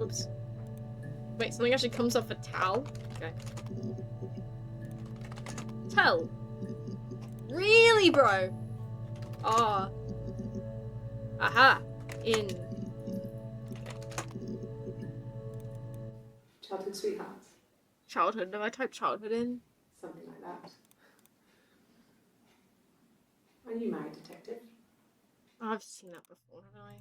Oops. Wait, something actually comes off a towel? Okay. Tell. Really, bro? Ah. Aha. In. Childhood sweethearts. Childhood. Have I typed childhood in? Something like that. Are you married, detective? Oh, I've seen that before, haven't I?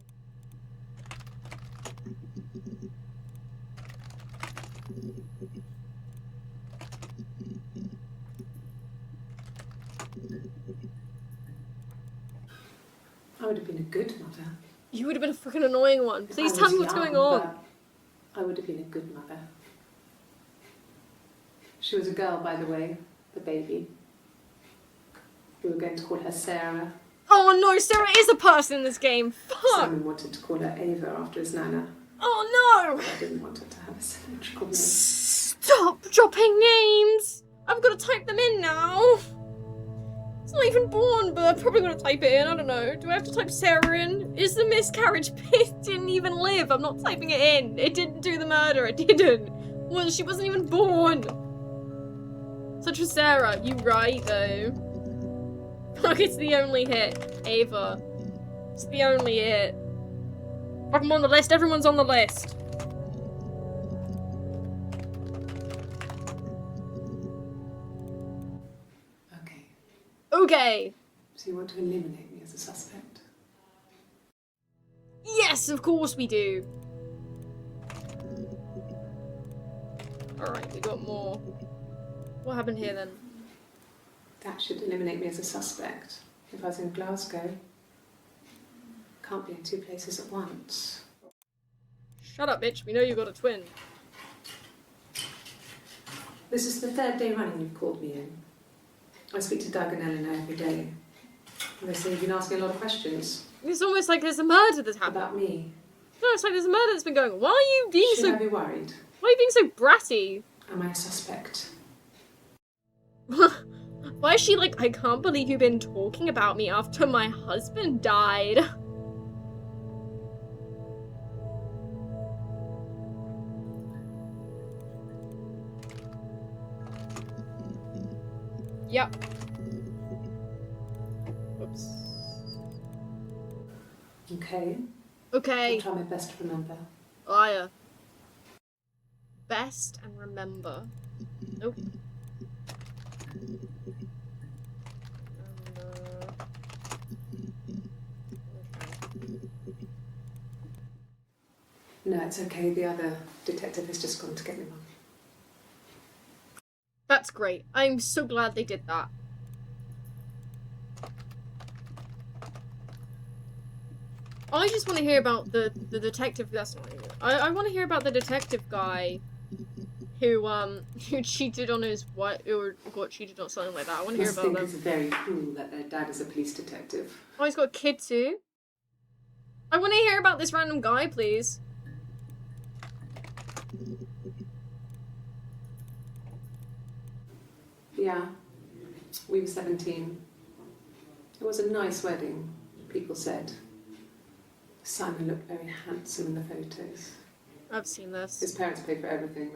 I would have been a good mother. You would have been a freaking annoying one. Please I tell was me what's young, going on. but I would have been a good mother. She was a girl, by the way, the baby. We were going to call her Sarah. Oh no, Sarah is a person in this game. Fuck! Simon wanted to call her Ava after his nana. Oh no! I didn't want her to have a symmetrical name. Stop dropping names! I've got to type them in now. It's not even born, but I'm probably going to type it in. I don't know. Do I have to type Sarah in? Is the miscarriage it didn't even live? I'm not typing it in. It didn't do the murder. It didn't. Well, she wasn't even born. Such as Sarah. You right, though. Fuck, it's the only hit. Ava. It's the only hit. I'm on the list. Everyone's on the list. Okay. Okay. So you want to eliminate me as a suspect? Yes, of course we do. Alright, we got more. What happened here then? That should eliminate me as a suspect. If I was in Glasgow, can't be in two places at once. Shut up, bitch. We know you got a twin. This is the third day running you've called me in. I speak to Doug and Eleanor every day. And they say you've been asking a lot of questions. It's almost like there's a murder that's happened. About me. No, it's like there's a murder that's been going on. Why are you being Should I be worried? Why are you being so bratty? Am I a suspect? Why is she like, I can't believe you've been talking about me after my husband died. Yep. Oops. Okay. Okay. I'll try my best to remember. Liar. Best and remember. Nope. No, it's okay. The other detective has just gone to get me one. That's great. I'm so glad they did that. I just want to hear about the detective. That's not even. I want to hear about the detective guy who cheated on his wife, or got cheated on, something like that. I want to hear Must about think them. it's very cool that their dad is a police detective. Oh, he's got a kid too? I want to hear about this random guy, please. Yeah, we were 17. It was a nice wedding, people said. Simon looked very handsome in the photos. I've seen this. His parents paid for everything,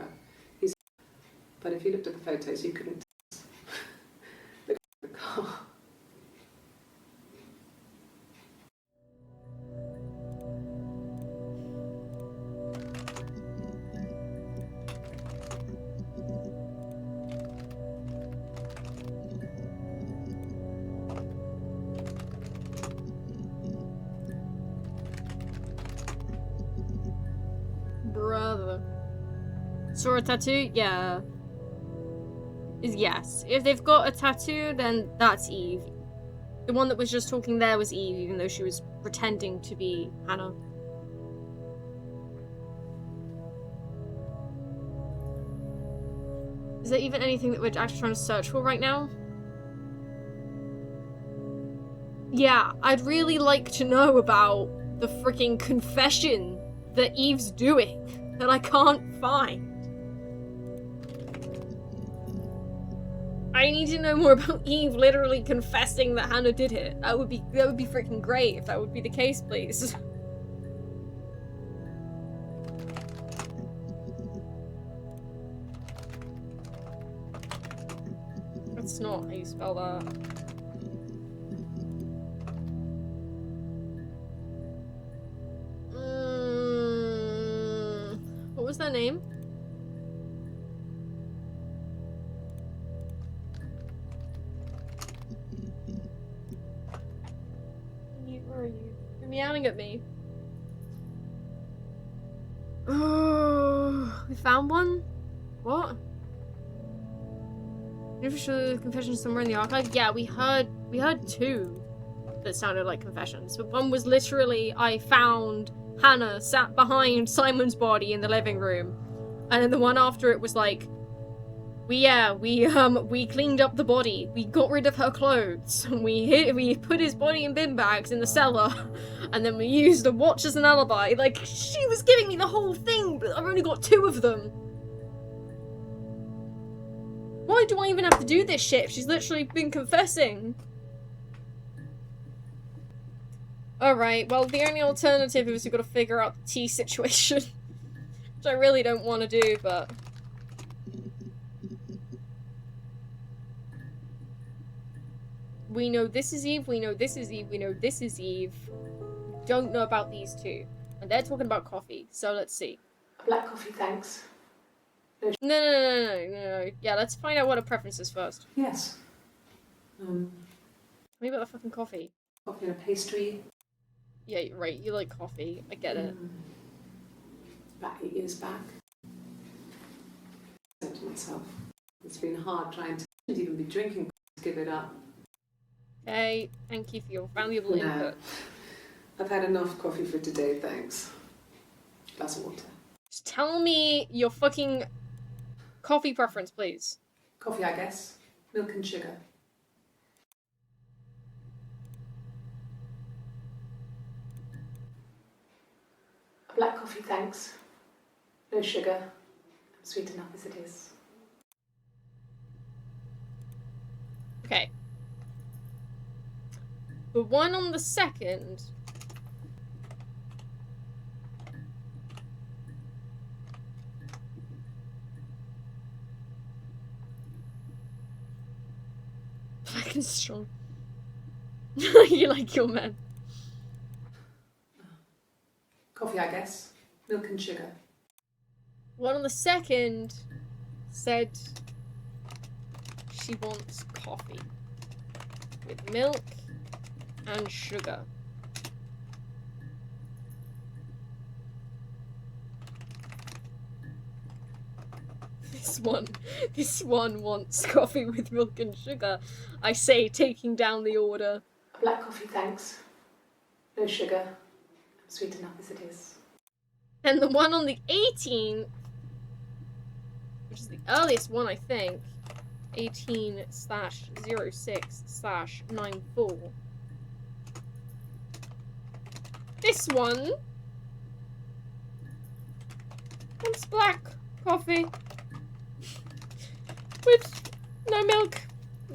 but if you looked at the photos, you couldn't look at the car. Brother. Saw a tattoo? Yeah. Yes. If they've got a tattoo, then that's Eve. The one that was just talking there was Eve, even though she was pretending to be Hannah. Is there even anything that we're actually trying to search for right now? Yeah, I'd really like to know about the freaking confession that Eve's doing that I can't find. I need to know more about Eve literally confessing that Hannah did it. That would be freaking great if that would be the case, please. That's not how you spell that. What was their name? Where are you? You're meowing at me. Oh, we found one? What? Official confession somewhere in the archive? Yeah, we heard two that sounded like confessions. But one was literally, I found Hannah sat behind Simon's body in the living room. And then the one after it was like, we cleaned up the body. We got rid of her clothes. We put his body in bin bags in the cellar. And then we used a watch as an alibi. Like, she was giving me the whole thing, but I've only got two of them. Why do I even have to do this shit if she's literally been confessing? Alright, well, the only alternative is we've got to figure out the tea situation. Which I really don't want to do, but... We know this is Eve, we know this is Eve, we know this is Eve. We don't know about these two. And they're talking about coffee, so let's see. Black coffee, thanks. No. Yeah, let's find out what her preference is first. Yes. Tell me about the fucking coffee. Coffee and a pastry. Yeah, right, you like coffee. I get it. About 8 years back. I said to myself, it's been hard trying to even be drinking to give it up. Okay, thank you for your valuable input. I've had enough coffee for today, thanks. Glass of water. Just tell me your fucking coffee preference, please. Coffee, I guess. Milk and sugar. A black coffee, thanks. No sugar. I'm sweet enough as it is. Okay. The one on the second... Black and strong. You like your men. Coffee, I guess. Milk and sugar. One on the second said she wants coffee with milk and sugar. This one wants coffee with milk and sugar. I say, taking down the order. A black coffee, thanks. No sugar. I'm sweet enough as it is. And the one on the 18th which is the earliest one, I think. 18/06/94. This one wants black coffee with no milk.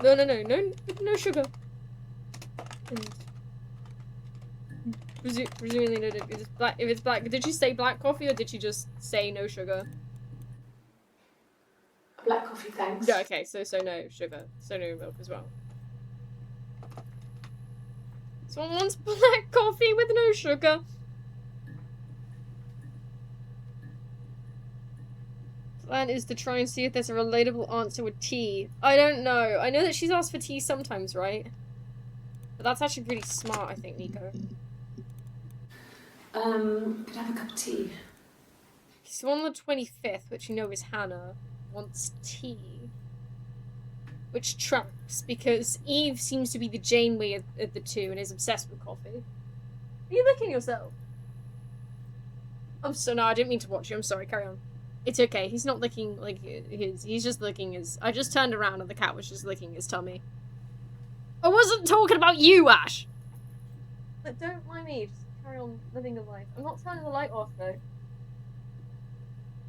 No sugar. And presumably, no, if it's black. If it's black, did she say black coffee or did she just say no sugar? Black coffee, thanks. Yeah. Okay. So no sugar. So no milk as well. Someone wants black coffee with no sugar. Plan is to try and see if there's a relatable answer with tea. I don't know. I know that she's asked for tea sometimes, right? But that's actually really smart, I think, Nico. Could I have a cup of tea? So on the 25th, which you know is Hannah, wants tea. Which tracks, because Eve seems to be the Janeway of the two and is obsessed with coffee. Are you licking yourself? No, I didn't mean to watch you. I'm sorry, carry on. It's okay. He's not licking, like, he's just licking his... I just turned around and the cat was just licking his tummy. I wasn't talking about you, Ash! But don't mind me. Just carry on living a life. I'm not turning the light off, though.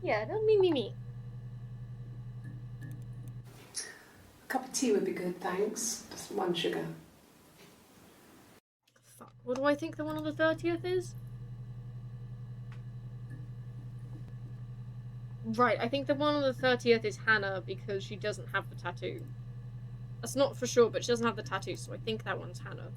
Yeah, don't me. A cup of tea would be good, thanks. Just 1 sugar. Fuck. What do I think the one on the 30th is? Right, I think the one on the 30th is Hannah because she doesn't have the tattoo. That's not for sure, but she doesn't have the tattoo, so I think that one's Hannah.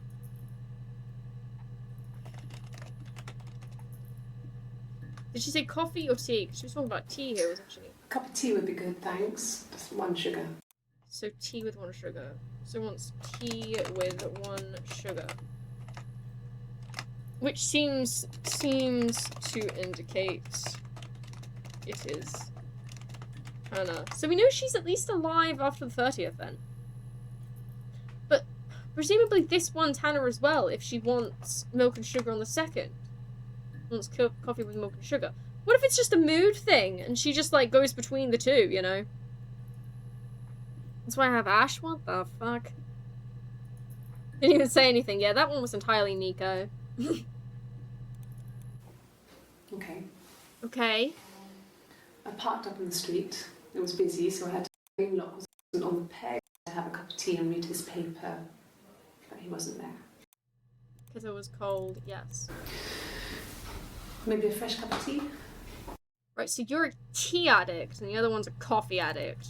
Did she say coffee or tea? Because she was talking about tea here, wasn't she? A cup of tea would be good, thanks. Just 1 sugar. So tea with 1 sugar. So wants tea with 1 sugar. Which seems to indicate it is Hannah. So we know she's at least alive after the 30th then. But presumably this one's Hannah as well if she wants milk and sugar on the 2nd. Wants coffee with milk and sugar. What if it's just a mood thing and she just like goes between the two, you know? That's why I have Ash. What the fuck? Didn't even say anything. Yeah, that one was entirely Nico. Okay. Okay. I parked up in the street. It was busy, so I had to... The lock wasn't on the peg to have a cup of tea and read his paper. But he wasn't there. Because it was cold, yes. Maybe a fresh cup of tea? Right, so you're a tea addict, and the other one's a coffee addict.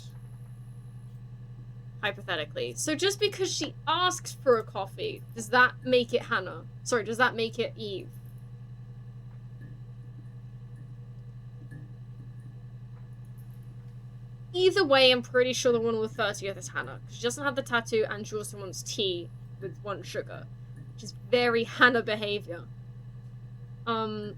Hypothetically. So just because she asks for a coffee, does that make it Hannah? Sorry, does that make it Eve? Either way, I'm pretty sure the one on the 30th is Hannah. She doesn't have the tattoo, and she also wants tea with 1 sugar. Which is very Hannah behavior. But...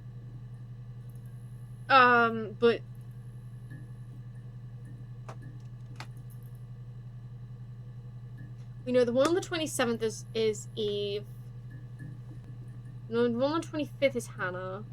we know the one on the 27th is Eve. The one on the 25th is Hannah.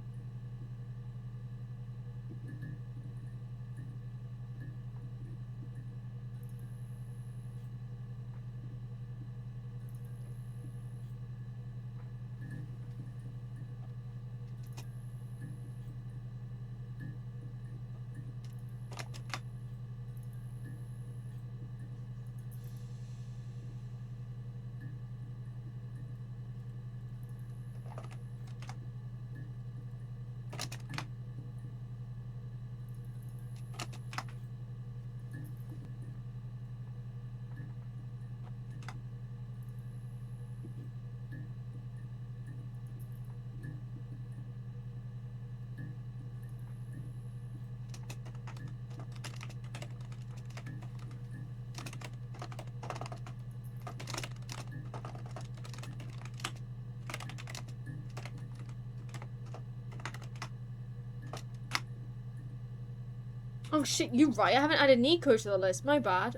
Oh shit, you're right. I haven't added Nico to the list. My bad.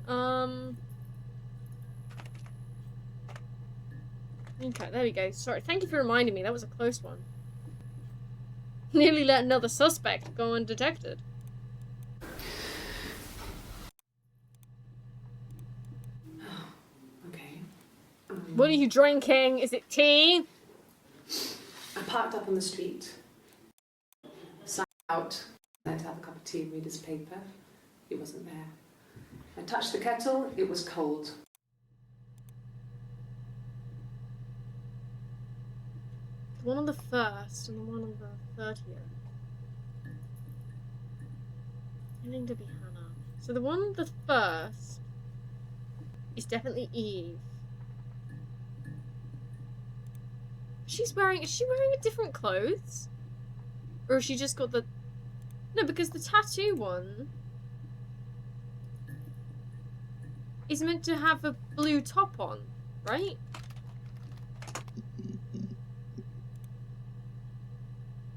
Okay, there we go. Sorry, thank you for reminding me. That was a close one. Nearly let another suspect go undetected. What are you drinking? Is it tea? I parked up on the street, sat out, there to have a cup of tea and read his paper. He wasn't there. I touched the kettle, it was cold. The one on the 1st and the one on the 30th. Pretending to be Hannah. So the one on the 1st is definitely Eve. Is she wearing a different clothes? Or has she just got the... No, because the tattoo one is meant to have a blue top on, right?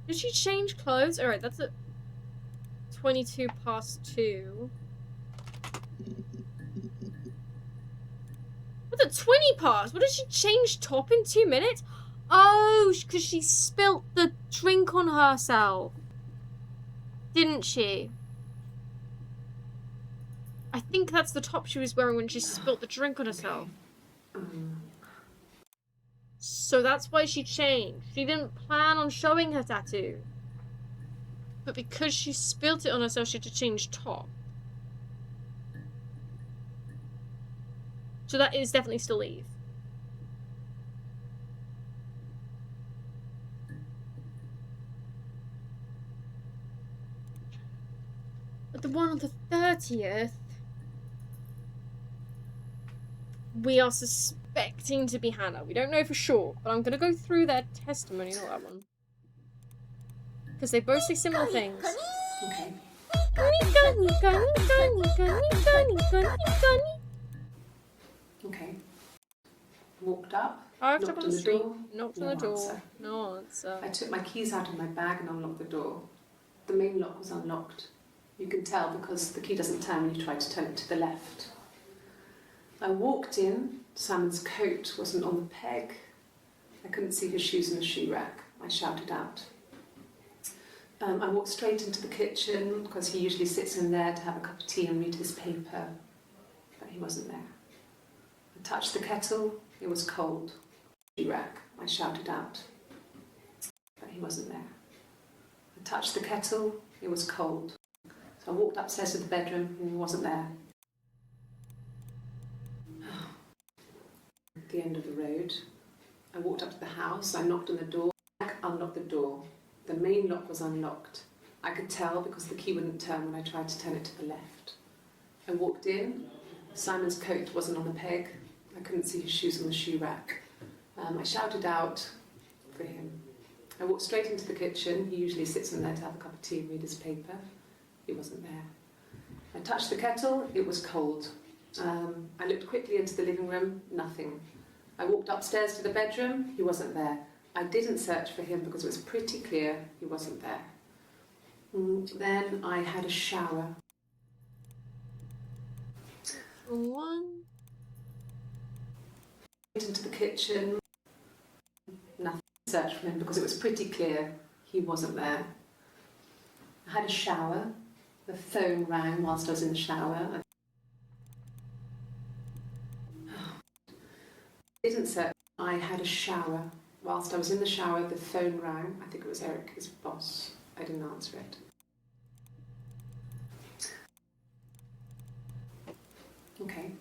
Did she change clothes? Alright, that's at 22 past 2. What's at 20 past? What did she change top in 2 minutes? Oh, because she spilt the drink on herself. Didn't she? I think that's the top she was wearing when she spilt the drink on herself. So that's why she changed. She didn't plan on showing her tattoo. But because she spilt it on herself, she had to change top. So that is definitely still Eve. But the one on the 30th, we are suspecting to be Hannah. We don't know for sure, but I'm going to go through their testimony, not that one. Because they both say similar things. Okay. Okay. Walked up. Parked up on the street, door, knocked no on the door. answer. No answer. I took my keys out of my bag and unlocked the door. The main lock was unlocked. You can tell because the key doesn't turn when you try to turn it to the left. I walked in. Simon's coat wasn't on the peg. I couldn't see his shoes in the shoe rack. I shouted out. I walked straight into the kitchen because he usually sits in there to have a cup of tea and read his paper, but he wasn't there. I touched the kettle. It was cold. Shoe rack. I shouted out, but he wasn't there. I touched the kettle. It was cold. So I walked upstairs to the bedroom and he wasn't there. At the end of the road, I walked up to the house. I knocked on the door. I unlocked the door. The main lock was unlocked. I could tell because the key wouldn't turn when I tried to turn it to the left. I walked in. Simon's coat wasn't on the peg. I couldn't see his shoes on the shoe rack. I shouted out for him. I walked straight into the kitchen. He usually sits in there to have a cup of tea and read his paper. He wasn't there. I touched the kettle. It was cold. I looked quickly into the living room. Nothing. I walked upstairs to the bedroom. He wasn't there. I didn't search for him because it was pretty clear he wasn't there. Then I had a shower. One. Went into the kitchen. Nothing. Searched for him because it was pretty clear he wasn't there. I had a shower. The phone rang whilst I was in the shower. I didn't search. I had a shower. Whilst I was in the shower, the phone rang. I think it was Eric, his boss. I didn't answer it. Okay.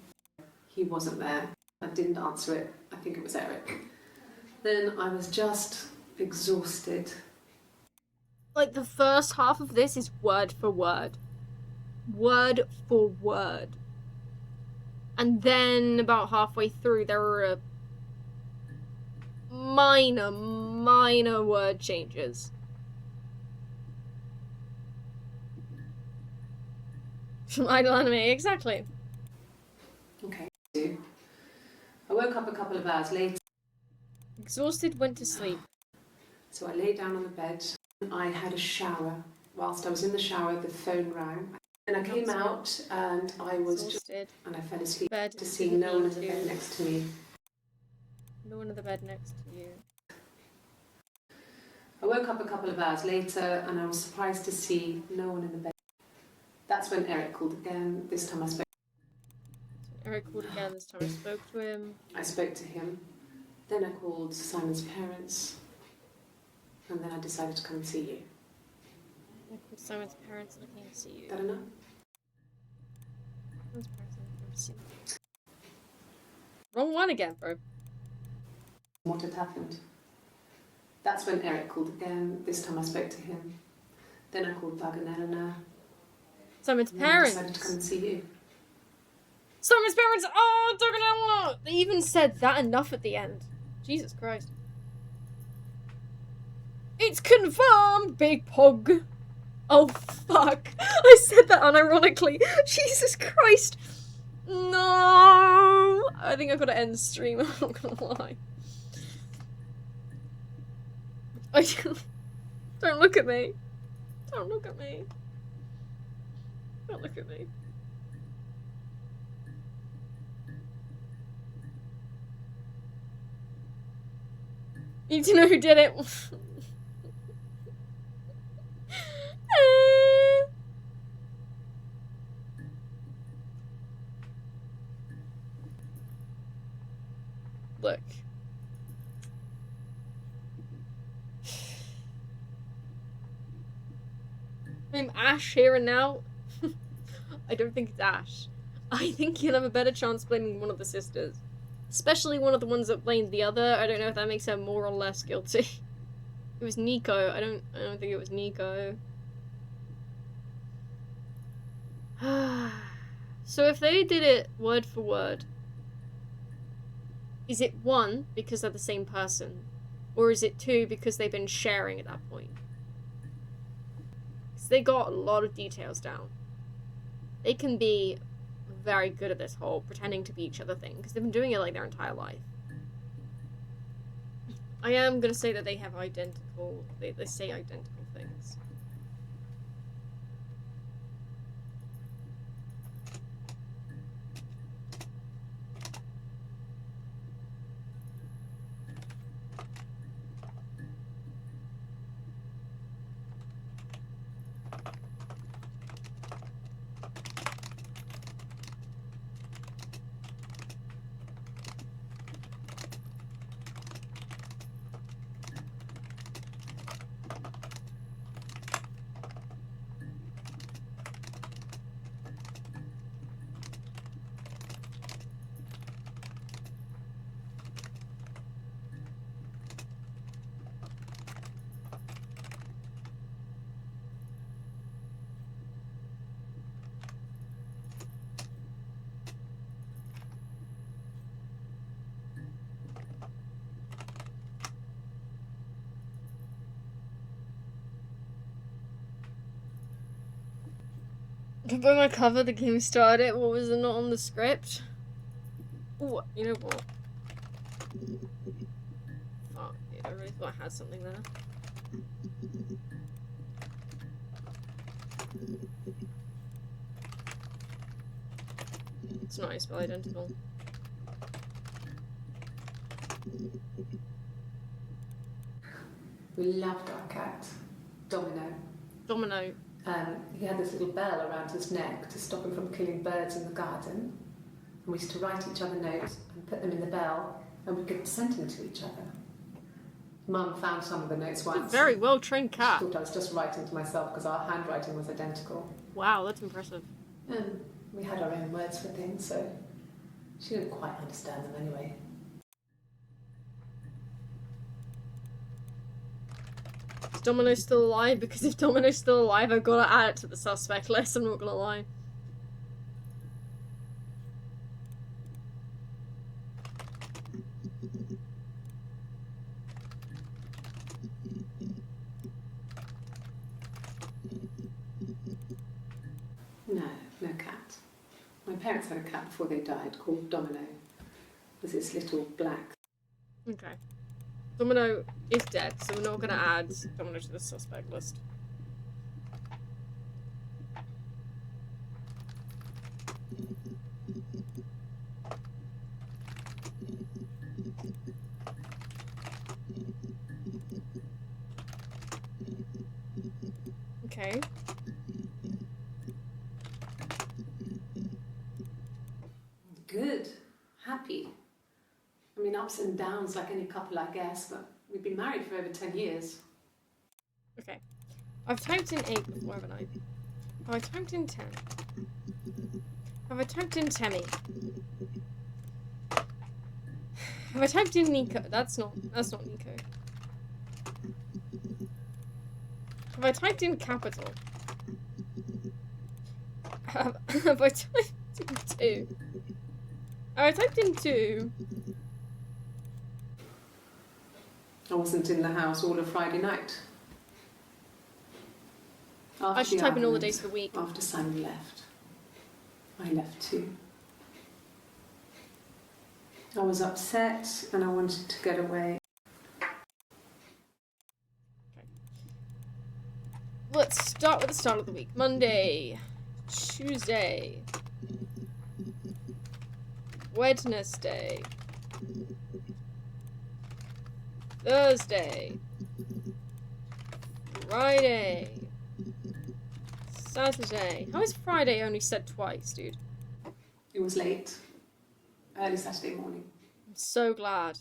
He wasn't there. I didn't answer it. I think it was Eric. Then I was just exhausted. Like, the first half of this is word for word. Word for word. And then, about halfway through, there were minor word changes. From Idle Anime, exactly. Okay. I woke up a couple of hours later. Exhausted, went to sleep. So I lay down on the bed. I had a shower. Whilst I was in the shower, the phone rang. And I came out and I was exhausted. And I fell asleep Bed to see no one in the you. bed next to me. No one in the bed next to you. I woke up a couple of hours later and I was surprised to see no one in the bed. That's when Eric called again. This time I spoke. Eric called again. This time I spoke to him. I spoke to him. Then I called Simon's parents. And then I decided to come and see you. I called Simon's parents and I came to see you. That enough? Simon's parents and I came to see you. Wrong one again, bro. What had happened? That's when Eric called again. This time I spoke to him. Then I called Bug and Eleanor. Simon's And parents. I decided to come and see you. Simon's parents. Oh, Doug and Eleanor. They even said that enough at the end. Jesus Christ. It's confirmed, Big Pog. Oh fuck! I said that unironically. Jesus Christ. No. I think I've got to end the stream. I'm not gonna lie. Don't look at me. Don't look at me. Don't look at me. You need to know who did it. Look. I'm Ash here and now. I don't think it's Ash. I think you'll have a better chance blaming one of the sisters. Especially one of the ones that blamed the other. I don't know if that makes her more or less guilty. It was Nico. I don't think it was Nico. So if they did it word for word, is it 1 because they're the same person? Or is it 2 because they've been sharing at that point? Because they got a lot of details down. They can be very good at this whole pretending to be each other thing, because they've been doing it like their entire life. I am going to say that they have identical, they say identical things. When I covered the game started, what was it not on the script? Ooh, you know what? Fuck, I really thought I had something there. It's not spell identical. We loved our cat, Domino. Domino. He had this little bell around his neck to stop him from killing birds in the garden. And we used to write each other notes and put them in the bell, and we could send them to each other. Mum found some of the notes once. It's a very well-trained cat. She thought I was just writing to myself because our handwriting was identical. Wow, that's impressive. And we had our own words for things, so she didn't quite understand them anyway. Is Domino still alive? Because if Domino's still alive, I've got to add it to the suspect list, I'm not gonna lie. No cat. My parents had a cat before they died called Domino. It was this little black. Okay. Domino is dead, so we're not gonna add Domino to the suspect list. Okay. Good. ups and downs like any couple, I guess, but we've been married for over 10 years. Okay. I've typed in 8 before, haven't I? Have I typed in 10? Have I typed in Temmie? Have I typed in Nico? That's not Nico. Have I typed in capital? Have I typed in 2? Have I typed in 2? I wasn't in the house all of Friday night. After I should type in all the days of the week. After Simon left. I left too. I was upset and I wanted to get away. Okay. Let's start with the start of the week. Monday, Tuesday, Wednesday, Thursday, Friday, Saturday. How is Friday only said twice, dude? It was late. Early Saturday morning. I'm so glad.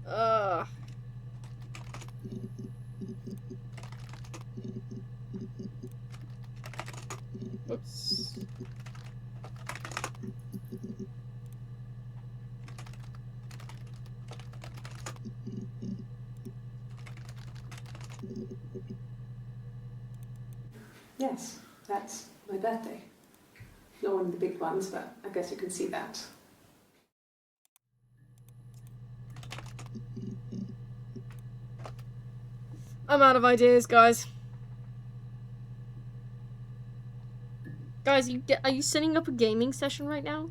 Ugh. Oops. Yes, that's my birthday. Not one of the big ones, but I guess you can see that. I'm out of ideas, guys. Guys, are you setting up a gaming session right now?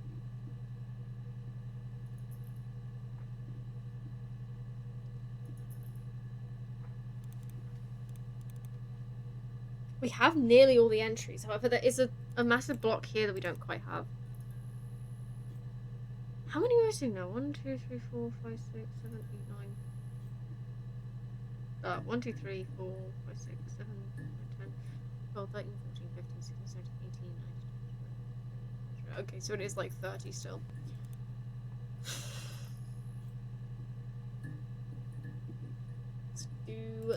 We have nearly all the entries. However, there is a massive block here that we don't quite have. How many are we now? 1, 2, 3, 4, 5, 6, 7, 8, 9. 1, 2, 3, 4, 5, 6, 7, 8, 9, 10, 12, 13, 14, 15, 16, 17, 18, 19, 20. Okay, so it is like 30 still. Let's do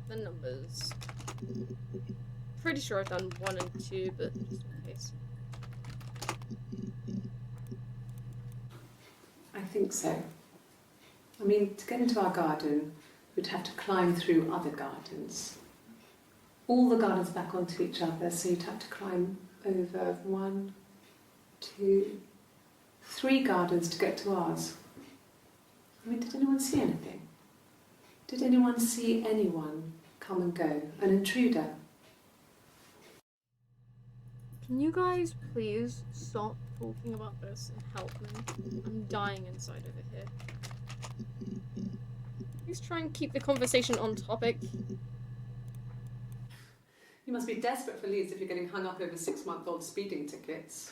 the numbers. Pretty sure I've done 1 and 2, but just in case. I think so. I mean, to get into our garden, we'd have to climb through other gardens. All the gardens back onto each other, so you'd have to climb over 1, 2, 3 gardens to get to ours. I mean, did anyone see anything? Did anyone see anyone come and go? An intruder? Can you guys please stop talking about this and help me? I'm dying inside over here. Please try and keep the conversation on topic. You must be desperate for leads if you're getting hung up over 6-month-old speeding tickets.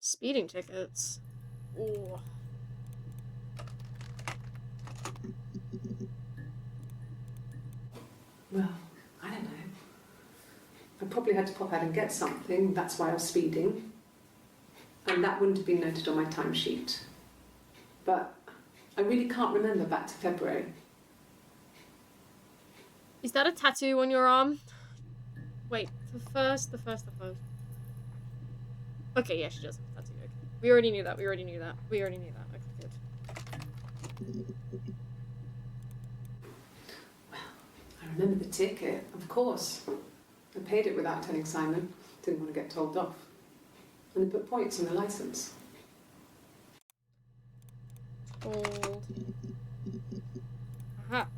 Speeding tickets? Ooh. Well, I don't know. I probably had to pop out and get something, that's why I was speeding. And that wouldn't have been noted on my timesheet. But I really can't remember back to February. Is that a tattoo on your arm? Wait, the first. Okay, yeah, she does have a tattoo. Okay. We already knew that. Okay, good. Well, I remember the ticket, of course. I paid it without telling Simon. Didn't want to get told off. And they put points on the licence. Hold. Aha.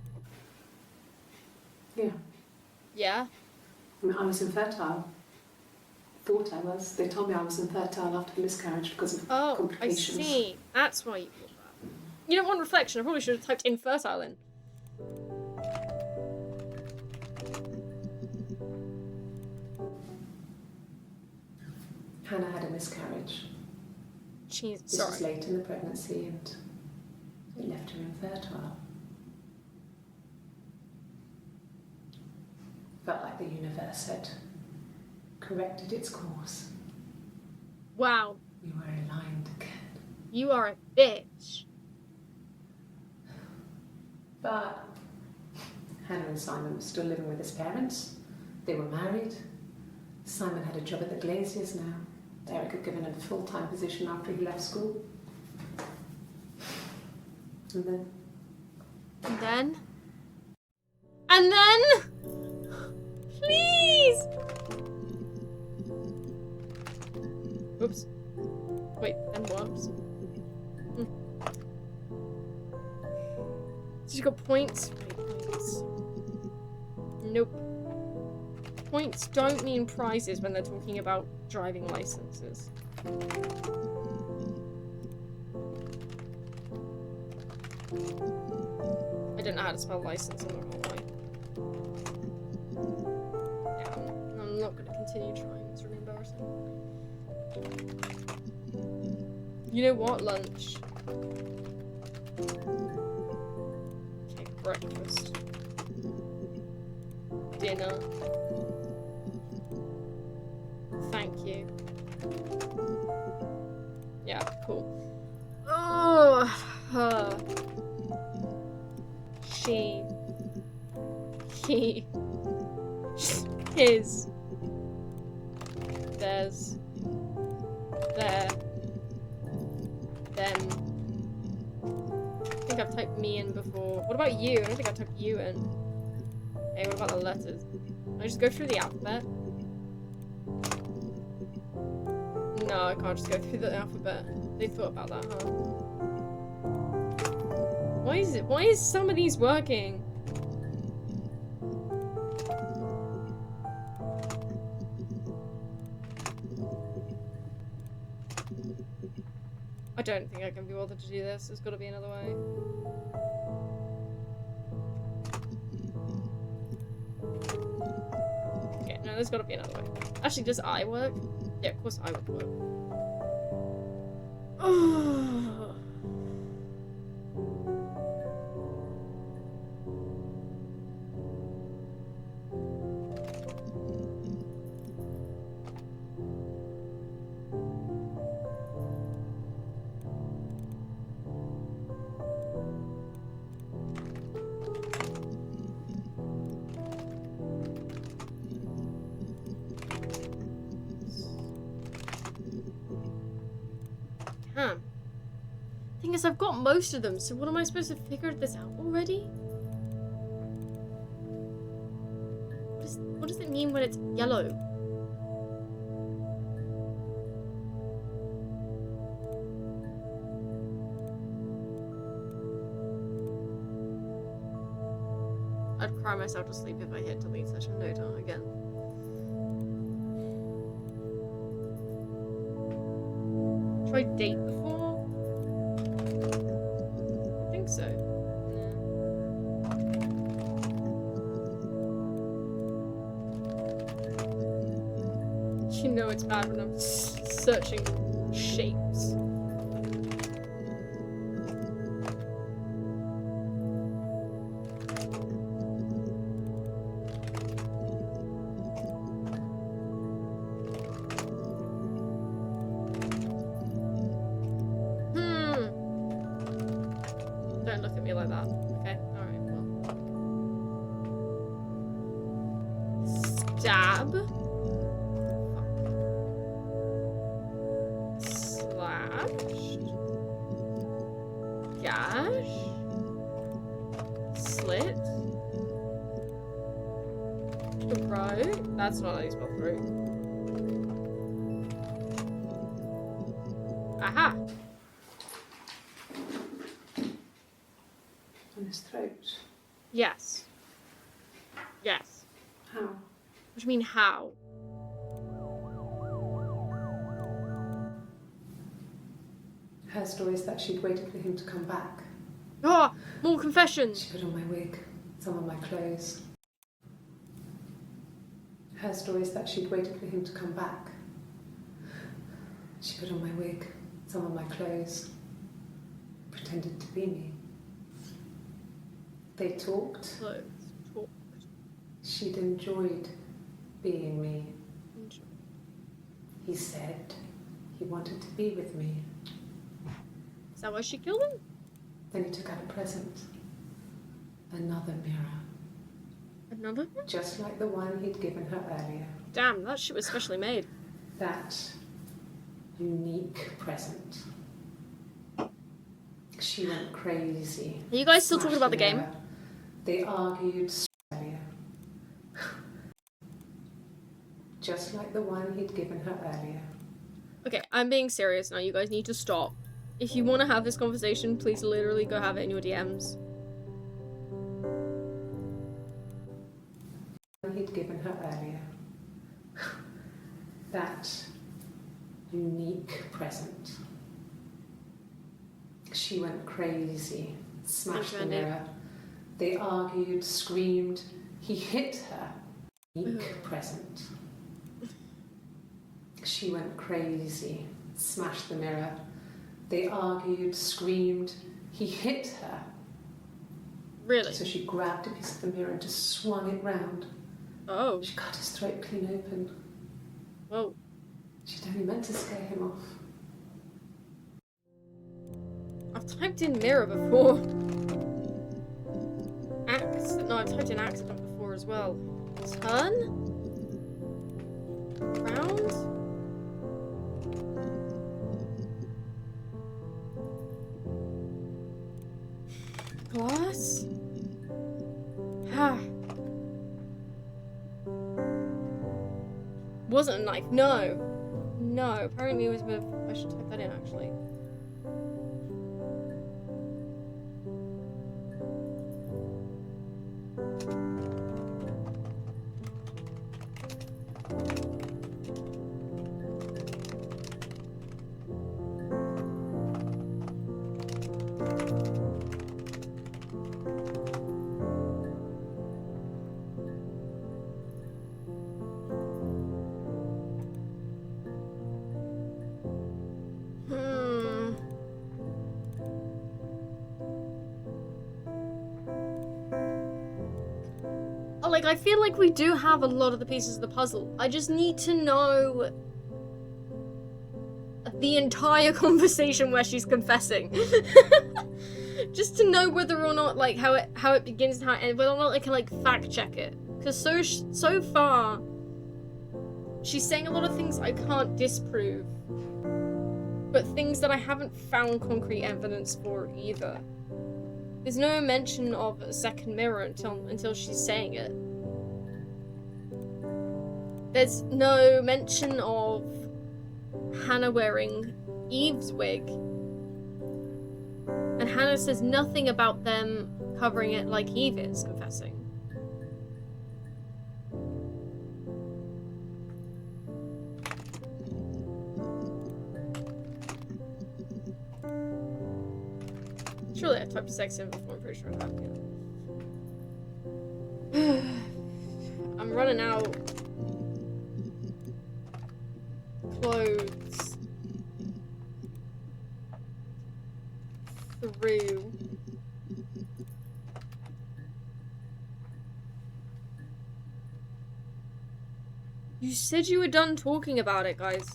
Yeah. Yeah? I mean, I was infertile. Thought I was. They told me I was infertile after the miscarriage because of complications. I see. That's why you thought that. You know, on reflection, I probably should have typed infertile in. Hannah had a miscarriage. Jeez, This was late in the pregnancy and it left her infertile. Felt like the universe had corrected its course. Wow. We were aligned again. You are a bitch. But Hannah and Simon were still living with his parents. They were married. Simon had a job at the Glaziers now. Eric had given him a full-time position after he left school. And then? And then? And then? Please! Oops. Wait, then what? Did you got points? Wait, points. Nope. Points don't mean prizes when they're talking about driving licenses. I don't know how to spell license, I'm not gonna lie. Yeah, I'm not gonna continue trying, it's really embarrassing. You know what? Lunch. Okay, breakfast. Dinner. Thank you. Yeah, cool. Oh, her. She. He. His. Theirs. Their. Them. I think I've typed me in before. What about you? I don't think I typed you in. Okay, what about the letters? Can I just go through the alphabet? No, I can't just go through the alphabet. They thought about that, huh? Why is some of these working? I don't think I can be bothered to do this. There's gotta be another way. Okay, no, there's gotta be another way. Actually, does I work? Yeah, of course I would work. Oh. Thing is, I've got most of them, so what am I supposed to figure this out already? What does it mean when it's yellow? I'd cry myself to sleep if I hit delete session data again. Tried date before? I think so. Yeah. You know it's bad when I'm searching shapes. Don't look at me like that. Okay, alright, well. Stab. Slashed. Gash. Slit. Throat. That's not how you spell throat. Aha! On his throat. Yes. Yes. How? What do you mean, how? Her story is that she'd waited for him to come back. Oh, more confessions! She put on my wig, some of my clothes. Her story is that she'd waited for him to come back. She put on my wig, some of my clothes, pretended to be me. They talked. Clothes. Talk. She she'd enjoyed being me. He said he wanted to be with me. Is that why she killed him? Then he took out a present. Another mirror. Another one? Just like the one he'd given her earlier. Damn, that shit was specially made. That unique present. She went crazy. Are you guys still talking about the game? Mirror. They argued earlier. Just like the one he'd given her earlier. Okay, I'm being serious now. You guys need to stop. If you want to have this conversation, please literally go have it in your DMs. He'd given her earlier. That unique present. She went crazy, smashed the mirror. They argued, screamed. He hit her. Unique present. She went crazy, smashed the mirror. They argued, screamed. He hit her. Really? So she grabbed a piece of the mirror and just swung it round. Oh. She cut his throat clean open. Whoa. She'd only meant to scare him off. I've typed in mirror before. No, I've typed in accident before as well. Turn? Round? Glass? Ha. Wasn't a knife. No. No. Apparently it was a bit of... I should type that in actually. Like, I feel like we do have a lot of the pieces of the puzzle. I just need to know the entire conversation where she's confessing. Just to know whether or not, like, how it begins and how it ends, whether or not I can, like, fact check it. Because so far, she's saying a lot of things I can't disprove. But things that I haven't found concrete evidence for either. There's no mention of a second mirror until she's saying it. There's no mention of Hannah wearing Eve's wig. And Hannah says nothing about them covering it like Eve is confessing. Surely I've typed sex in before, I'm pretty sure I have, yeah. I'm running out clothes through. You said you were done talking about it, guys.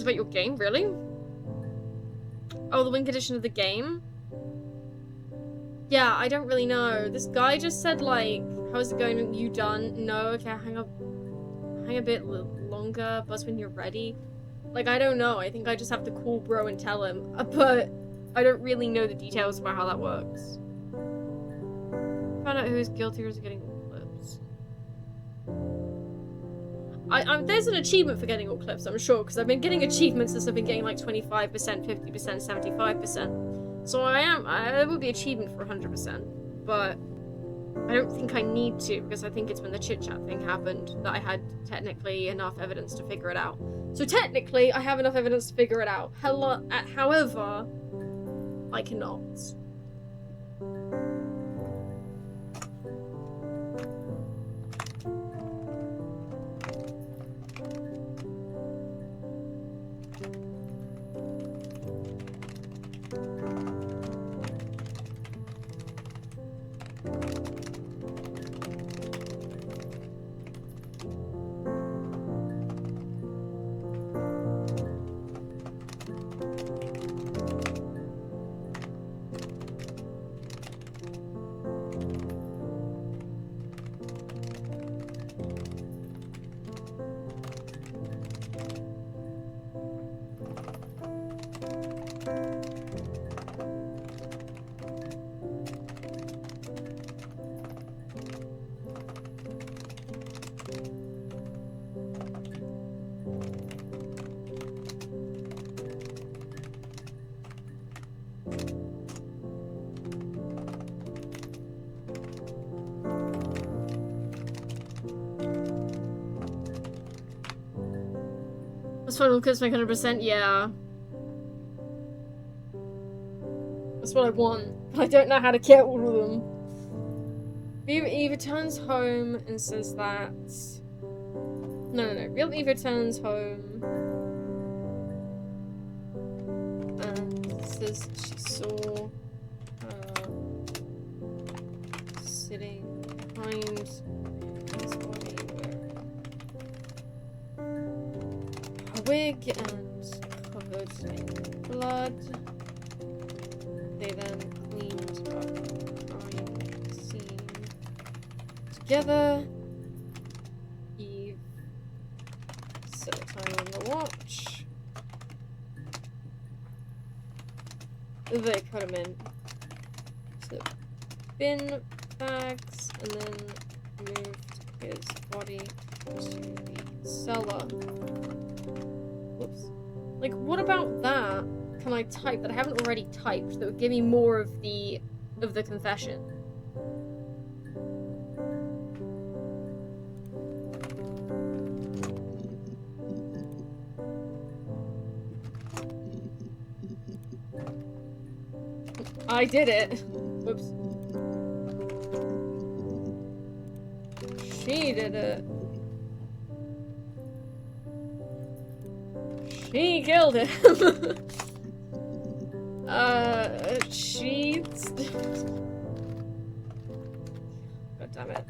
About your game, really? Oh, the win condition of the game? Yeah, I don't really know. This guy just said, like, how's it going? You done? No, okay, hang a bit longer, buzz when you're ready. Like, I don't know. I think I just have to call bro and tell him. But I don't really know the details about how that works. Find out who is guilty or is getting clips. There's an achievement for getting all clips, I'm sure, because I've been getting achievements since I've been getting like 25%, 50%, 75%. So I would be achievement for 100%, but I don't think I need to, because I think it's when the chit-chat thing happened that I had technically enough evidence to figure it out. So technically, I have enough evidence to figure it out. However, I cannot. That's final cosmic 100%, yeah. That's what I want, but I don't know how to get all of them. Eve returns home and says that... No. Real Eve returns home and says she saw her sitting behind his body wearing a wig and covered in blood. They then cleaned up the crime scene together. Eve set the time on the watch. They put him in to bin bags and then moved his body to the cellar. Whoops. Like, what about that? Can I type that I haven't already typed that would give me more of the confession? I did it. Whoops. She did it. She killed him. Cheats. God damn it.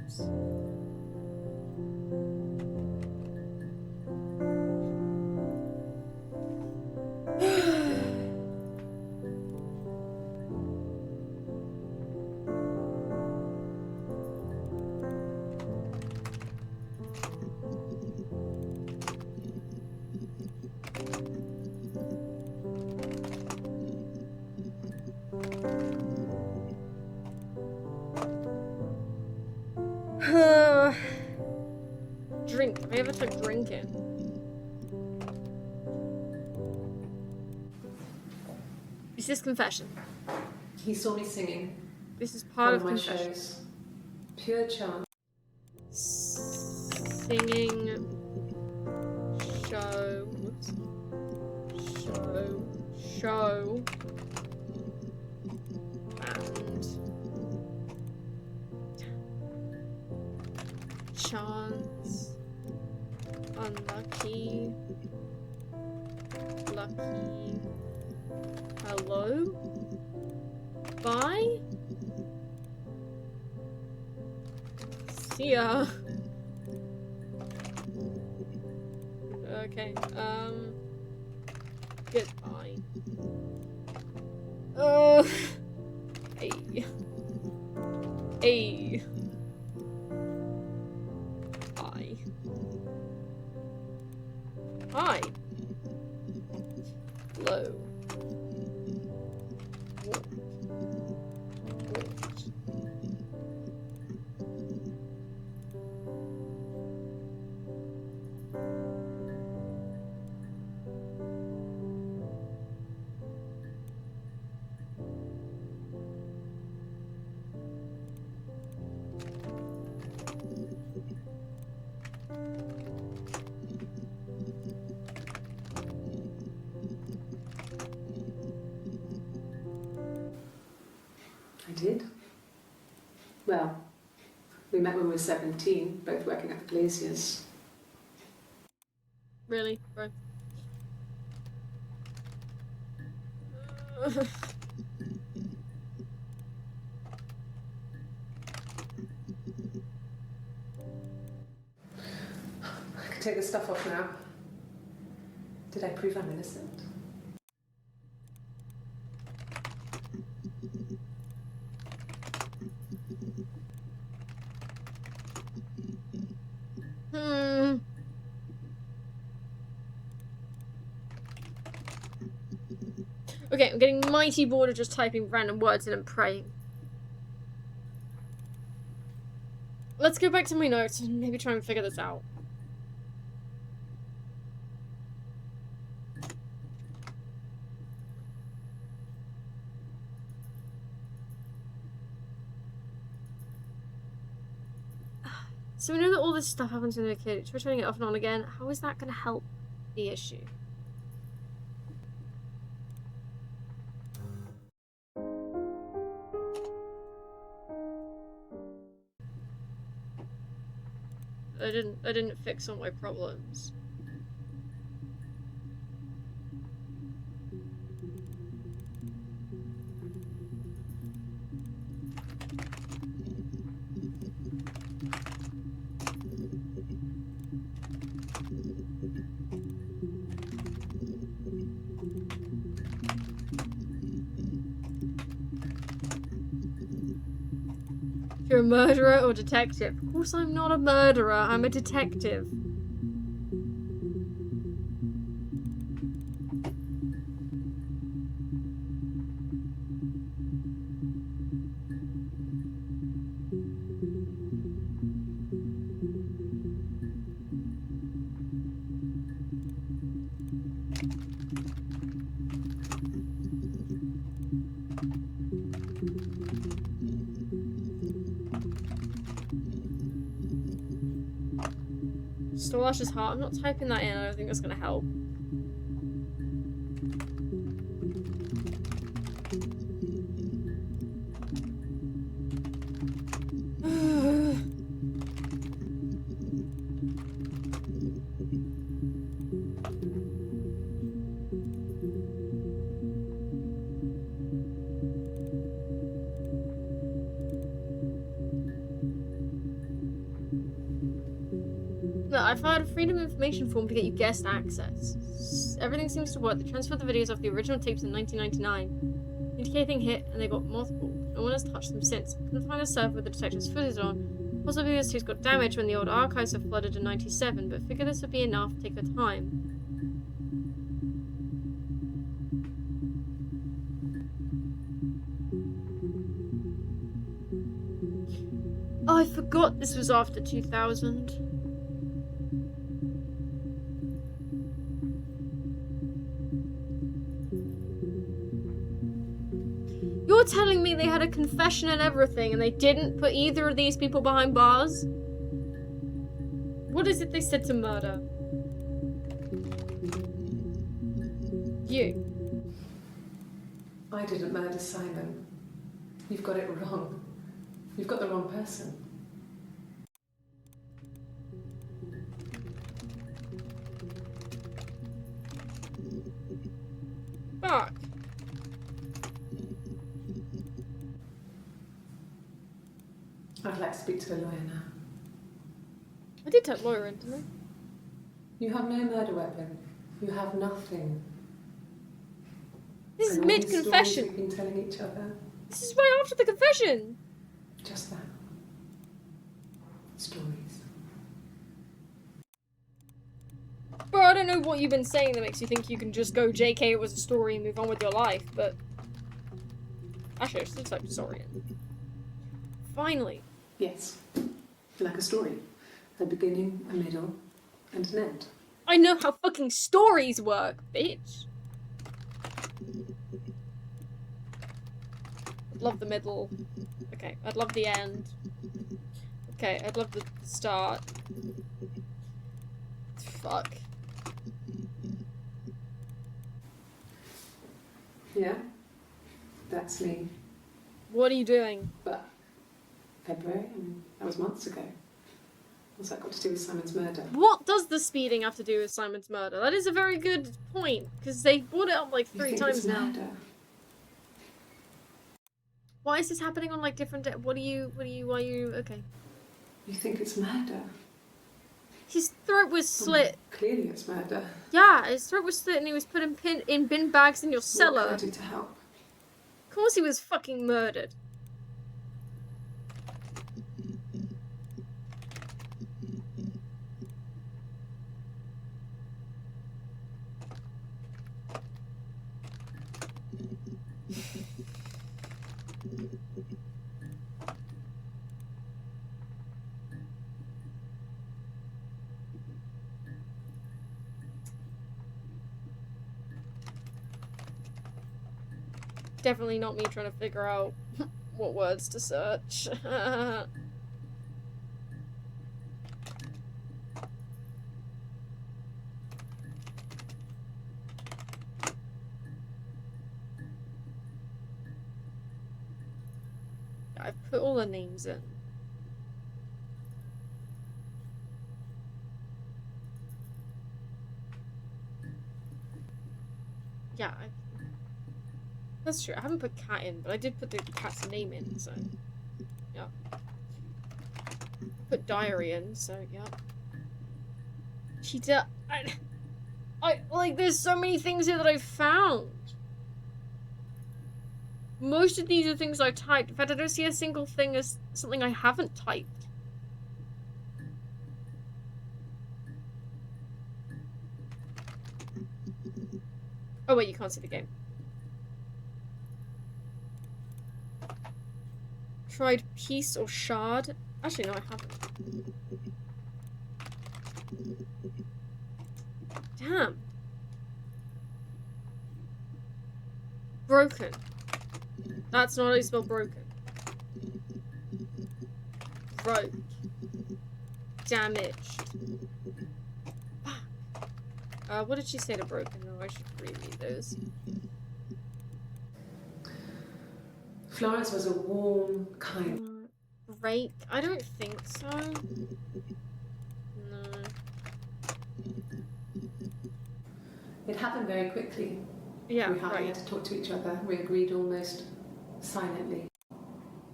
Drink. Have I ever tried drinking? Is this confession? He saw me singing. This is part of my confession. shows. Pure chance. Singing. Show. And chance. Unlucky. Lucky. Hello? Bye? See ya. Okay, goodbye. Hey. Hey. Hi. Hi. Hello. What? I did. Well, we met when we were 17, both working at the Glaciers. Really, bro? I can take this stuff off now. Did I prove I'm innocent? Okay, I'm getting mighty bored of just typing random words in and praying. Let's go back to my notes and maybe try and figure this out. So we know that all this stuff happens when they're a kid. Try turning it off and on again. How is that going to help? the issue. I didn't fix all my problems. You're a murderer or detective? Of course I'm not a murderer, I'm a detective. Storlash's heart. I'm not typing that in. I don't think that's gonna help. Look, I filed a Freedom of Information form to get you guest access. Everything seems to work. They transferred the videos off the original tapes in 1999. Indicating hit, and they got multiple. No one has touched them since. Couldn't find a server with the detective's footage on. Possibly those tapes got damaged when the old archives were flooded in 97, but figured this would be enough. Take her time. Oh, I forgot this was after 2000. You're telling me they had a confession and everything and they didn't put either of these people behind bars? What is it they said to murder? You. I didn't murder Simon. You've got it wrong. You've got the wrong person. Fuck. I'd like to speak to a lawyer now. I did take lawyer in, didn't I? You have no murder weapon. You have nothing. This is And all these mid-confession. stories we've been telling each other. This is right after the confession. Just that. Stories. Bro, I don't know what you've been saying that makes you think you can just go JK it was a story and move on with your life, but... Actually, I should type sorry in. Finally. Yes. Like a story. A beginning, a middle, and an end. I know how fucking stories work, bitch. I'd love the middle. Okay, I'd love the end. Okay, I'd love the start. Fuck. Yeah? That's me. What are you doing? But February, I mean, that was months ago. What's that got to do with Simon's murder? What does the speeding have to do with Simon's murder? That is a very good point, because they brought it up like You 3 think times it's now. murder? Why is this happening on like different why are you, okay. You think it's murder? His throat was slit. Clearly it's murder. Yeah, his throat was slit and he was put in bin bags in your cellar. What can I do to help? Of course he was fucking murdered. Definitely not me trying to figure out what words to search. I've put all the names in. Yeah, that's true. I haven't put cat in, but I did put the cat's name in, so yeah. Put diary in, so yeah. Cheetah. I like. There's so many things here that I found. Most of these are things I typed. In fact, I don't see a single thing as something I haven't typed. Oh wait, you can't see the game. Tried piece or shard? Actually, no, I haven't. Damn. Broken. That's not how you spell broken. Broke. Damaged. Fuck. What did she say to broken? Oh, I should reread those. Florence was a warm, kind. Break? I don't think so. No. It happened very quickly. Yeah, we hardly had to talk to each other. We agreed almost silently.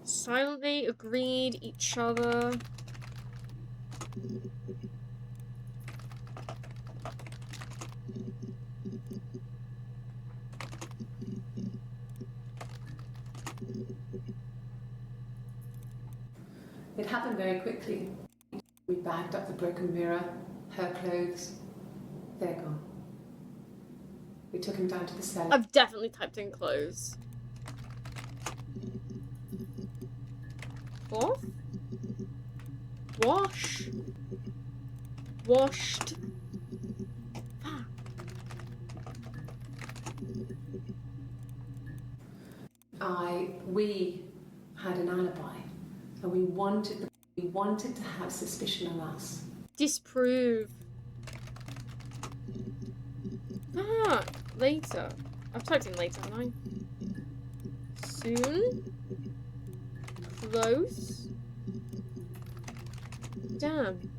Silently agreed each other. It happened very quickly. We bagged up the broken mirror, her clothes. They're gone. We took him down to the cellar. I've definitely typed in clothes. Cloth? Wash? Washed? Fuck. We had an alibi, and we wanted to have suspicion on us. Disprove. Ah, later. I've typed in later, haven't I? Soon? Close? Damn.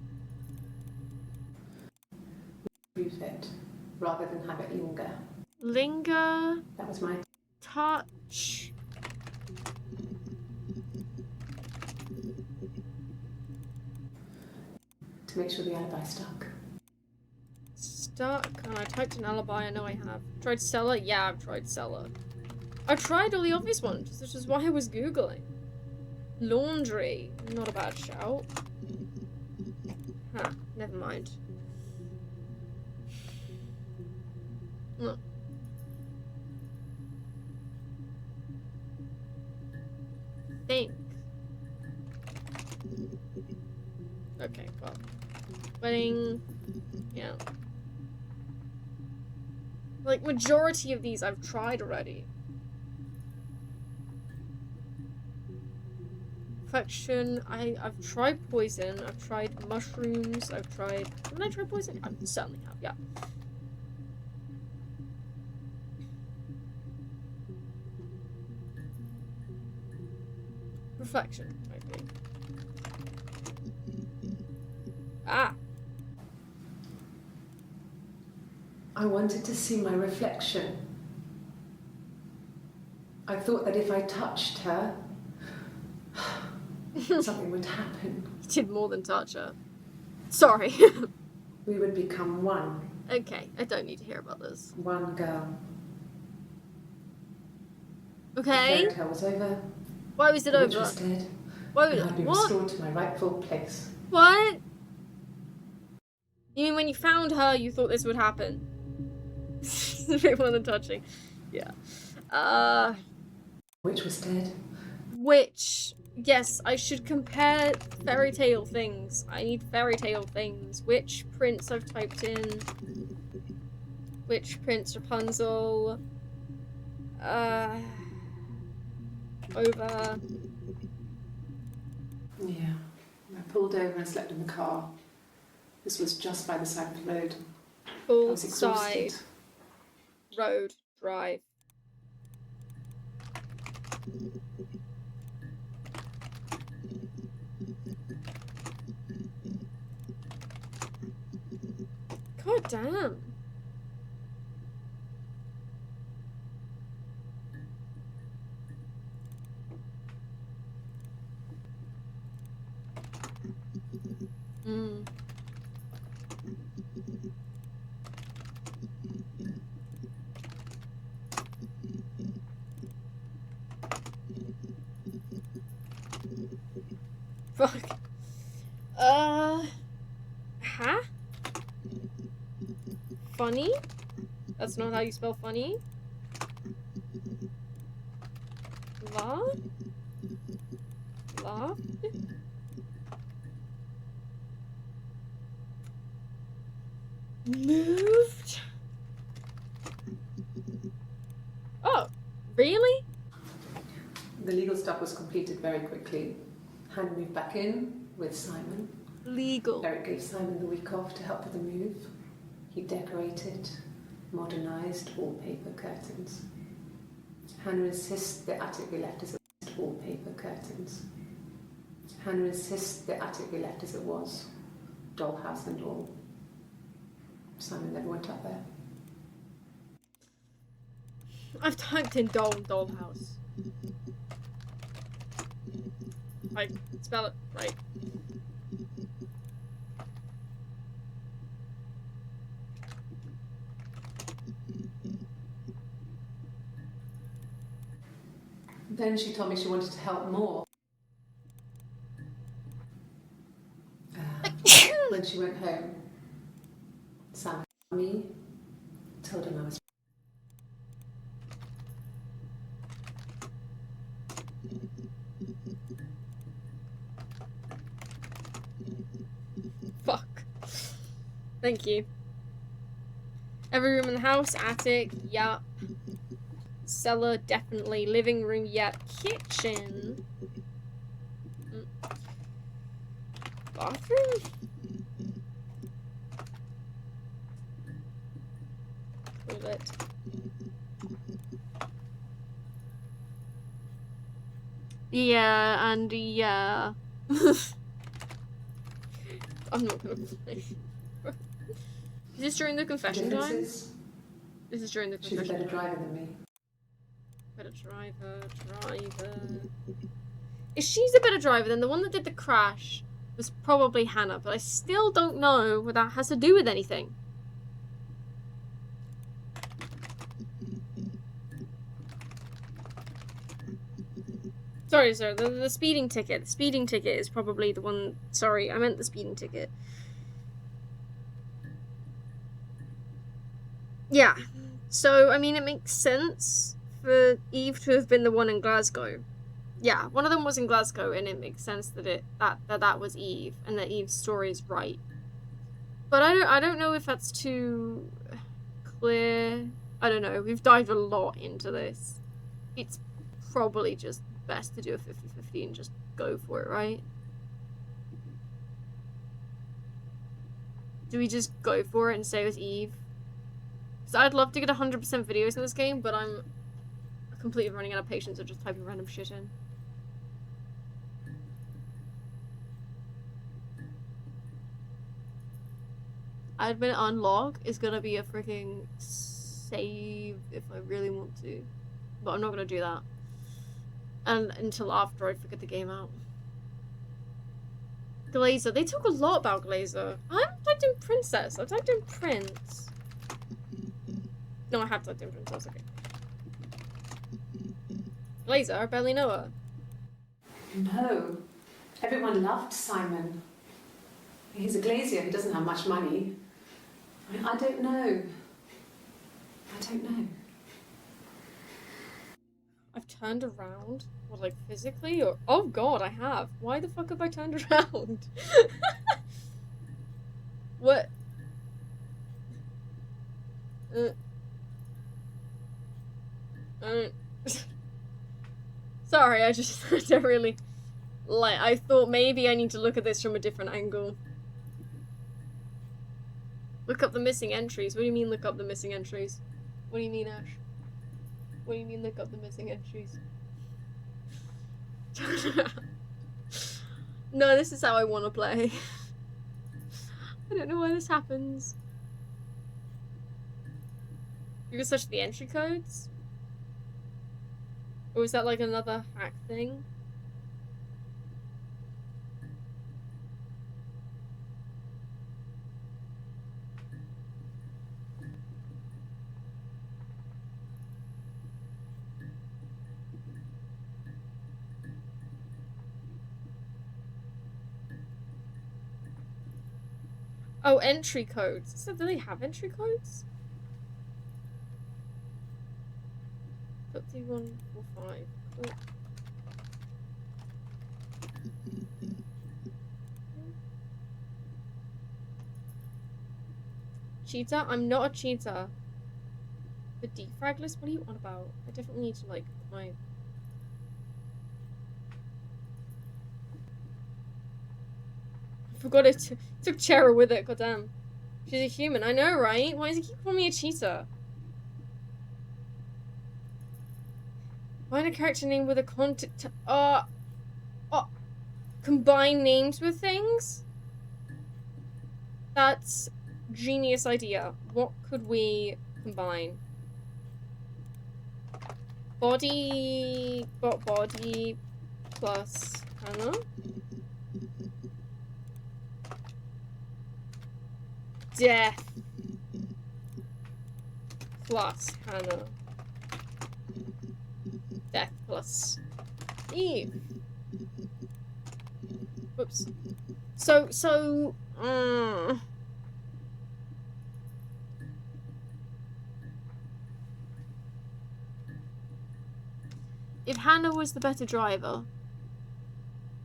Prove it, rather than have it linger. Linger. That was my Touch. to make sure the alibi stuck. Stuck. And I typed an alibi. I know I have. Tried cellar? Yeah, I've tried cellar. I've tried all the obvious ones, which is why I was Googling. Laundry. Not a bad shout. Huh, never mind. No. Think. Okay, well. Wedding. Yeah. Like, majority of these I've tried already. Infection. I've tried poison. I've tried mushrooms. I've tried... Didn't I try poison? I certainly have, yeah. Reflection, maybe. Ah! I wanted to see my reflection. I thought that if I touched her, something would happen. You did more than touch her. Sorry. We would become one. Okay, I don't need to hear about this. One girl. Okay. The fairy tale was over. Why was it The witch over? was dead. Why And was I'd be what? restored to my rightful place. What? You mean when you found her, you thought this would happen? It's a bit more than touching. Yeah. Witch was dead. Which, yes, I should compare fairy tale things. I need fairy tale things. Which prince I've typed in? Which prince Rapunzel? Over. Yeah. I pulled over and slept in the car. This was just by the side of the road. I Full was exhausted. side. Road. Drive. God damn. Mm. Fuck. Huh? Funny? That's not how you spell funny? La? Laughed? Moved? Oh, really? The legal stuff was completed very quickly. Hannah moved back in with Simon. Legal. Eric gave Simon the week off to help with the move. He decorated, modernised wallpaper curtains. Hannah insists the attic be left as it was. Wallpaper curtains. Hannah insists the attic be left as it was. Dollhouse and all. Simon never went up there. I've typed in dollhouse. Like, spell it right. Then she told me she wanted to help more. When she went home, Sammy told him I was. Fuck. Thank you. Every room in the house, attic, yup. Cellar, definitely. Living room, yep. Kitchen. Bathroom? Toilet. Yeah, and yeah. I'm not gonna play. Is this during the confession time? This is during the confession. She's a better driver than me. Better driver. If she's a better driver, then the one that did the crash was probably Hannah, but I still don't know what that has to do with anything. Sorry, sir, the speeding ticket. The speeding ticket is probably the one... Sorry, I meant the speeding ticket. Yeah. So, I mean, it makes sense for Eve to have been the one in Glasgow. Yeah, one of them was in Glasgow, and it makes sense that that was Eve, and that Eve's story is right. But I don't know if that's too clear. I don't know. We've dived a lot into this. It's probably just best to do a 50-50 and just go for it, right? Do we just go for it and say it was Eve? Because I'd love to get 100% videos in this game, but I'm completely running out of patience of just typing random shit in. Admin unlock is gonna be a freaking save if I really want to. But I'm not gonna do that. And until after I figure the game out. Glazer. They talk a lot about Glazer. I haven't typed in princess. I've typed in prince. No, I have typed in princess. Okay. Glazer? I barely know her. No. Everyone loved Simon. He's a glazier who doesn't have much money. I don't know. I don't know. I've turned around? What, like physically? Or oh god, I have. Why the fuck have I turned around? What? Sorry, I just don't really... Like, I thought maybe I need to look at this from a different angle. Look up the missing entries. What do you mean look up the missing entries? What do you mean, Ash? What do you mean look up the missing entries? No, this is how I want to play. I don't know why this happens. You can search the entry codes? Or is that like another hack thing? Oh, entry codes. So do they have entry codes? 3145. Cool. Cheater? I'm not a cheater. The defrag list? What are you on about? I definitely need to like put my... I forgot it. Took Chera with it, goddamn. She's a human. I know, right? Why does he keep calling me a cheater? Find a character name with a content. Combine names with things? That's genius idea. What could we combine? Body plus Hannah. Death plus Hannah. Death plus Eve. Whoops. So, if Hannah was the better driver,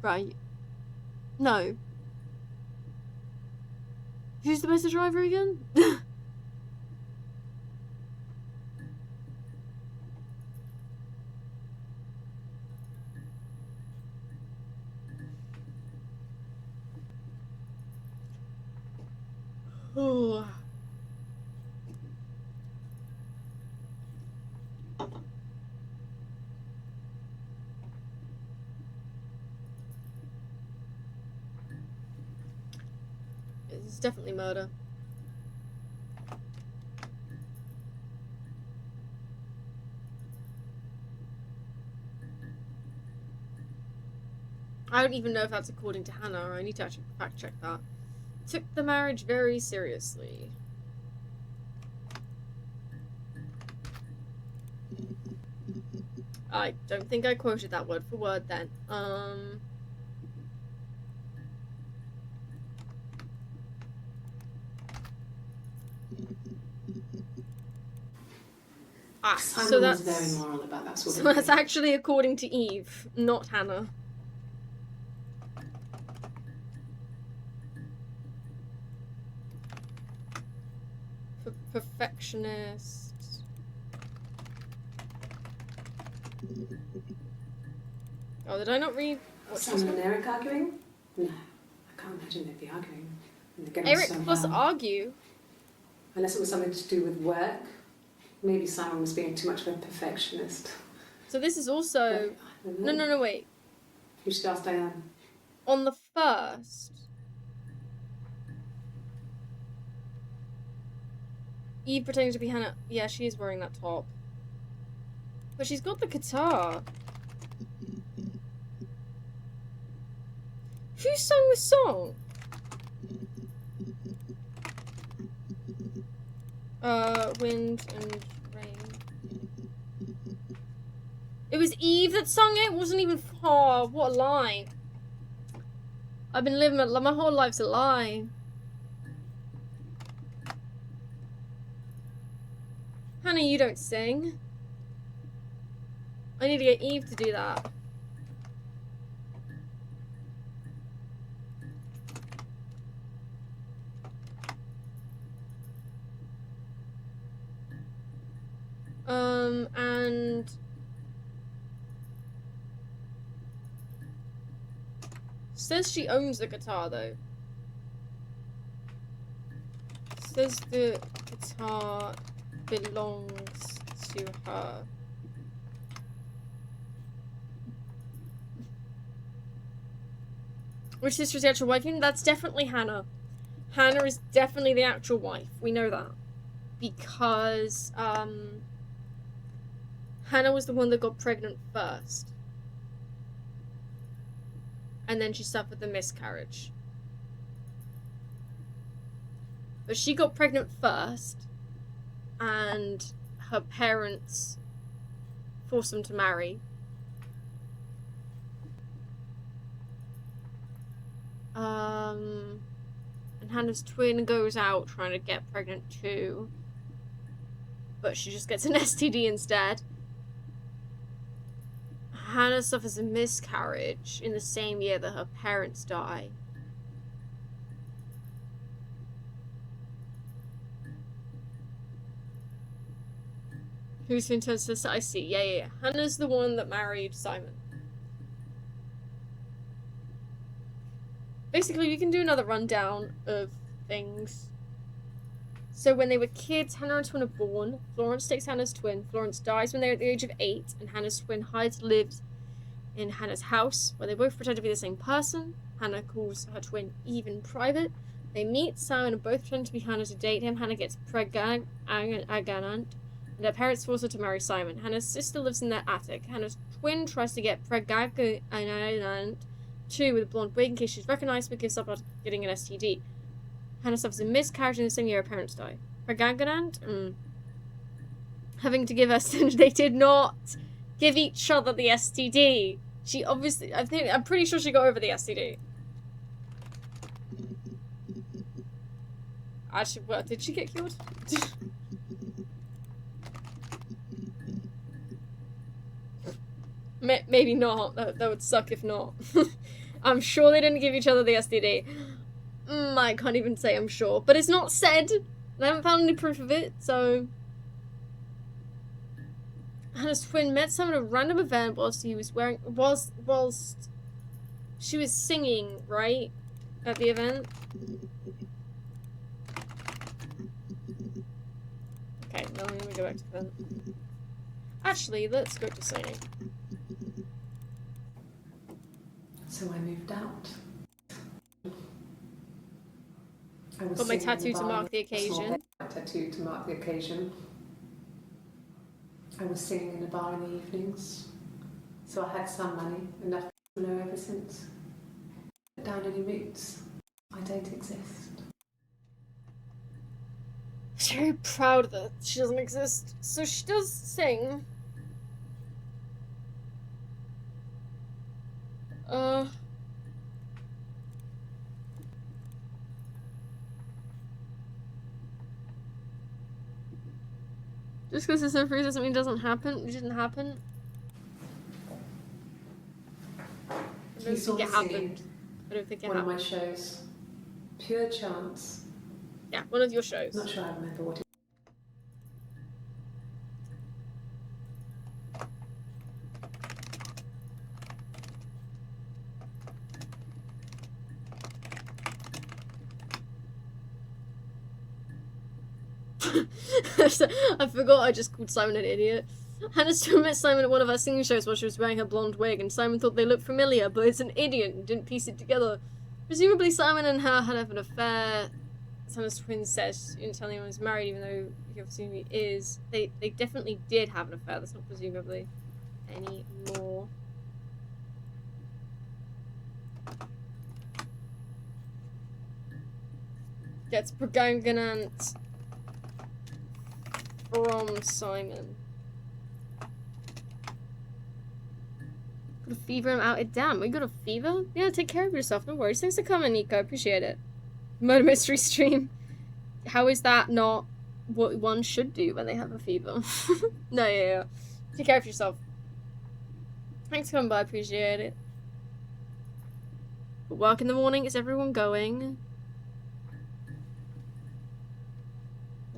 right? No. Who's the better driver again? Oh. It's definitely murder. I don't even know if that's according to Hannah. I need to actually fact check that. Took the marriage very seriously. I don't think I quoted that word for word then. So that's very moral about that sort of so thing. that's actually according to Eve, not Hannah. Perfectionist. Oh, did I not read? Sam and Eric arguing? No, I can't imagine they'd be arguing. Eric plus argue. Unless it was something to do with work. Maybe Simon was being too much of a perfectionist. So this is also... No, wait. You should ask Diane. On the first... Eve pretending to be Hannah. Yeah, she is wearing that top. But she's got the guitar. Who sang this song? Wind and rain. It was Eve that sung it? It wasn't even... Oh, what a lie. I've been living my whole life's a lie. Hannah, you don't sing. I need to get Eve to do that. And... Says she owns the guitar, though. Says the guitar belongs to her. Which sister's the actual wife? That's definitely Hannah. Hannah is definitely the actual wife. We know that. because Hannah was the one that got pregnant first. And then she suffered the miscarriage. But she got pregnant first, and her parents forced them to marry. And Hannah's twin goes out trying to get pregnant too, but she just gets an STD instead. Hannah suffers a miscarriage in the same year that her parents die. Who's in terms of I see. Yeah. Hannah's the one that married Simon. Basically, we can do another rundown of things. So when they were kids, Hannah and twin are born. Florence takes Hannah's twin. Florence dies when they're at the age of 8, and Hannah's twin hides lives in Hannah's house, where they both pretend to be the same person. Hannah calls her twin Eve in private. They meet Simon and both pretend to be Hannah to date him. Hannah gets pregnant, and her parents force her to marry Simon. Hannah's sister lives in their attic. Hannah's twin tries to get pregnant too with a blonde wig in case she's recognized, but gives up after getting an STD. Hannah suffers a miscarriage in the same year her parents die. Pregnant, having to give her they did not give each other the STD. She obviously, I'm pretty sure she got over the STD. Actually, well, did she get cured? Maybe not. That would suck if not. I'm sure they didn't give each other the STD. I can't even say I'm sure. But it's not said. I haven't found any proof of it, so... Hannah's twin met Simon at a random event whilst he was wearing... Whilst she was singing, right? At the event. Okay, now I'm gonna go back to the event. Actually, let's go to singing. So I moved out. Got my tattoo to mark the occasion. Tattoo to mark the occasion. I was singing in a bar in the evenings, so I had some money, enough to know ever since. Put down any roots. I don't exist. She's very proud that she doesn't exist. So she does sing. Just because it's so free doesn't mean it doesn't happen. It didn't happen. I don't think it happened. I don't think it happened. One of my shows. Pure chance. Yeah, one of your shows. Not sure I remember what it I forgot I just called Simon an idiot. Hannah still met Simon at one of our singing shows while she was wearing her blonde wig, and Simon thought they looked familiar, but it's an idiot and didn't piece it together. Presumably Simon and her had an affair. Simon's twin says she didn't tell anyone he was married, even though he obviously is. They definitely did have an affair, that's not presumably anymore. Gets pregnant from Simon. Got a fever, I'm out. Damn, we got a fever? Yeah, take care of yourself, no worries. Thanks for coming, Nico, appreciate it. Murder mystery stream. How is that not what one should do when they have a fever? No, yeah. Take care of yourself. Thanks for coming by, appreciate it. But work in the morning, is everyone going?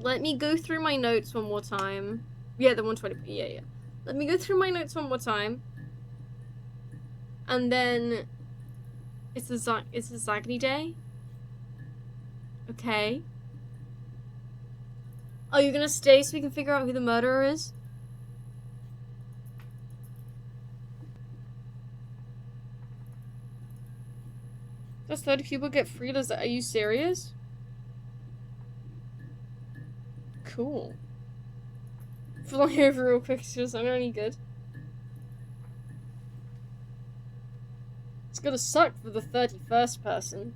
Let me go through my notes one more time. Yeah, the 120. Yeah. Let me go through my notes one more time. And then it's a Zagny day. Okay. Are you gonna stay so we can figure out who the murderer is? Does 30 people get free? Are you serious? Cool. Flying over real quick is just only good. It's gonna suck for the 31st person.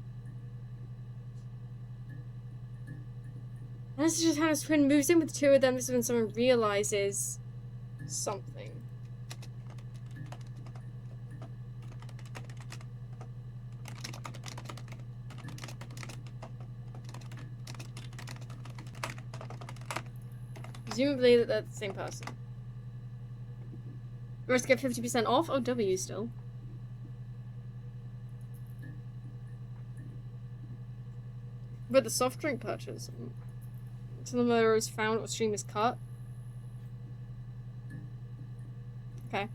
And this is just how his twin moves in with the two of them. This is when someone realizes something. Presumably that they're the same person. We're to get 50% off? Oh, W still. But the soft drink purchase. Until the murderer is found or stream is cut. Okay.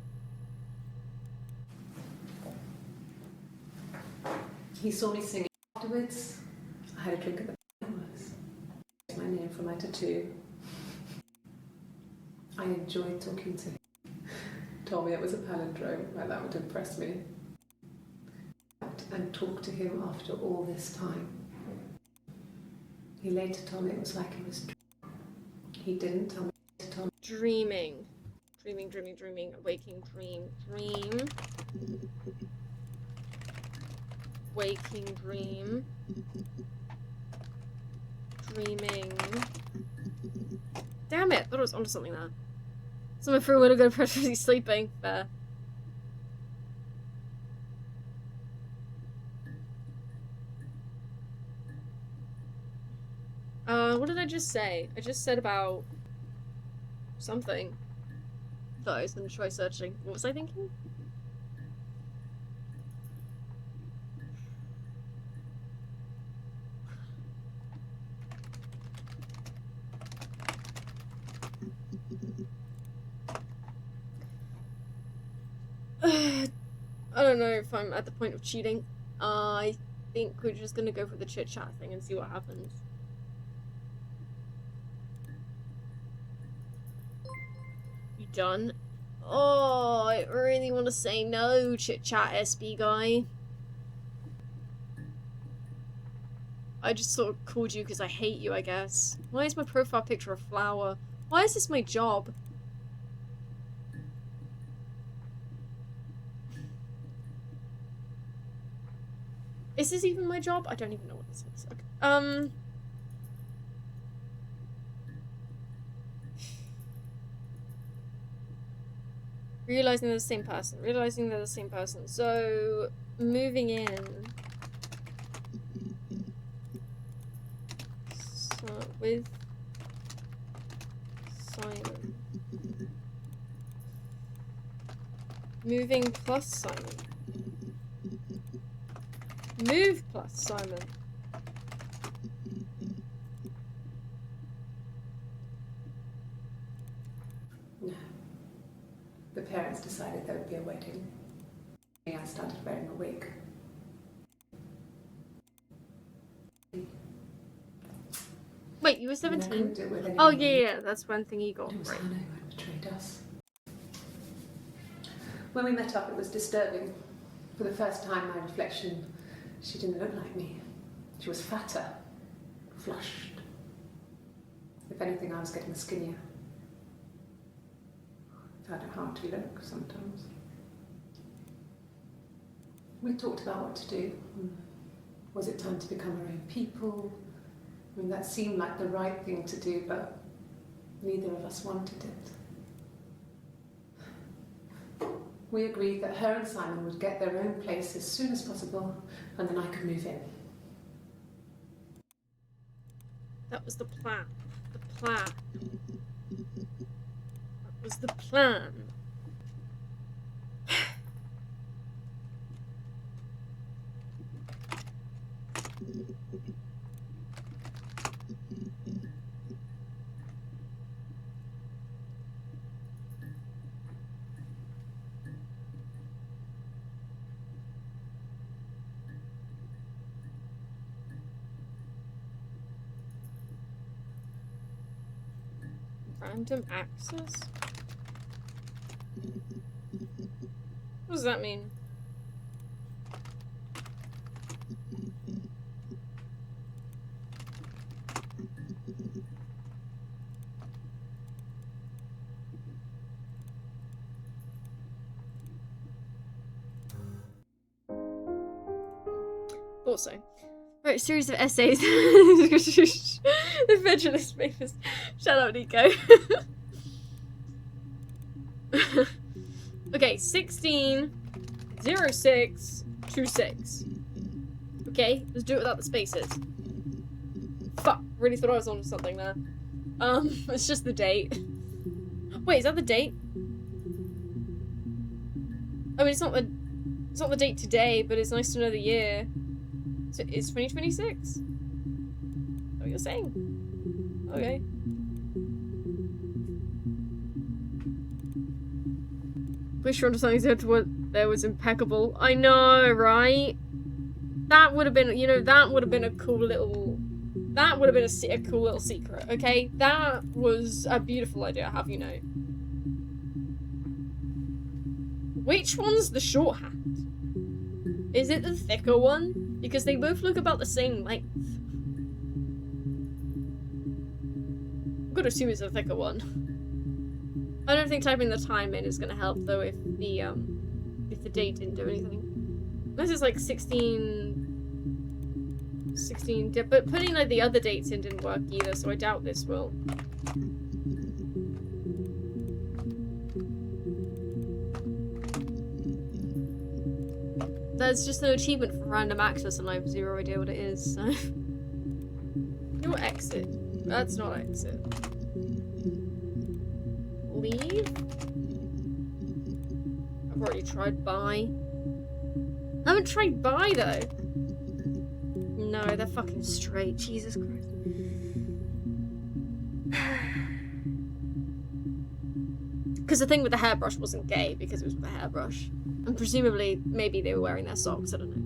He saw me singing afterwards. I had a drink at the was my name for my tattoo. I enjoyed talking to him. Told me it was a palindrome, well, that would impress me. And talked to him after all this time. He later told me it was like he was dreaming. He didn't tell me to tell me. Dreaming. Dreaming. Waking dream. Dream. Waking dream. Dreaming. Damn it! I thought I was onto something there. Someone threw a little good pressure he's sleeping. Fair. What did I just say? I just said about something. Thought I was gonna try searching. What was I thinking? I don't know if I'm at the point of cheating. I think we're just gonna go for the chit chat thing and see what happens. You done? Oh, I really want to say no, chit chat SB guy. I just sort of called you because I hate you, I guess. Why is my profile picture a flower? Why is this my job? Is this even my job? I don't even know what this is. Okay. Realizing they're the same person. So, moving in. So, with Simon. Moving plus Simon. Move plus Simon. No. The parents decided there would be a wedding. I started wearing a wig. Wait, you were 17? Oh, yeah, that's one thing you got. It was right. Hannah who had betrayed us. When we met up, it was disturbing. For the first time, my reflection, she didn't look like me. She was fatter, flushed. If anything, I was getting skinnier. I found it hard to look sometimes. We talked about what to do. Was it time to become our own people? I mean, that seemed like the right thing to do, but neither of us wanted it. We agreed that her and Simon would get their own place as soon as possible, and then I could move in. That was the plan. The plan. That was the plan. Random access? What does that mean? so. Right, a series of essays. The Federalist Papers. Shout out, Nico. Okay, 160626. Okay, let's do it without the spaces. Fuck, really thought I was on something there. It's just the date. Wait, is that the date? I mean, it's not the date today, but it's nice to know the year. So it's 2026? Is that what you're saying? Okay. Pretty sure something said what there was impeccable. I know, right? That would have been, you know, that would have been a cool little... That would have been a cool little secret, okay? That was a beautiful idea, have you know. Which one's the shorthand? Is it the thicker one? Because they both look about the same length. I'm gonna assume it's the thicker one. I don't think typing the time in is gonna help though if the date didn't do anything. This is like 16, but putting like the other dates in didn't work either, so I doubt this will. There's just no achievement for random access and I have zero idea what it is, so. Your exit. That's not exit. Leave? I've already tried buy. I haven't tried buy though. No, they're fucking straight. Jesus Christ. Because the thing with the hairbrush wasn't gay because it was with a hairbrush. And presumably, maybe they were wearing their socks, I don't know.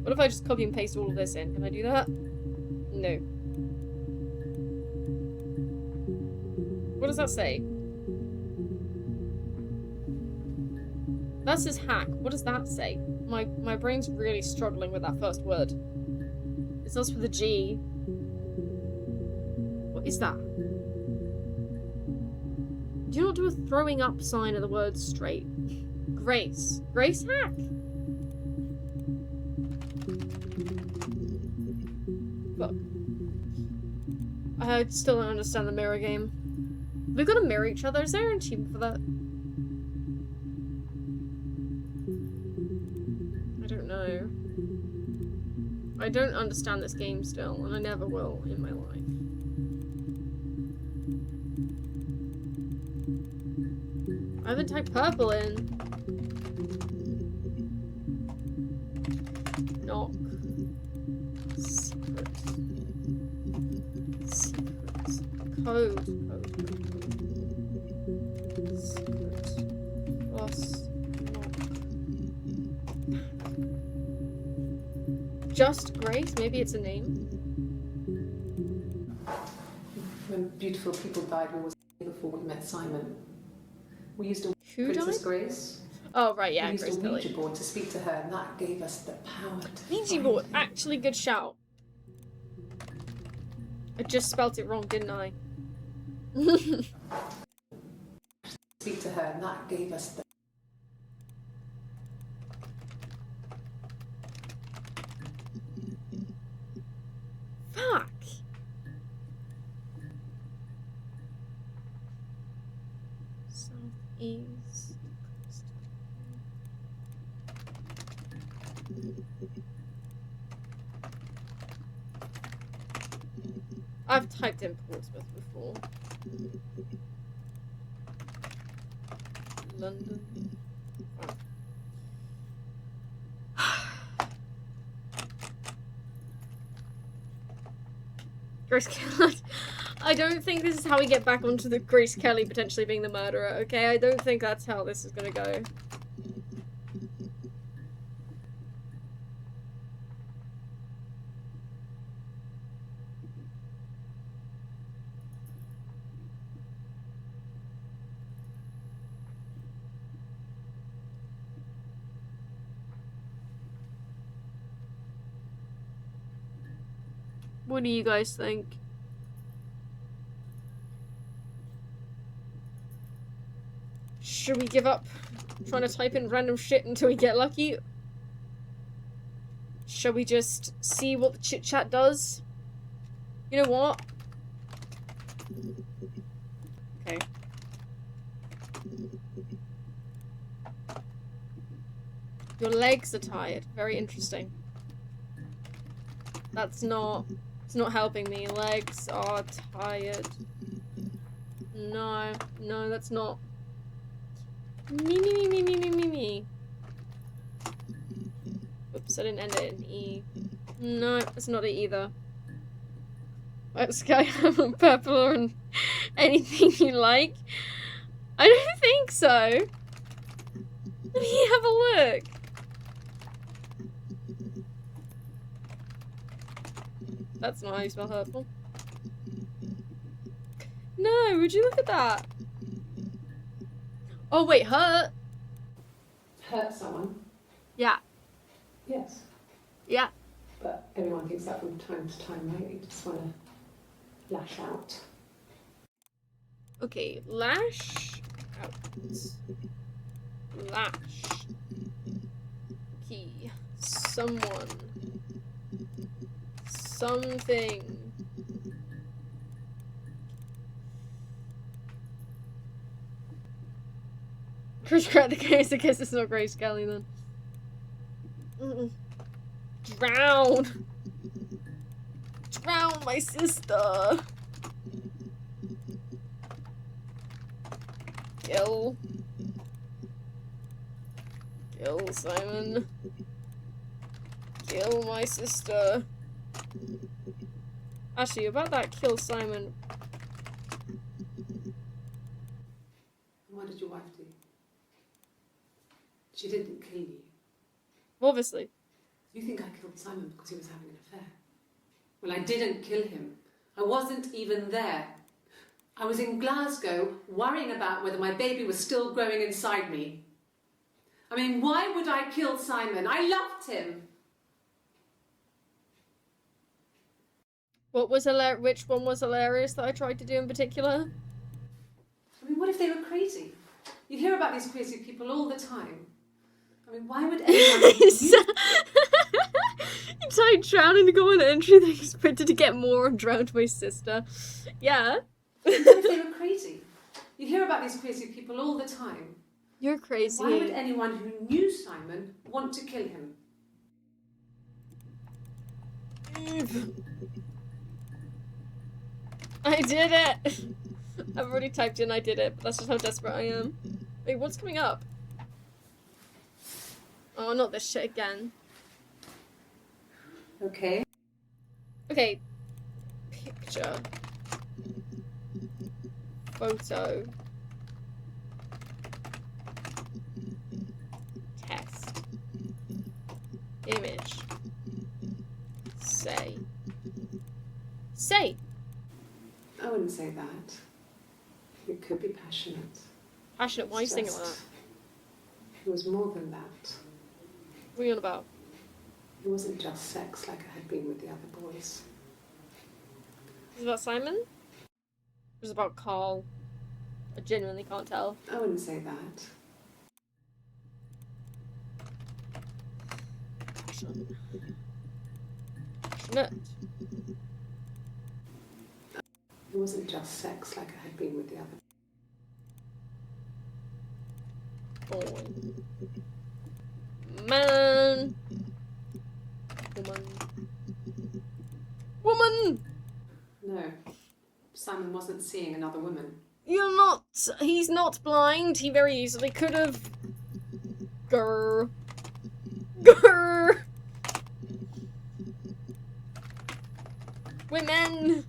What if I just copy and paste all of this in? Can I do that? No. What does that say? That says hack. What does that say? My brain's really struggling with that first word. It starts with a G. What is that? Do you not do a throwing up sign of the word straight? Grace. Grace hack? Fuck. I still don't understand the mirror game. We've got to mirror each other. Is there an achievement for that? I don't know. I don't understand this game still, and I never will in my life. I haven't typed purple in. Knock. Secret. Secret. Code. Secret. Plus. Knock. Just Grace? Maybe it's a name? When beautiful people died, we was before we met Simon. We used a Who Princess died? Grace. Oh, right, yeah, We used Grace a Kelly. Ouija board to speak to her, and that gave us the power to Ouija board, actually good shout. I just spelt it wrong, didn't I? speak to her, and that gave us the Fuck. Southeast. I've typed in Portsmouth before. London. Grace Kelly. I don't think this is how we get back onto the Grace Kelly potentially being the murderer, okay? I don't think that's how this is gonna go. What do you guys think? Should we give up trying to type in random shit until we get lucky? Shall we just see what the chit chat does? You know what? Okay. Your legs are tired. Very interesting. That's not... It's not helping me. Legs are tired. No. No, that's not... Me. Oops, I didn't end it in E. No, it's not it either. Right, Sky, I'm purple or anything you like? I don't think so. Let me have a look. That's not how you spell hurtful. No, would you look at that? Oh wait, hurt? Hurt someone? Yeah. Yes. Yeah. But everyone thinks that from time to time, right? You just want to lash out. Okay, lash out. Lash. Key. Someone. Something. Chris cracked the case. I guess it's not Grace Kelly then. Drown! Drown my sister! Kill. Kill Simon. Kill my sister. Actually, about that kill Simon. What did your wife do? She didn't kill you. Obviously. You think I killed Simon because he was having an affair? Well, I didn't kill him. I wasn't even there. I was in Glasgow worrying about whether my baby was still growing inside me. I mean, why would I kill Simon? I loved him. What was which one was hilarious that I tried to do in particular? I mean, what if they were crazy? You hear about these crazy people all the time. I mean, why would anyone... You typed drowning to go on the entry, they expected to get more and drowned my sister. Yeah. What if they were crazy? You hear about these crazy people all the time. You're crazy. Why would anyone who knew Simon want to kill him? I did it! I've already typed in I did it, but that's just how desperate I am. Wait, what's coming up? Oh, not this shit again. Okay. Okay. Picture. Photo. Text. Image. Say. Say! I wouldn't say that. It could be passionate. Passionate, why are you saying it like that? It was more than that. What are you on about? It wasn't just sex like I had been with the other boys. Is it about Simon? Or is it about Carl? I genuinely can't tell. I wouldn't say that. Passionate. Passionate. It wasn't just sex like I had been with the other. Boy. Man. Woman. Woman! No. Simon wasn't seeing another woman. You're not. He's not blind. He very easily could have. Grr. Grr. Women.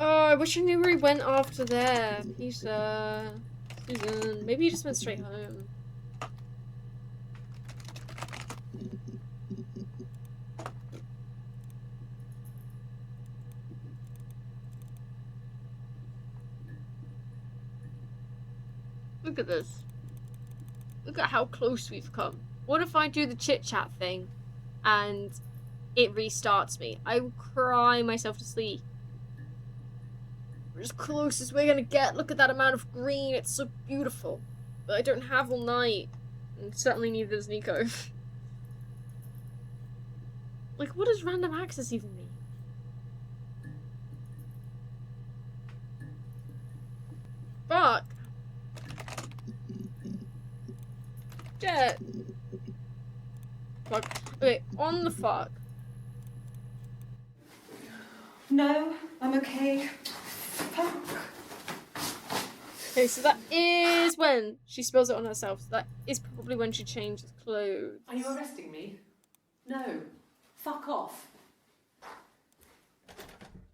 Oh, I wish I knew where he went after there. Peter. Susan. Maybe he just went straight home. Look at this. Look at how close we've come. What if I do the chit-chat thing and it restarts me? I will cry myself to sleep. We're as close as we're gonna get. Look at that amount of green. It's so beautiful. But I don't have all night. And certainly neither does Nico. Like, what does random access even mean? Fuck. Jet. Fuck. Okay, on the fuck. No, I'm okay. Fuck. Okay, so that is when she spills it on herself. So that is probably when she changes clothes. Are you arresting me? No. Fuck off.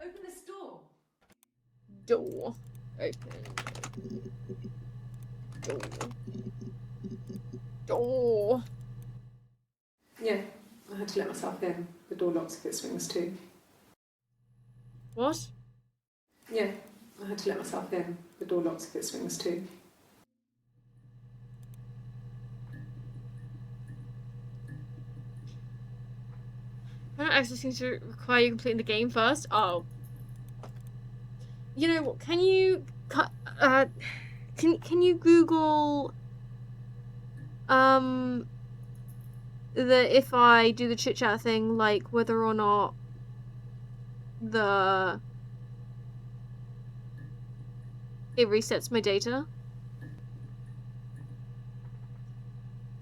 Open this door. Door. Open. Door. Door. Yeah, I had to let myself in. The door locks if it swings too. What? Yeah, I had to let myself in. The door locks if it swings too. Permanent access seems to require you completing the game first. Oh. You know what? Can you can you Google the if I do the chit chat thing, like whether or not it resets my data?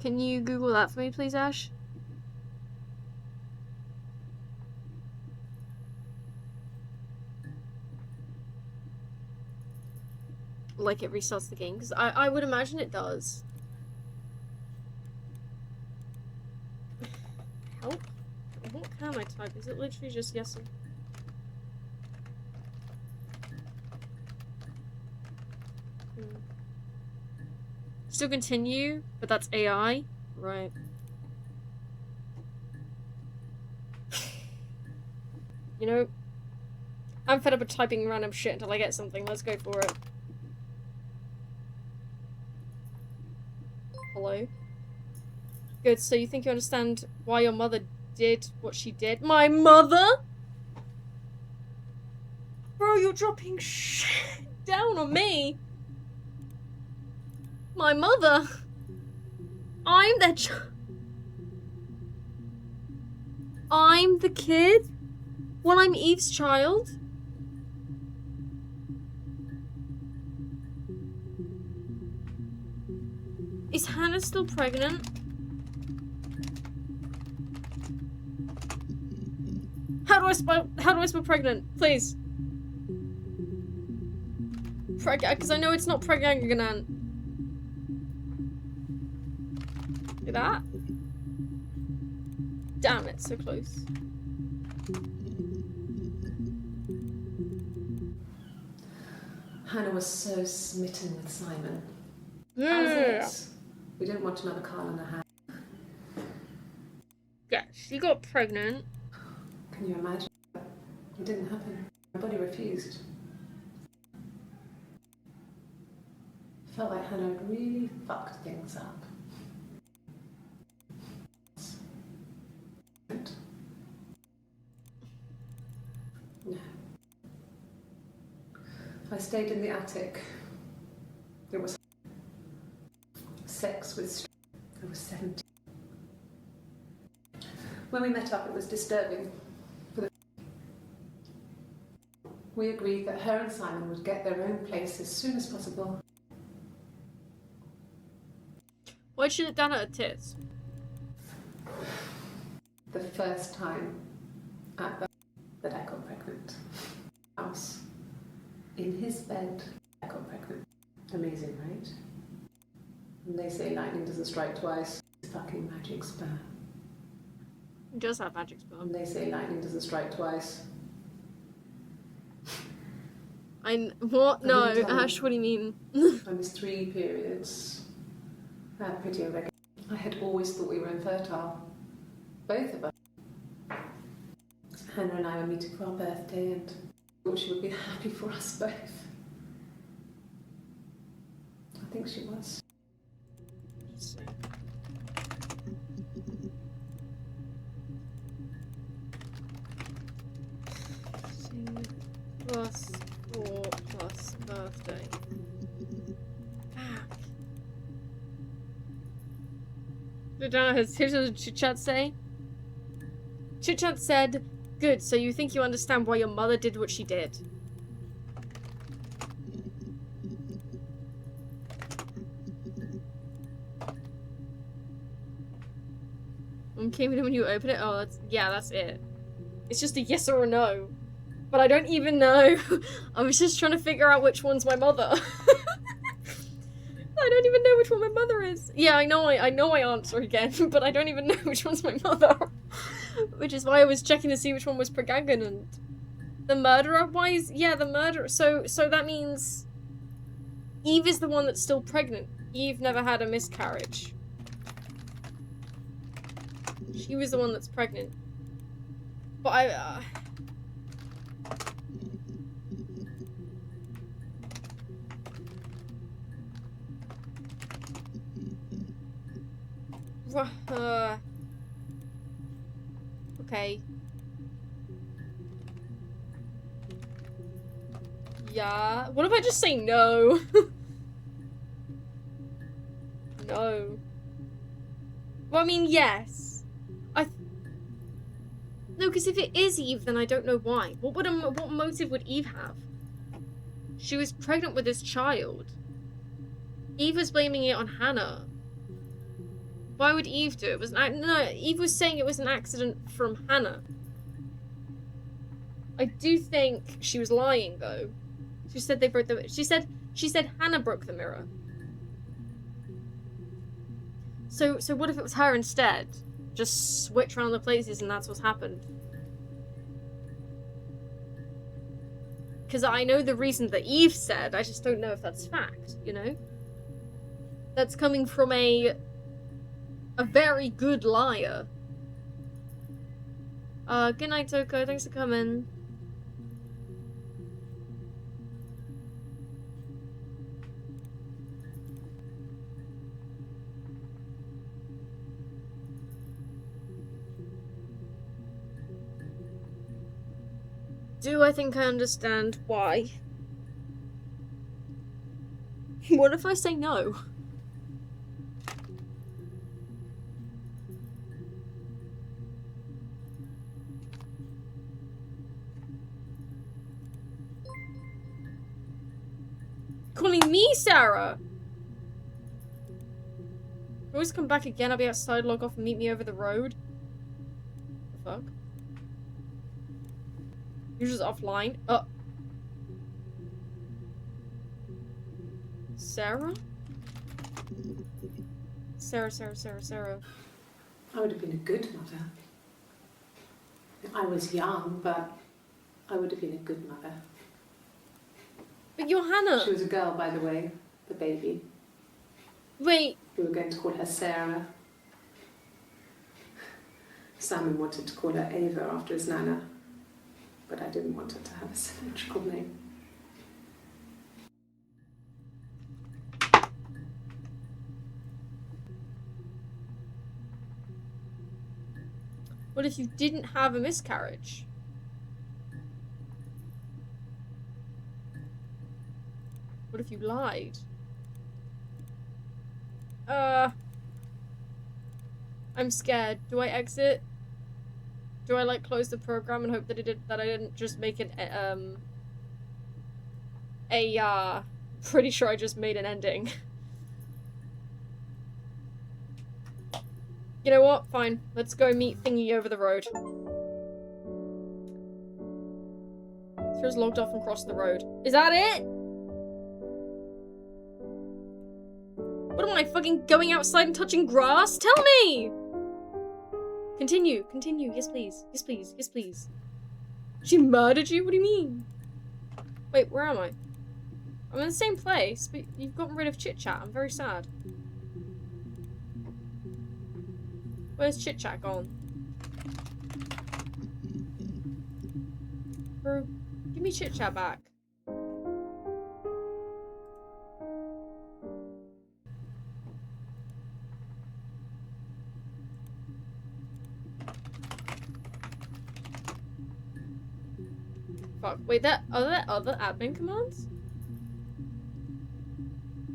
Can you Google that for me, please, Ash? Like it restarts the game? Because I would imagine it does. Help? What can I type? Is it literally just yes and... Still continue, but that's AI? Right. You know, I'm fed up of typing random shit until I get something. Let's go for it. Hello? Good, so you think you understand why your mother did what she did? My mother? Bro, you're dropping shit down on me. My mother? I'm their I'm the kid? Well, I'm Eve's child? Is Hannah still pregnant? How do I spell pregnant? Please. Because I know it's not pregnant. Look at that. Damn it, so close. Hannah was so smitten with Simon. Yeah. That was it. We didn't want another Carl in the hand. Yeah, she got pregnant. Can you imagine? It didn't happen. My body refused. Felt like Hannah had really fucked things up. No. I stayed in the attic. It was sex with I was 17. When we met up, it was disturbing. We agreed that her and Simon would get their own place as soon as possible. Why'd she look down at her tits? The first time at that I got pregnant. House. In his bed, I got pregnant. Amazing, right? And they say lightning doesn't strike twice. It's fucking magic sperm. It does have magic sperm. And they say lightning doesn't strike twice. What? No, I didn't tell Ash, him. what do you mean? I missed 3 periods. Pretty irregular. I had always thought we were infertile. Both of us. Hannah and I were meeting for our birthday and thought she would be happy for us both. I think she was. Let's see. Plus 4 plus birthday. Fuck. Here's what Chit Chat say. Chit Chat said, "Good, so you think you understand why your mother did what she did." Came in when you open it? Oh, that's it. It's just a yes or a no. But I don't even know. I was just trying to figure out which one's my mother. I don't even know which one my mother is. Yeah, I know I answer again, but I don't even know which one's my mother. Which is why I was checking to see which one was pregnant. The murderer? Why is... Yeah, the murderer. So that means... Eve is the one that's still pregnant. Eve never had a miscarriage. She was the one that's pregnant. But I... Okay. Yeah. What if I just say no? No. Well, I mean, yes. No, because if it is Eve, then I don't know why. What motive would Eve have? She was pregnant with this child. Eve was blaming it on Hannah. Why would Eve do it? No, Eve was saying it was an accident from Hannah. I do think she was lying though. She said they broke the. She said Hannah broke the mirror. So what if it was her instead? Just switch around the places and that's what's happened. Because I know the reason that Eve said, I just don't know if that's fact, you know? That's coming from a very good liar. Good night, Toko. Thanks for coming. Do I think I understand why? What if I say no? Calling me Sarah? Always come back again, I'll be outside, log off and meet me over the road. The fuck? You're just offline. Oh. Sarah? Sarah. I would have been a good mother. I was young, but I would have been a good mother. But you're Hannah. She was a girl, by the way, the baby. Wait. We were going to call her Sarah. Simon wanted to call her Ava after his nana, but I didn't want her to have a symmetrical name. What if you didn't have a miscarriage? What if you lied? I'm scared. Do I exit? Do I like close the program and hope that I didn't just make an pretty sure I just made an ending. You know what? Fine. Let's go meet Thingy over the road. She was logged off and crossed the road. Is that it? What am I, fucking going outside and touching grass? Tell me! Continue. Yes, please. She murdered you? What do you mean? Wait, where am I? I'm in the same place, but you've gotten rid of Chit Chat. I'm very sad. Where's Chit Chat gone? Bro, give me Chit Chat back. Fuck. Wait, are there other admin commands?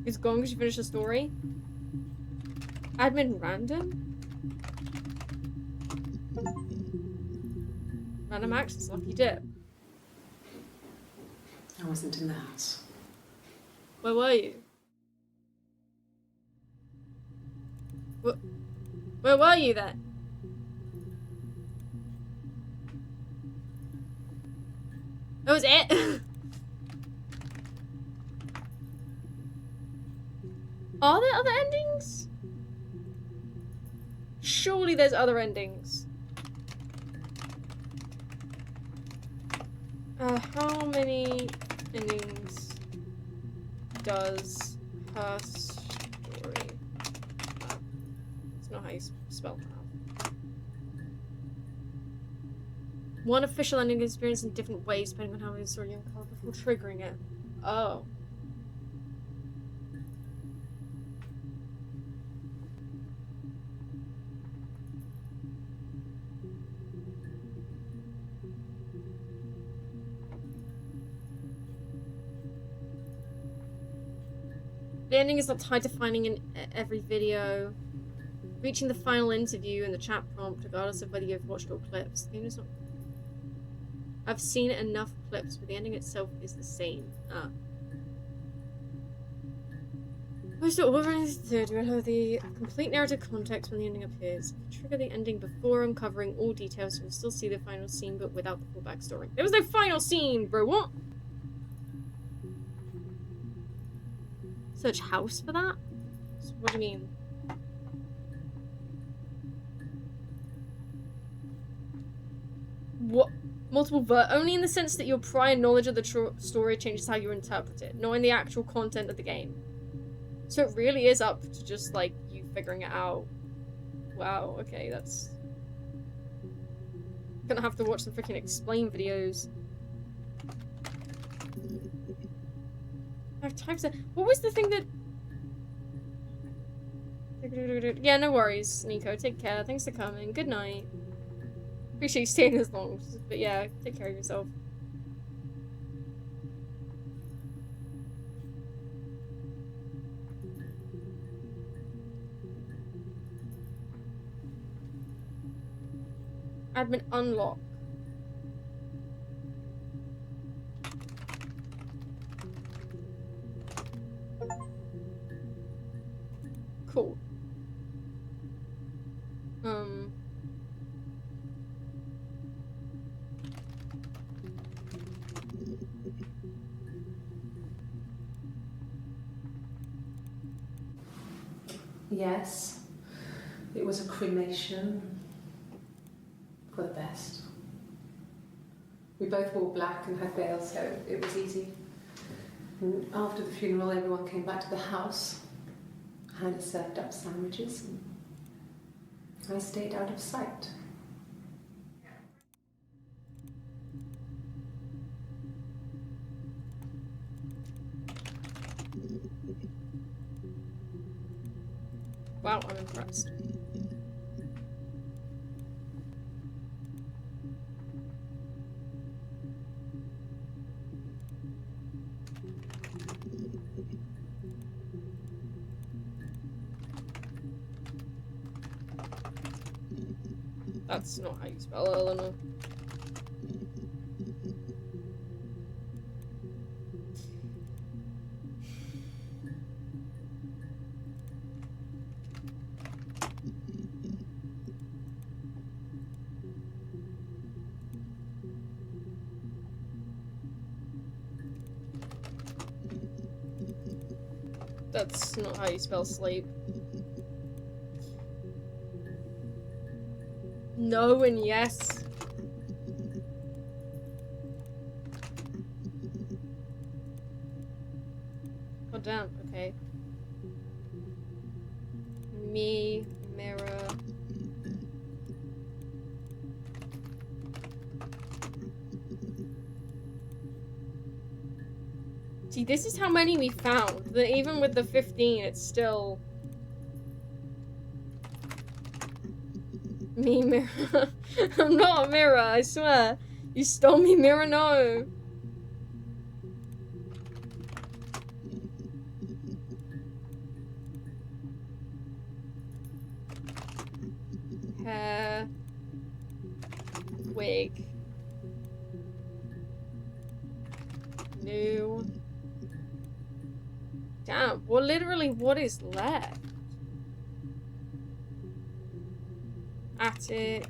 It's gone because you finished the story? Admin random? Random access, lucky dip. I wasn't in the house. Where were you? Where were you then? That was it? Are there other endings? Surely there's other endings. How many endings does her story have? It's not how you spell that. One official ending is experienced in different ways depending on how the story unfolds before triggering it. Oh. The ending is not tied to finding in every video. Reaching the final interview in the chat prompt, regardless of whether you've watched all clips. The ending is not... I've seen enough clips, but the ending itself is the same. Ah. Most of all things to do have the complete narrative context when the ending appears. Trigger the ending before uncovering all details, so you'll still see the final scene, but without the full backstory. There was no final scene, bro. What? Search house for that? So what do you mean? What? Multiple only in the sense that your prior knowledge of the story changes how you interpret it, not in the actual content of the game. So it really is up to just, like, you figuring it out. Wow, okay, that's... Gonna have to watch some freaking explain videos. I have types of... What was the thing that... Yeah, no worries, Nico. Take care. Thanks for coming. Good night. Appreciate you staying this long. But yeah, take care of yourself. Admin unlock. Cool. Yes, it was a cremation for the best. We both wore black and had veils, so it was easy. And after the funeral, everyone came back to the house. Hannah served up sandwiches, and I stayed out of sight. Wow, I'm impressed. That's not how you spell it, Eleanor. That's not how you spell sleep. No and yes. Oh damn, okay. Me, mirror. See, this is how many we found. That even with the 15, it's still... Me, mirror. I'm not a mirror, I swear. You stole me, mirror, no. Hair. Wig. New. Damn, well, literally, what is left? Attic.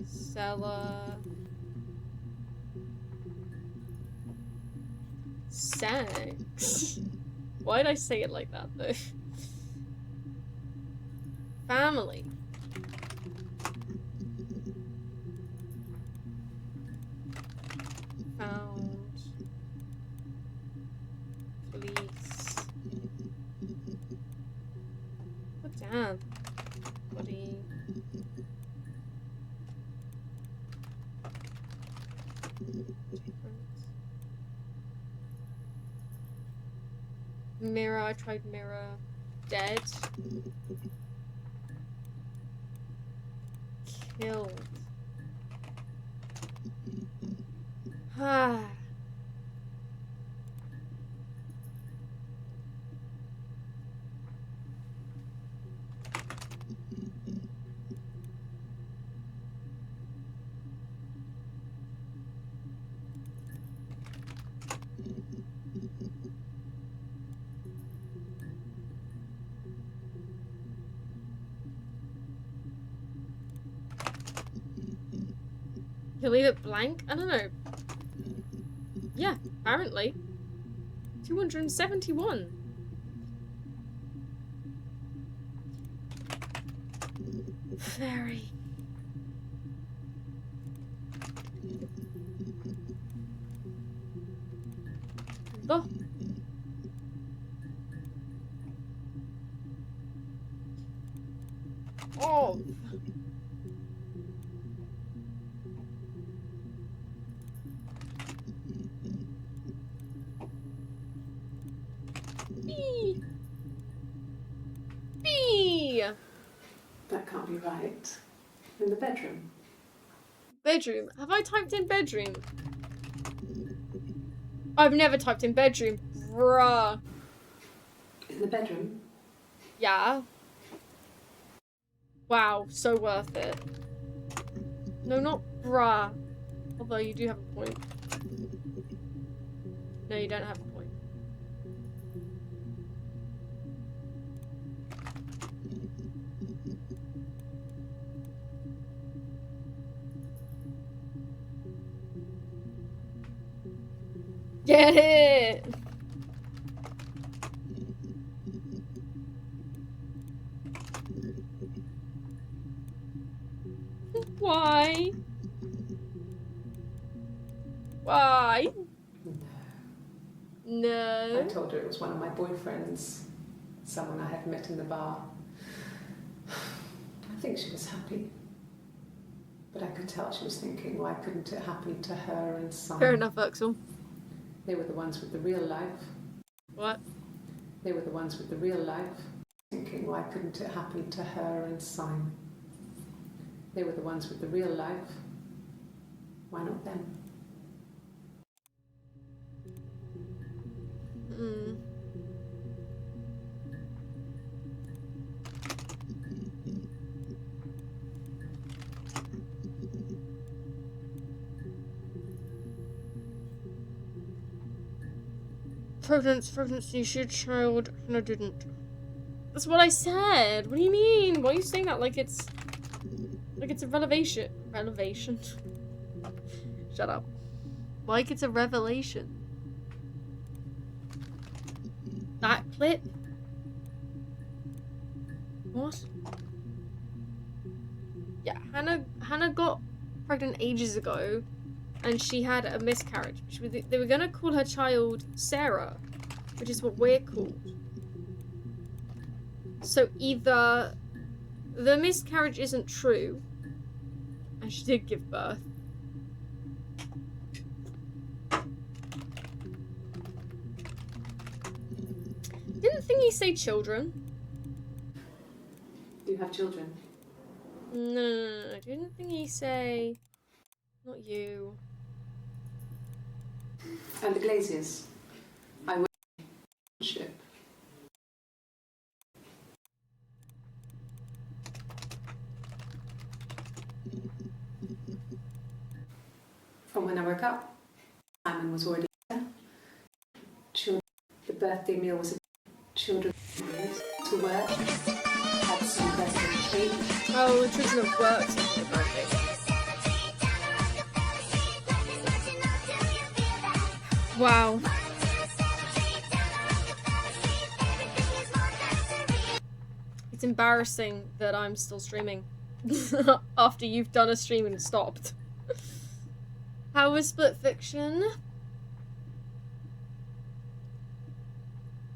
Cellar. Sex. Why did I say it like that, though? Family. Found. Police. Oh, damn. Body. Mirror, I tried mirror. Dead. Killed. Ah. You leave it blank? I don't know. Yeah, apparently. 271. Very. Oh. Oh. Bee. Bee. That can't be right. In the bedroom. Bedroom. Have I typed in bedroom? I've never typed in bedroom. Bruh. In the bedroom? Yeah. Wow, so worth it. No, not bruh. Although you do have a point. No, you don't have a point. Get it! Why? Why? No. I told her it was one of my boyfriends, someone I had met in the bar. I think she was happy. But I could tell she was thinking, why couldn't it happen to her and Simon? Fair enough, Axel. They were the ones with the real life. What? They were the ones with the real life. Thinking, why couldn't it happen to her and Simon? They were the ones with the real life. Why not them? Mm. Pregnancy, she had child, and I didn't. That's what I said. What do you mean? Why are you saying that like it's a revelation? Revelation? Shut up. Like it's a revelation. That clip? Yeah, Hannah got pregnant ages ago, and she had a miscarriage. They were gonna call her child Sarah, which is what we're called. So either the miscarriage isn't true, and she did give birth. Didn't Thingy say children? Do you have children? No. Didn't Thingy say... Not you. And the Glaziers. I worship. From when I woke up, Simon was already there. Children. The birthday meal was a children's meal to work. Had some birthday cake. Oh, the children have worked on the birthday. Wow. It's embarrassing that I'm still streaming after you've done a stream and stopped. How was Split Fiction?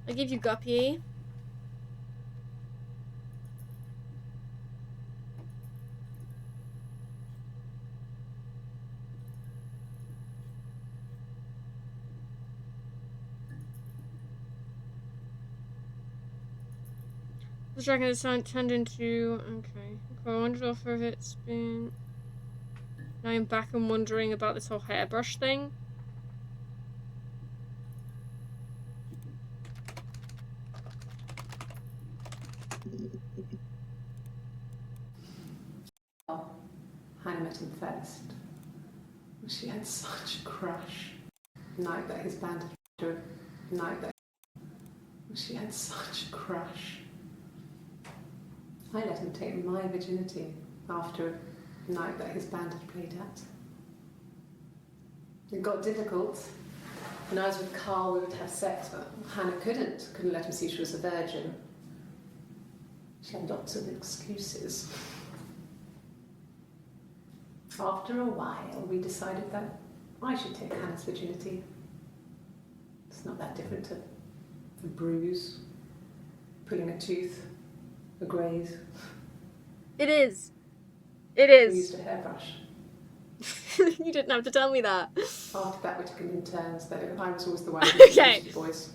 I give you Guppy. The dragon is turned into... Okay. I wondered off if it's been... Now I'm back and wondering about this whole hairbrush thing. Oh, Hannah met him first. She had such a crush. Night that his band had night that she had such a crush. I let him take my virginity after a night that his band had played at. It got difficult. When I was with Carl, we would have sex, but Hannah couldn't let him see she was a virgin. She had lots of excuses. After a while, we decided that I should take Hannah's virginity. It's not that different to a bruise, pulling a tooth, a graze. It is. It We is. used a hairbrush. You didn't have to tell me that. After that, we took it in turns, though. I was always the one who Okay. used the boys.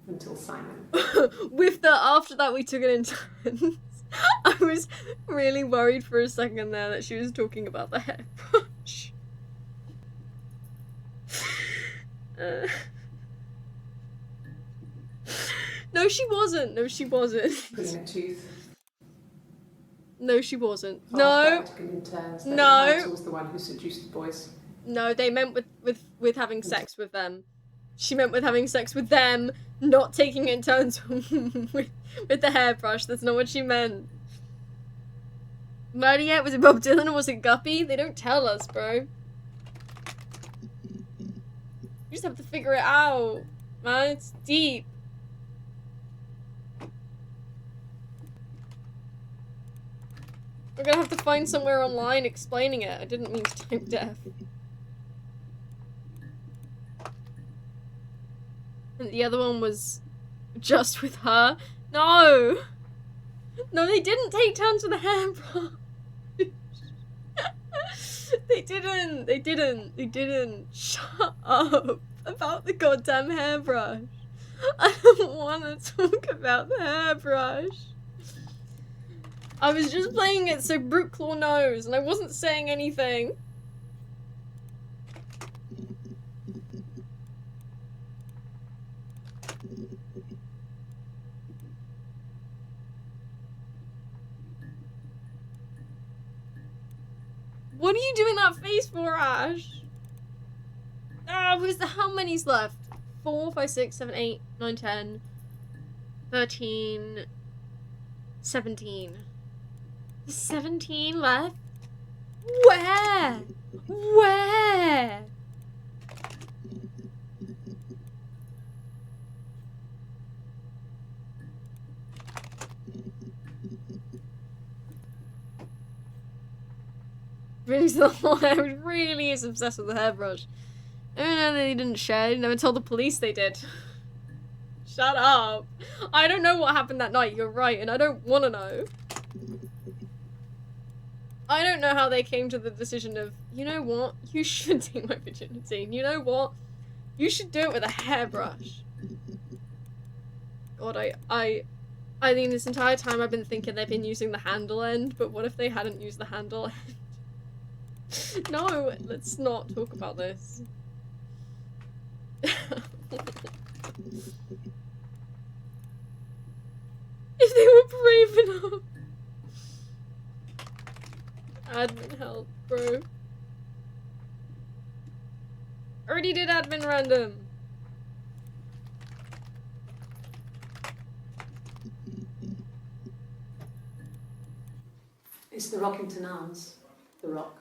Until Simon. With the after that we took it in turns. I was really worried for a second there that she was talking about the hairbrush. No, she wasn't. No, she wasn't. Pulling a tooth. No, she wasn't. After No. that, we took it in turns, though. No. I was always the one who seduced the boys. No, they meant with having sex with them. She meant with having sex with them, not taking it in turns with the hairbrush. That's not what she meant. Murder yet? Was it Bob Dylan or was it Guppy? They don't tell us, bro. You just have to figure it out, man. It's deep. We're gonna have to find somewhere online explaining it. I didn't mean to type deaf. And the other one was just with her. No! No, they didn't take turns with the hairbrush. They didn't. Shut up about the goddamn hairbrush. I don't want to talk about the hairbrush. I was just playing it so Brookclaw knows, and I wasn't saying anything. What are you doing that face for, Ash? Ah, how many's left? 4, 5, 6, 7, 8, 9, 10, 13, 17. 17 left? Where? Where? Really is obsessed with the hairbrush. I don't know they didn't share. They never told the police they did. Shut up. I don't know what happened that night. You're right, and I don't want to know. I don't know how they came to the decision of, you know what? You should take my virginity. And you know what? You should do it with a hairbrush. God, I mean, this entire time I've been thinking they've been using the handle end, but what if they hadn't used the handle end? No, let's not talk about this. If they were brave enough. Admin help, bro. Already did admin random. It's the Rockington Arms. The Rock.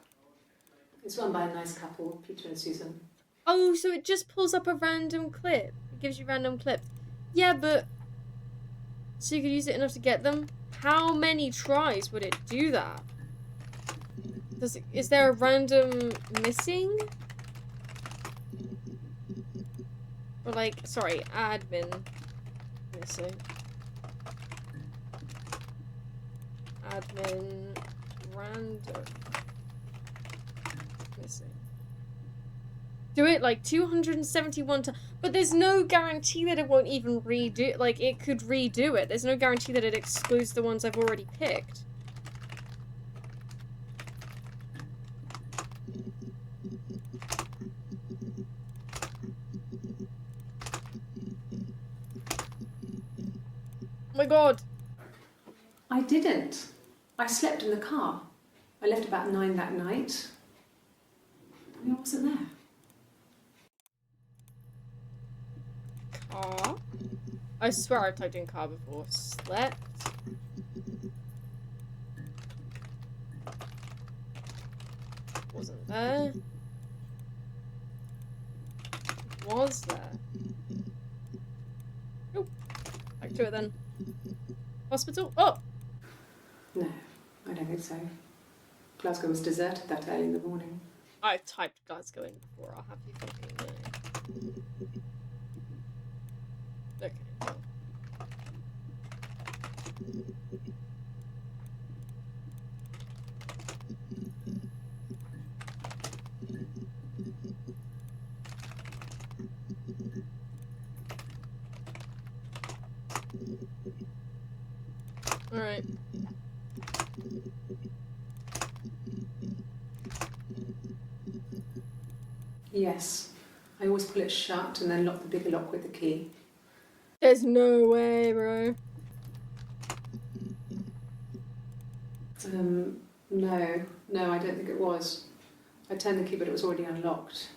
It's run by a nice couple, Peter and Susan. Oh, so it just pulls up a random clip. It gives you random clips. Yeah, but... So you could use it enough to get them? How many tries would it do that? Is there a random missing? Or like, sorry, admin missing. Admin random missing. Do it like 271 times. But there's no guarantee that it won't even redo, like it could redo it. There's no guarantee that it excludes the ones I've already picked. Oh my god. I didn't. I slept in the car. I left about 9 that night. I wasn't there. Car? I swear I typed in car before. Slept? Wasn't there? Was there? Nope. Back to it then. Hospital? Oh! No, I don't think so. Glasgow was deserted that early in the morning. I typed Glasgow in before, I'll have you fucking know. Okay, well. Alright. Yes. I always pull it shut and then lock the bigger lock with the key. There's no way, bro. No, I don't think it was. I turned the key, but it was already unlocked.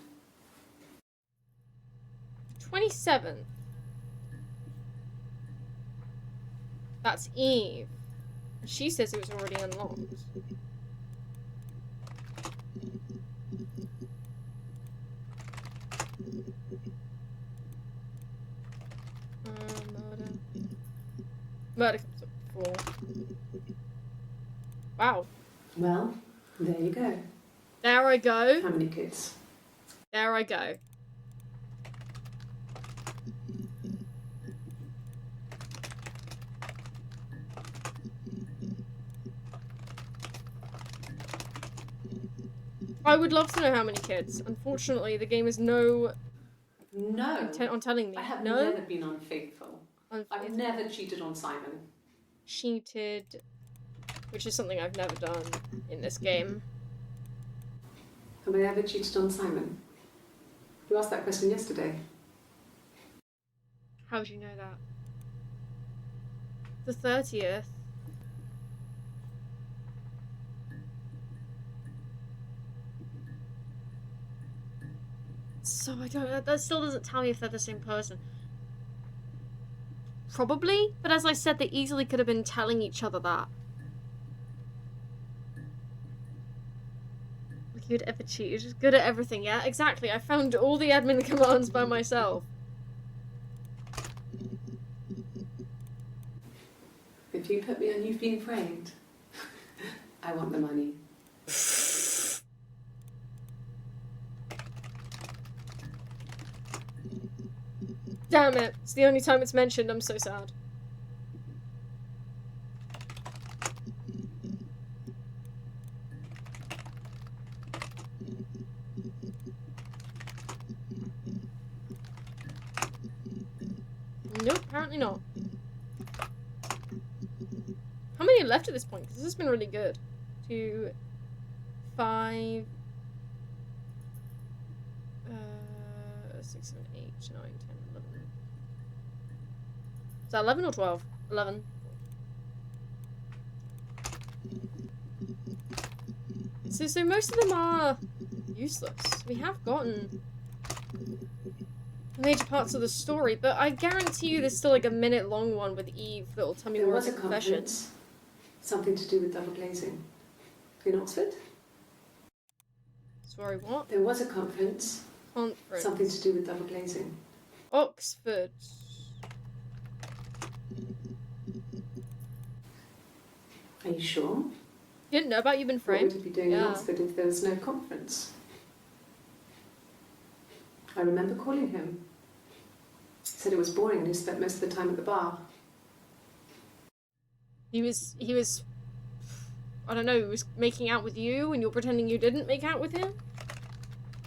27th. That's Eve. She says it was already unlocked. Murder. Murder comes up before. Wow. Well, there you go. There I go. How many kids? There I go. I would love to know how many kids. Unfortunately, the game has no intent on telling me. I have no? never been unfaithful. I've never cheated on Simon. Cheated, which is something I've never done in this game. Have I ever cheated on Simon? You asked that question yesterday. How do you know that? The 30th. So I don't. That still doesn't tell me if they're the same person. Probably, but as I said, they easily could have been telling each other that. Like you'd ever cheat. You're just good at everything, yeah? Exactly. I found all the admin commands by myself. If you put me on, you've been framed. I want the money. Damn it. It's the only time it's mentioned. I'm so sad. Nope, apparently not. How many are left at this point? Because this has been really good. 2, 5, 6, 7, 8, 9, 10, 11. Is that 11 or 12? 11. So most of them are useless. We have gotten major parts of the story, but I guarantee you there's still like a minute-long one with Eve that'll tell me more of the confession. Something to do with double glazing. In Oxford? Sorry, what? There was a conference. Something to do with double glazing. Oxford. Are you sure? You didn't know about You've Been Framed? What would you be doing in Oxford if there was no conference? I remember calling him. He said it was boring and he spent most of the time at the bar. He was, I don't know, he was making out with you and you're pretending you didn't make out with him?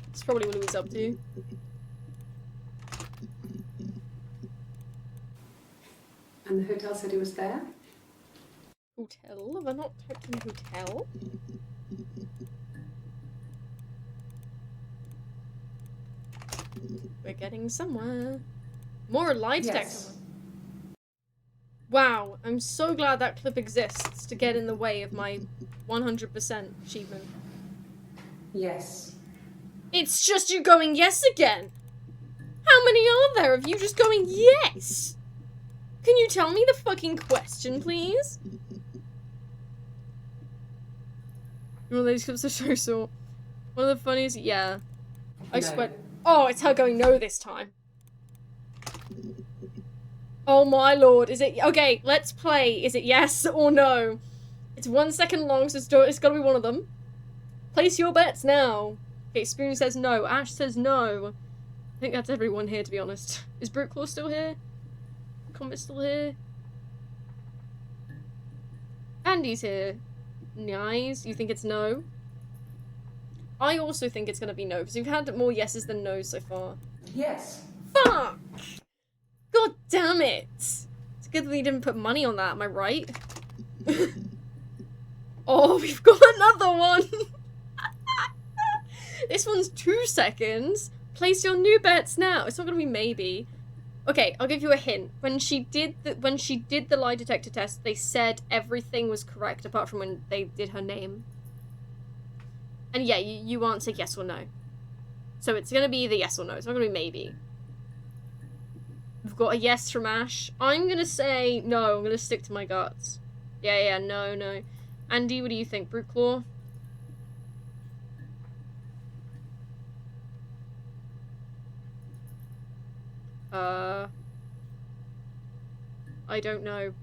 That's probably what he was up to. And the hotel said he was there? Hotel? Have I not typed in hotel? We're getting somewhere. More lie detector. Yes. Wow, I'm so glad that clip exists to get in the way of my 100% achievement. Yes. It's just you going yes again! How many are there of you just going yes? Can you tell me the fucking question, please? Well, these clips are so short. One of the funniest, yeah. I swear. Oh, it's her going no this time. Oh my lord, is it? Okay, let's play. Is it yes or no? It's 1 second long, so it's gotta be one of them. Place your bets now. Okay, Spoon says no. Ash says no. I think that's everyone here, to be honest. Is Brookclaw still here? Comet's still here? Andy's here. Nice. You think it's no? I also think it's gonna be no, because we've had more yeses than no's so far. Yes. Fuck! God damn it! It's good that we didn't put money on that, am I right? Oh, we've got another one! This one's 2 seconds. Place your new bets now. It's not gonna be maybe. Okay, I'll give you a hint. When she did the lie detector test, they said everything was correct apart from when they did her name. And yeah, you answer yes or no. So it's gonna be the yes or no. It's not gonna be maybe. We've got a yes from Ash. I'm gonna say no. I'm gonna stick to my guts. Yeah, no. Andy, what do you think? Brookclaw? I don't know.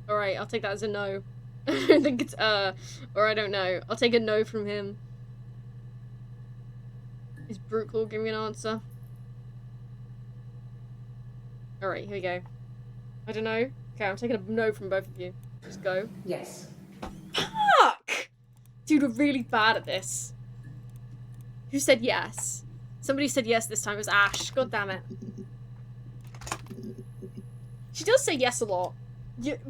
Alright, I'll take that as a no. I don't think it's or I don't know. I'll take a no from him. Is Brookclaw giving me an answer? Alright, here we go. I don't know. Okay, I'm taking a no from both of you. Just go. Yes. Fuck! Dude, we're really bad at this. Who said yes? Somebody said yes this time. It was Ash. God damn it. She does say yes a lot.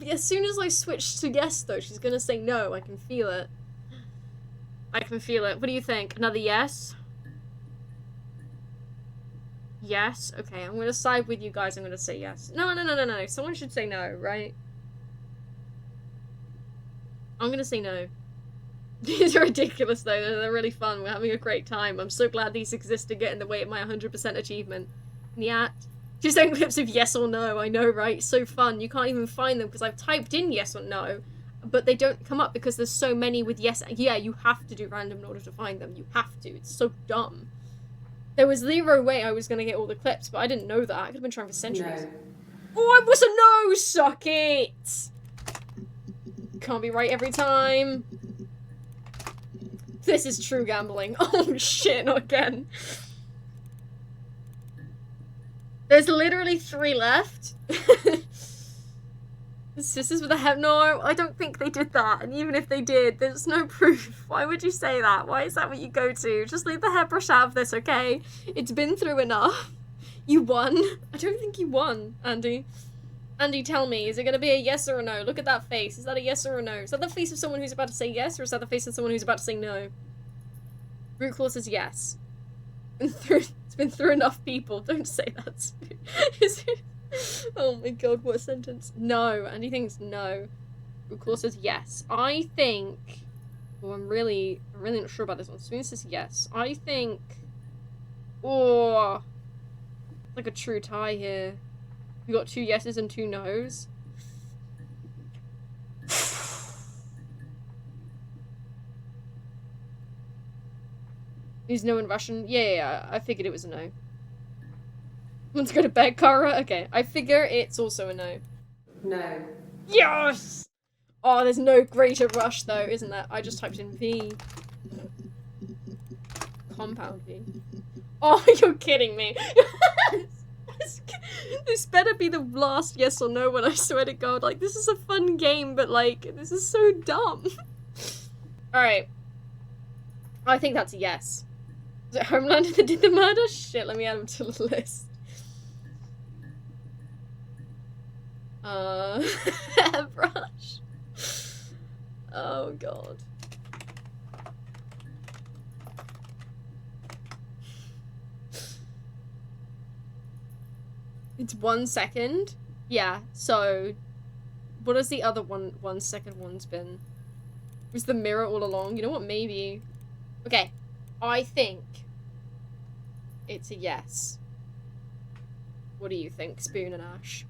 As soon as I switch to yes, though, she's gonna say no. I can feel it. I can feel it. What do you think? Another yes? Yes? Okay, I'm gonna side with you guys. I'm gonna say yes. No. Someone should say no, right? I'm gonna say no. These are ridiculous, though. They're really fun. We're having a great time. I'm so glad these exist to get in the way of my 100% achievement. Yeah. Just saying clips of yes or no. I know, right? So fun. You can't even find them because I've typed in yes or no, but they don't come up because there's so many with yes. Yeah, you have to do random in order to find them. You have to. It's so dumb. There was zero way I was going to get all the clips, but I didn't know that. I could have been trying for centuries. No. Oh, it was a no! Suck it! Can't be right every time. This is true gambling. Oh shit, not again. There's literally 3 left. Sisters with a hair. No, I don't think they did that. And even if they did, there's no proof. Why would you say that? Why is that what you go to? Just leave the hairbrush out of this, okay? It's been through enough. You won. I don't think you won, Andy. Andy, tell me, is it gonna be a yes or a no? Look at that face. Is that a yes or a no? Is that the face of someone who's about to say yes, or is that the face of someone who's about to say no? Root claw says yes. It's been through enough people. Don't say that. Oh my god, what a sentence. No. Andy thinks no. Root claw says yes. I think... Well, I'm really not sure about this one. Spoon says yes. I think... Oh... Like a true tie here. We got 2 yeses and 2 nos. Is no in Russian? Yeah, I figured it was a no. Let's go to bed, Kara. Okay, I figure it's also a no. No. Yes! Oh, there's no greater rush though, isn't there? I just typed in V. Compound V. Oh, you're kidding me. This better be the last yes or no one, I swear to god. Like, this is a fun game, but like, this is so dumb. Alright. I think that's a yes. Was it Homeland that did the murder? Shit, let me add him to the list. Hairbrush. Oh god. It's 1 second? Yeah, so... What has the other 1 second one's been? Was the mirror all along? You know what, maybe... Okay, I think... It's a yes. What do you think, Spoon and Ash?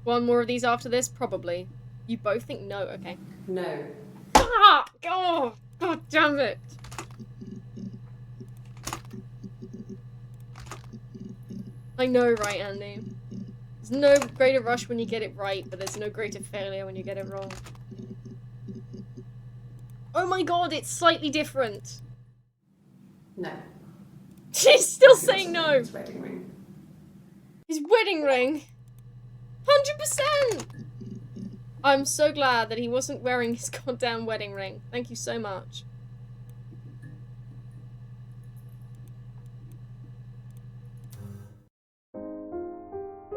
One more of these after this? Probably. You both think no? Okay. No. Ah! Oh! God damn it! I know, right, Andy? There's no greater rush when you get it right, but there's no greater failure when you get it wrong. Oh my god, it's slightly different! No. She's still saying no! His wedding ring. His wedding ring! 100%! I'm so glad that he wasn't wearing his goddamn wedding ring. Thank you so much.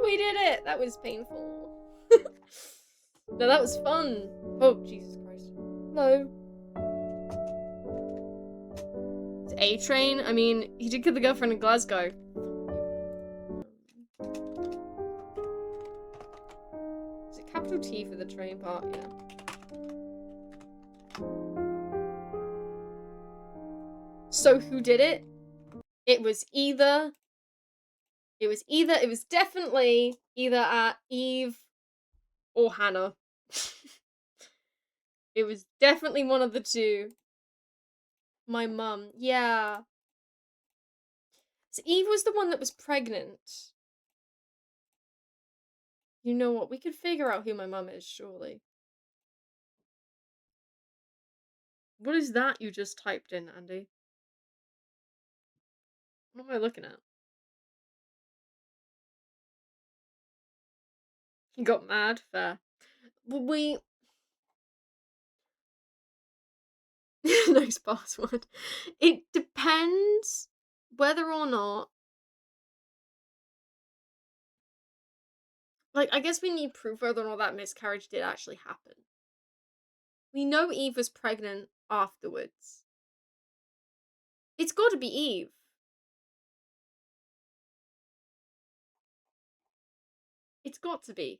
We did it! That was painful. No, that was fun. Oh, Jesus Christ. Hello. It's A-Train? I mean, he did kill the girlfriend in Glasgow. Is it capital T for the train part? Yeah. So who did it? It was definitely either Eve or Hannah. It was definitely one of the two. My mum, yeah. So Eve was the one that was pregnant. You know what? We could figure out who my mum is, surely. What is that you just typed in, Andy? What am I looking at? He got mad? Fair. We... Nice password. It depends whether or not... Like, I guess we need proof whether or not that miscarriage did actually happen. We know Eve was pregnant afterwards. It's got to be Eve. It's got to be.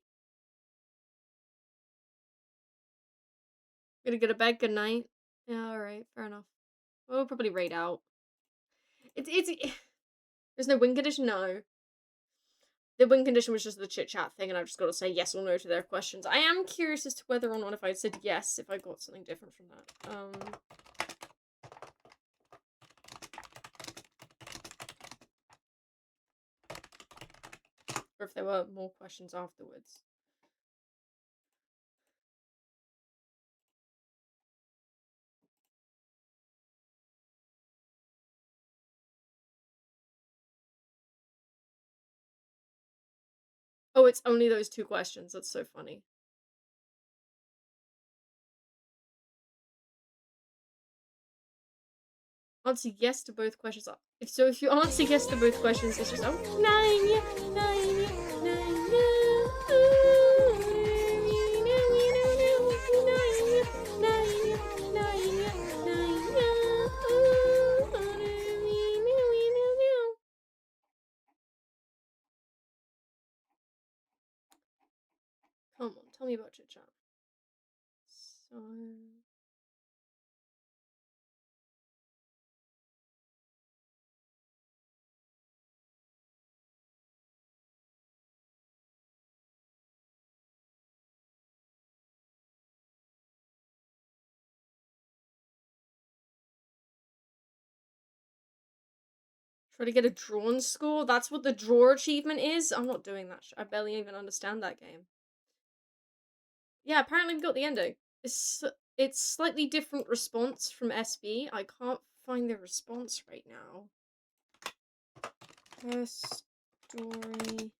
Gonna go to bed, good night. Yeah, alright, fair enough. We'll probably raid out. It's there's no win condition? No. The win condition was just the chit-chat thing, and I've just got to say yes or no to their questions. I am curious as to whether or not if I said yes, if I got something different from that. Or if there were more questions afterwards. Oh, it's only those 2 questions. That's so funny. Answer yes to both questions. If you answer yes to both questions, it's just Come on, tell me about your chat. So try to get a drawn score? That's what the draw achievement is? I'm not doing that. I barely even understand that game. Yeah, apparently we've got the ending. It's slightly different response from SB. I can't find the response right now. Her story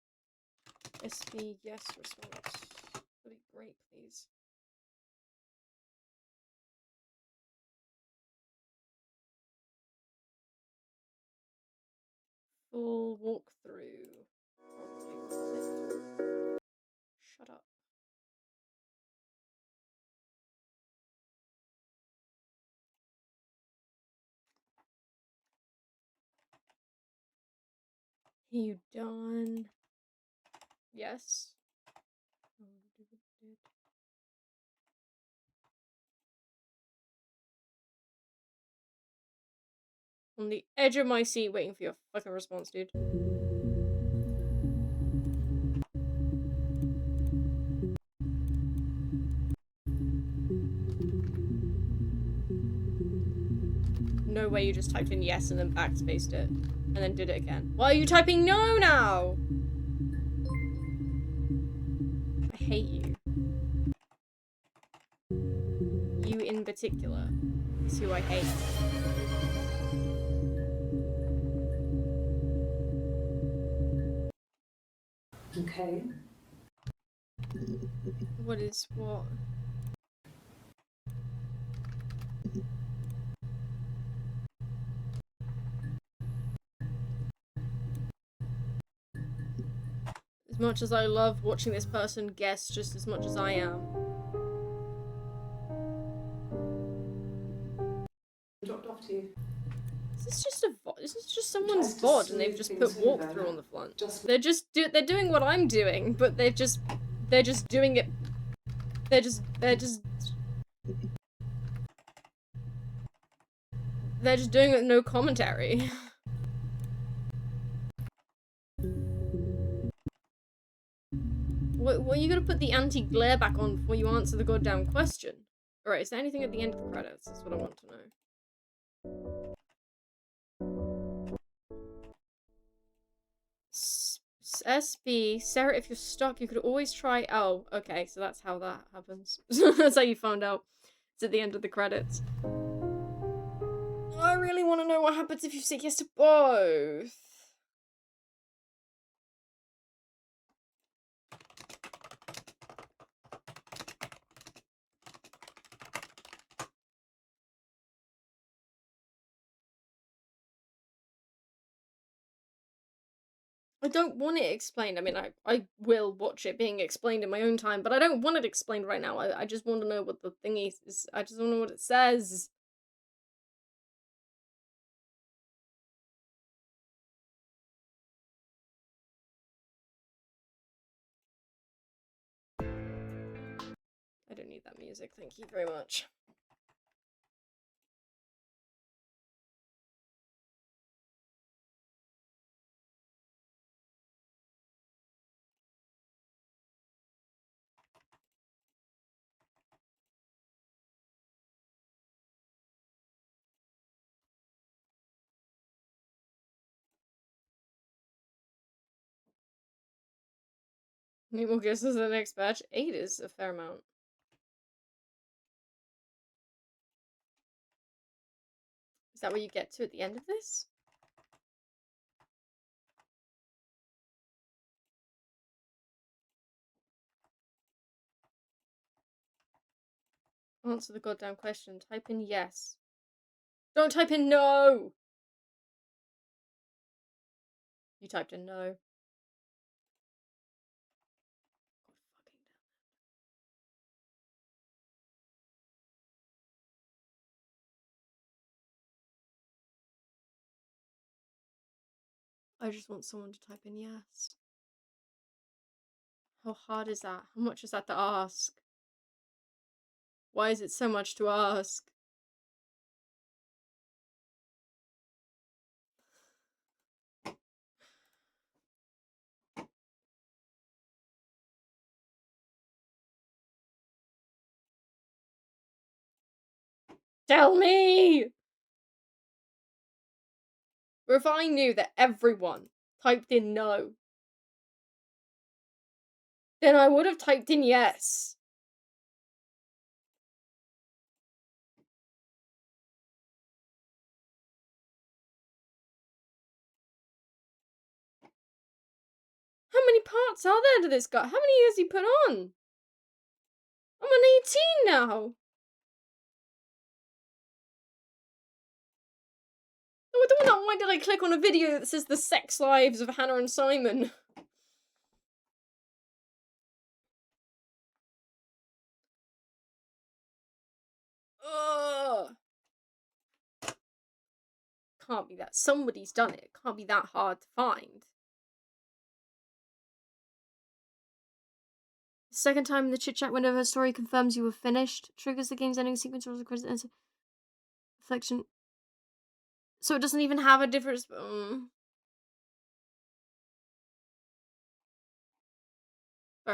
SB yes response. That'd be great, please. Full walkthrough. Shut up. You done? Yes. On the edge of my seat waiting for your fucking response, dude. No way you just typed in yes and then backspaced it. And then did it again. Why are you typing no now? I hate you. You in particular is who I hate. Okay. What is what? As much as I love watching this person guess just as much as I am. Dropped off to you. This is just someone's VOD and they've just put walkthrough on the front. They're doing what I'm doing, but they're just doing it. They're just doing it with no commentary. Well, you gotta put the anti-glare back on before you answer the goddamn question. Alright, is there anything at the end of the credits? That's what I want to know. SB, Sarah, if you're stuck, you could always try. Oh, okay, so that's how that happens. That's how you found out. It's at the end of the credits. I really want to know what happens if you say yes to both. I don't want it explained. I mean, I will watch it being explained in my own time, but I don't want it explained right now. I just want to know what the thing is. I just want to know what it says. I don't need that music, thank you very much. Any more guesses in the next batch? 8 is a fair amount. Is that what you get to at the end of this? Answer the goddamn question. Type in yes. Don't type in no! You typed in no. I just want someone to type in yes. How hard is that? How much is that to ask? Why is it so much to ask? Tell me! Or if I knew that everyone typed in no, then I would have typed in yes. How many parts are there to this guy? How many has he put on? I'm on 18 now. No, I don't know. Why did I click on a video that says the sex lives of Hannah and Simon? Ugh. Can't be that. Somebody's done it. Can't be that hard to find. Second time in the chit chat, whenever a story confirms you were finished, triggers the game's ending sequence or the credits ends. Reflection. So it doesn't even have a difference. Fair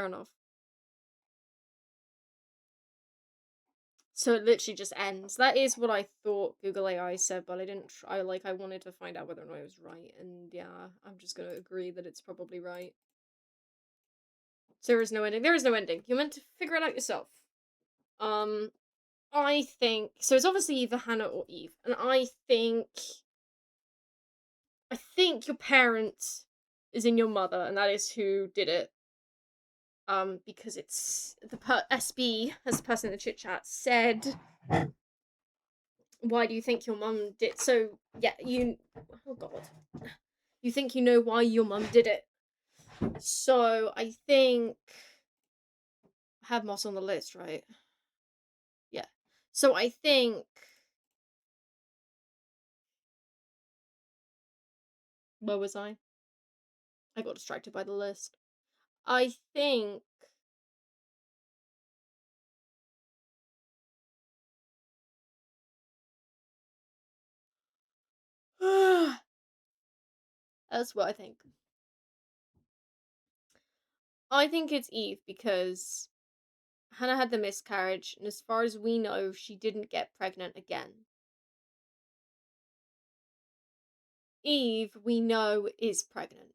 enough. So it literally just ends. That is what I thought Google AI said, but I didn't. I wanted to find out whether or not it was right, and yeah, I'm just gonna agree that it's probably right. So there is no ending. There is no ending. You're meant to figure it out yourself. I think so. It's obviously either Hannah or Eve, and I think your parent is in your mother, and that is who did it. Because it's the SB, as the person in the chit chat said. Why do you think your mum did? So yeah, oh god, you think you know why your mum did it. So I think I have Moss on the list, right? Yeah. So I think where was I? I got distracted by the list. I think that's what I think. I think it's Eve because Hannah had the miscarriage, and as far as we know, she didn't get pregnant again. Eve, we know, is pregnant.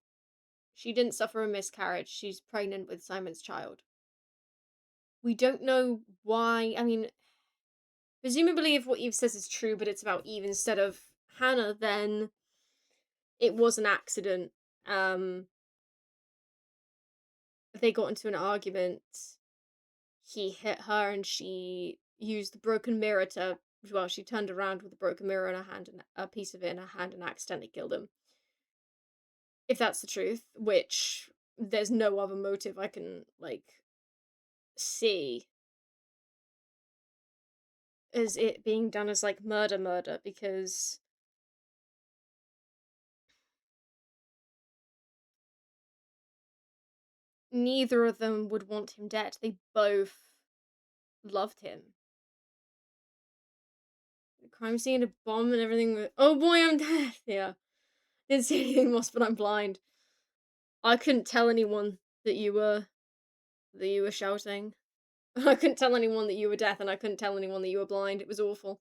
She didn't suffer a miscarriage. She's pregnant with Simon's child. We don't know why. I mean, presumably if what Eve says is true, but it's about Eve instead of Hannah, then it was an accident. They got into an argument. He hit her and she used the broken mirror to, well, she turned around with a broken mirror in her hand and a piece of it in her hand and accidentally killed him. If that's the truth, which there's no other motive I can, see as it being done as, murder, because neither of them would want him dead. They both loved him. The crime scene, a bomb and everything. Oh boy, I'm dead! Yeah. Didn't see anything else, but I'm blind. I couldn't tell anyone that you were shouting. I couldn't tell anyone that you were deaf, and I couldn't tell anyone that you were blind. It was awful.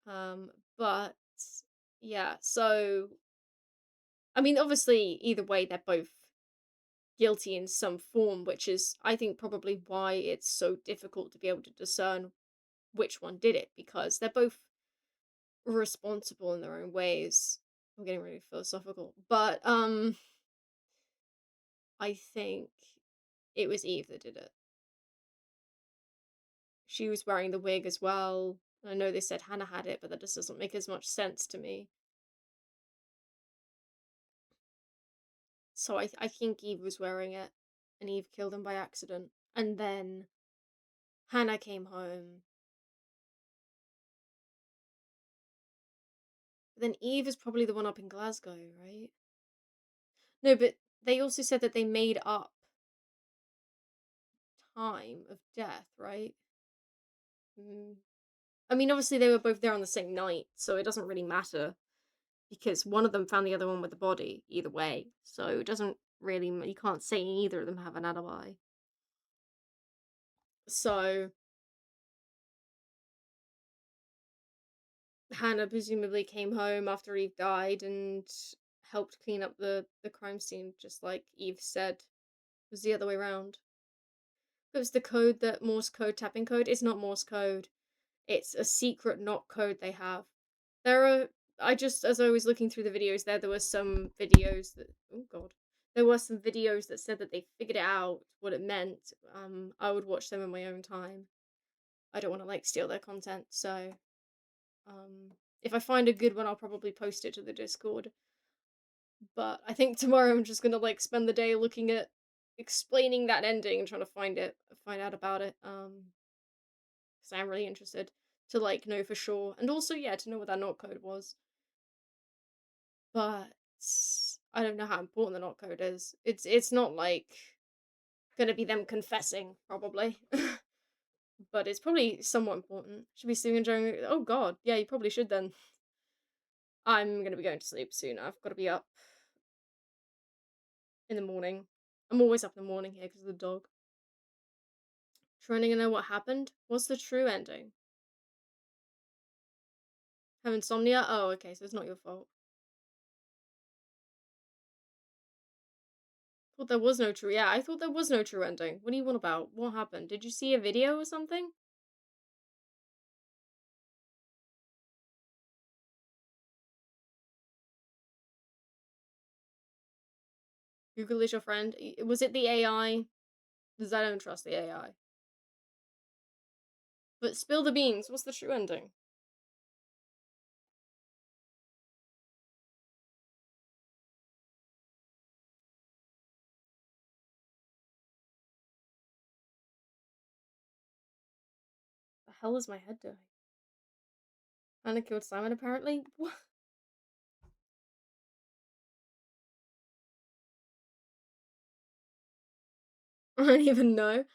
But yeah, so I mean, obviously, either way, they're both guilty in some form, which is, I think, probably why it's so difficult to be able to discern which one did it, because they're both responsible in their own ways. I'm getting really philosophical, but I think it was Eve that did it. she was wearing the wig as well. I know they said Hannah had it, but that just doesn't make as much sense to me. So I think Eve was wearing it, and Eve killed him by accident. And then Hannah came home. But then Eve is probably the one up in Glasgow, right? No, but they also said that they made up time of death, right? I mean, obviously they were both there on the same night, so it doesn't really matter because one of them found the other one with the body either way. So it doesn't really, you can't say either of them have an alibi. So Hannah presumably came home after Eve died and helped clean up the crime scene, just like Eve said. It was the other way around. It was the code, that Morse code tapping code. It's not Morse code. It's a secret knock code they have. There are, as I was looking through the videos there were some videos that, oh god. There were some videos that said that they figured it out, what it meant. I would watch them in my own time. I don't want to, like, steal their content, so, if I find a good one, I'll probably post it to the Discord. But I think tomorrow I'm just gonna, like, spend the day looking at explaining that ending and trying to find out about it, because I'm really interested to, like, know for sure, and also, yeah, to know what that not code was. But I don't know how important the not code is. It's not, like, gonna be them confessing, probably. But it's probably somewhat important. Should be singing during, oh god, yeah, you probably should then. I'm gonna be going to sleep soon. I've gotta be up in the morning. I'm always up in the morning here because of the dog. Trying to know what happened? What's the true ending? Have insomnia? Oh, okay, so it's not your fault. Thought there was no true. Yeah, I thought there was no true ending. What do you want about? What happened? Did you see a video or something? Google is your friend. Was it the AI? Because I don't trust the AI. But spill the beans. What's the true ending? The hell is my head doing? Anna killed Simon, apparently? What? I don't even know.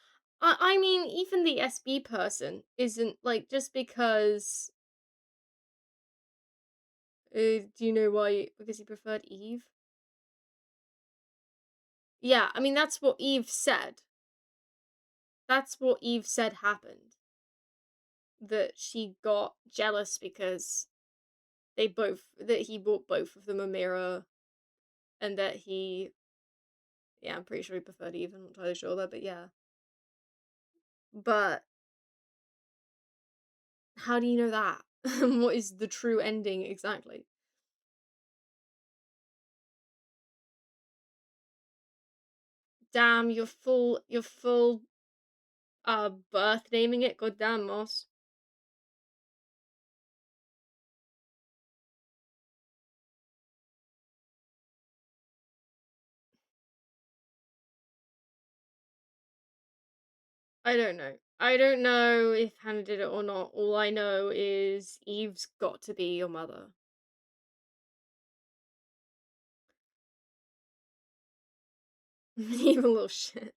I mean, even the SB person isn't, like, just because. Do you know why? Because he preferred Eve? Yeah, I mean, that's what Eve said. That's what Eve said happened. That she got jealous because that he bought both of them a mirror, and that he, yeah, I'm pretty sure he preferred Eve. I'm not entirely sure that, but yeah. But how do you know that? What is the true ending exactly? Damn, you're full birth naming it. Goddamn, Moss. I don't know. I don't know if Hannah did it or not. All I know is Eve's got to be your mother. Evil little shit.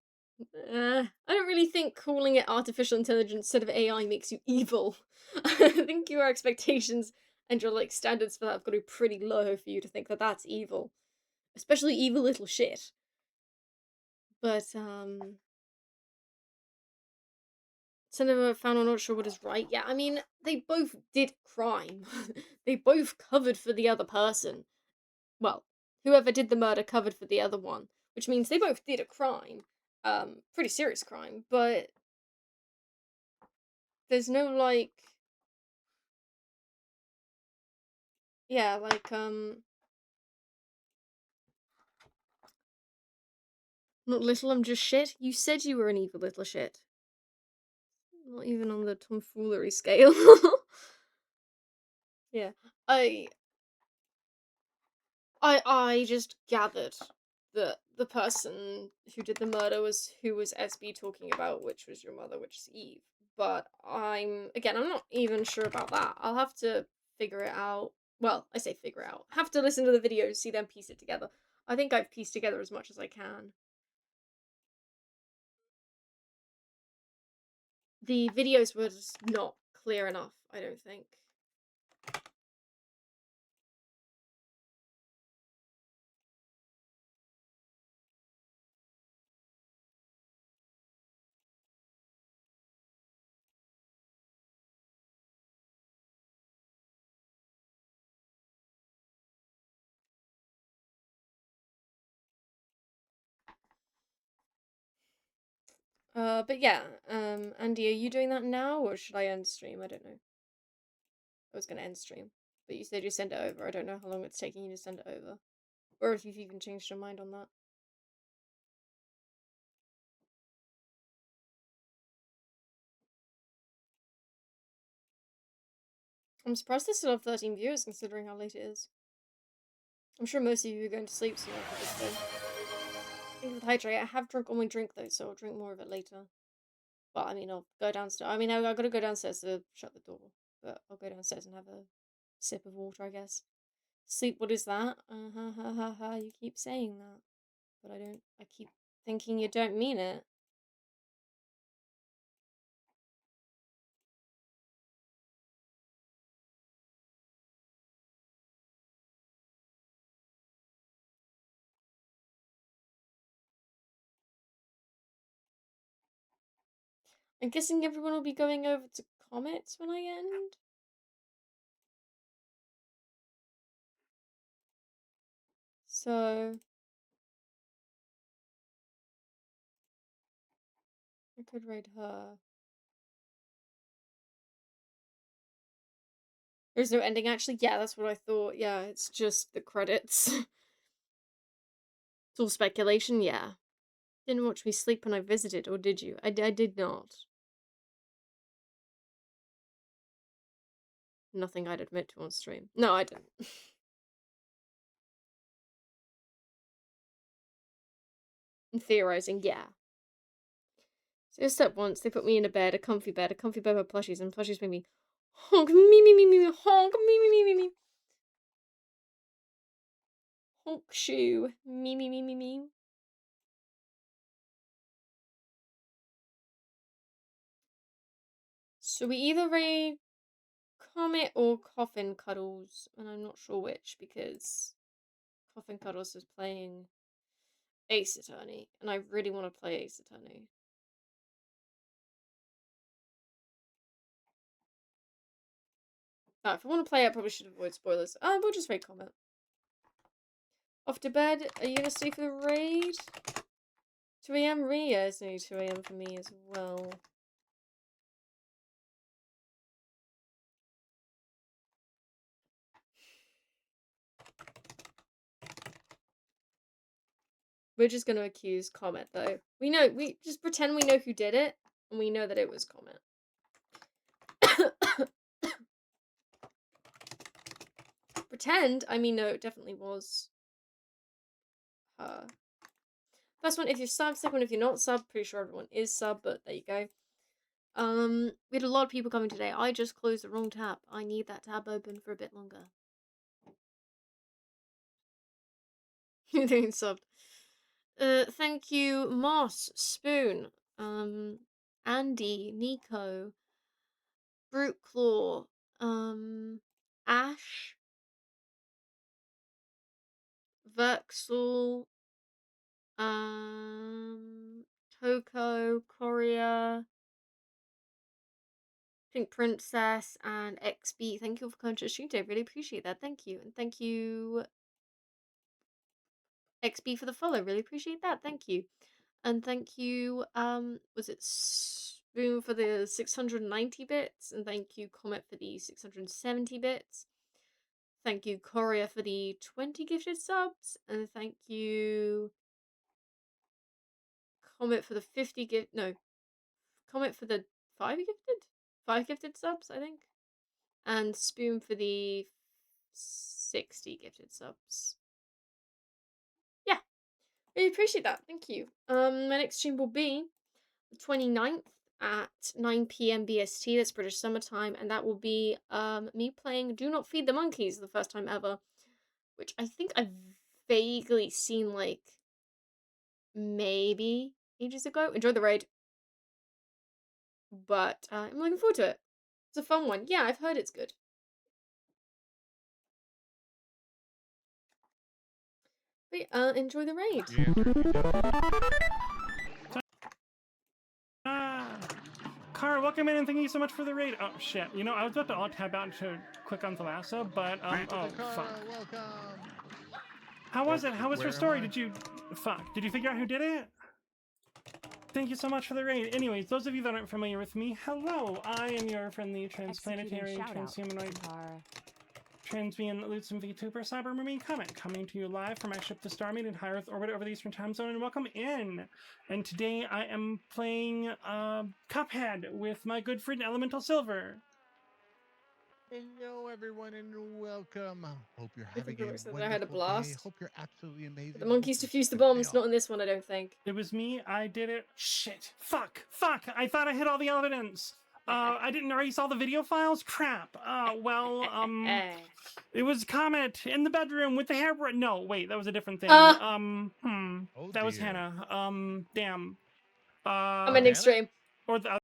I don't really think calling it artificial intelligence instead of AI makes you evil. I think your expectations and your, like, standards for that have got to be pretty low for you to think that that's evil. Especially evil little shit. But, Senator found I'm not sure what is right. Yeah, I mean, they both did crime. They both covered for the other person. Well, whoever did the murder covered for the other one, which means they both did a crime. Pretty serious crime, but there's no, like, yeah, like, not little, I'm just shit. You said you were an evil little shit. Not even on the tomfoolery scale. Yeah. I just gathered that the person who did the murder was who was SB talking about, which was your mother, which is Eve. But I'm not even sure about that. I'll have to figure it out. Well, I say figure it out. Have to listen to the videos, see them piece it together. I think I've pieced together as much as I can. The videos were just not clear enough, I don't think. But yeah, Andy, are you doing that now, or should I end stream? I don't know. I was gonna end stream, but you said you send it over. I don't know how long it's taking you to send it over, or if you've even changed your mind on that. I'm surprised they still have 13 viewers, considering how late it is. I'm sure most of you are going to sleep soon after this day. Think with hydrate. I have drunk all my drink though, so I'll drink more of it later. But I mean, I'll go downstairs. I mean, I gotta go downstairs to shut the door, but I'll go downstairs and have a sip of water, I guess. Sleep, what is that? Ha ha ha ha, you keep saying that. But I keep thinking you don't mean it. I'm guessing everyone will be going over to comments when I end. So I could raid her. There's no ending actually? Yeah, that's what I thought. Yeah, it's just the credits. It's all speculation, yeah. Didn't watch me sleep when I visited, or did you? I did not. Nothing I'd admit to on stream. No, I didn't. I'm theorizing, yeah. So I slept once, they put me in a comfy bed with plushies, and plushies made me honk, me, honk, me. Honk shoe, me. So we either raid Comet or Coffin Cuddles, and I'm not sure which, because Coffin Cuddles is playing Ace Attorney, and I really want to play Ace Attorney. If I want to play it, I probably should avoid spoilers. We'll just raid Comet. Off to bed. Are you gonna stay for the raid? 2 a.m. Yeah, it's only 2 a.m. for me as well. We're just gonna accuse Comet, though. We just pretend we know who did it, and we know that it was Comet. Pretend? I mean, no, it definitely was her. First one, if you're sub. Second one, if you're not sub. Pretty sure everyone is sub, but there you go. We had a lot of people coming today. I just closed the wrong tab. I need that tab open for a bit longer. You're doing subbed. Thank you, Moss, Spoon, Andy, Nico, Brute Claw, Ash, Verxel, Toko, Coria, Pink Princess, and XB. Thank you for coming to the stream today. Really appreciate that. Thank you. And thank you, XB, for the follow. Really appreciate that. Thank you. And thank you, was it Spoon for the 690 bits? And thank you, Comet, for the 670 bits. Thank you, Coria, for the 20 gifted subs. And thank you, Comet, for the 50 Comet for the 5 gifted subs, I think. And Spoon for the 60 gifted subs. Yeah, really appreciate that. Thank you. My next stream will be the 29th at 9 p.m. BST. That's British summertime, and that will be me playing Do Not Feed the Monkeys the first time ever, which I think I've vaguely seen like maybe ages ago. Enjoy the raid, but I'm looking forward to it. It's a fun one. Yeah, I've heard it's good. But, enjoy the raid. Kara, welcome in and thank you so much for the raid. Oh shit, you know, I was about to alt tab out to click on Thalassa, but oh fuck. How was it? How was her story? Did you figure out who did it? Thank you so much for the raid. Anyways, those of you that aren't familiar with me, hello, I am your friendly transplanetary, transhumanoid, transbeing Lutzen VTuber Cyber Mermaid Comet, coming to you live from my ship the Starmate in high Earth orbit over the Eastern Time Zone, and welcome in. And today I am playing Cuphead with my good friend Elemental Silver. Hello everyone and welcome. Hope you're having a wonderful I had a blast. day. Hope you're absolutely amazing. The monkeys defuse the bombs, not in this one, I don't think. It was me, I did it. Shit. Fuck. I thought I hid all the evidence. I didn't erase all the video files? Crap. It was Comet in the bedroom with the hairbrush. No, wait, that was a different thing. Oh, that was Hannah. Damn. I'm ending stream. Or the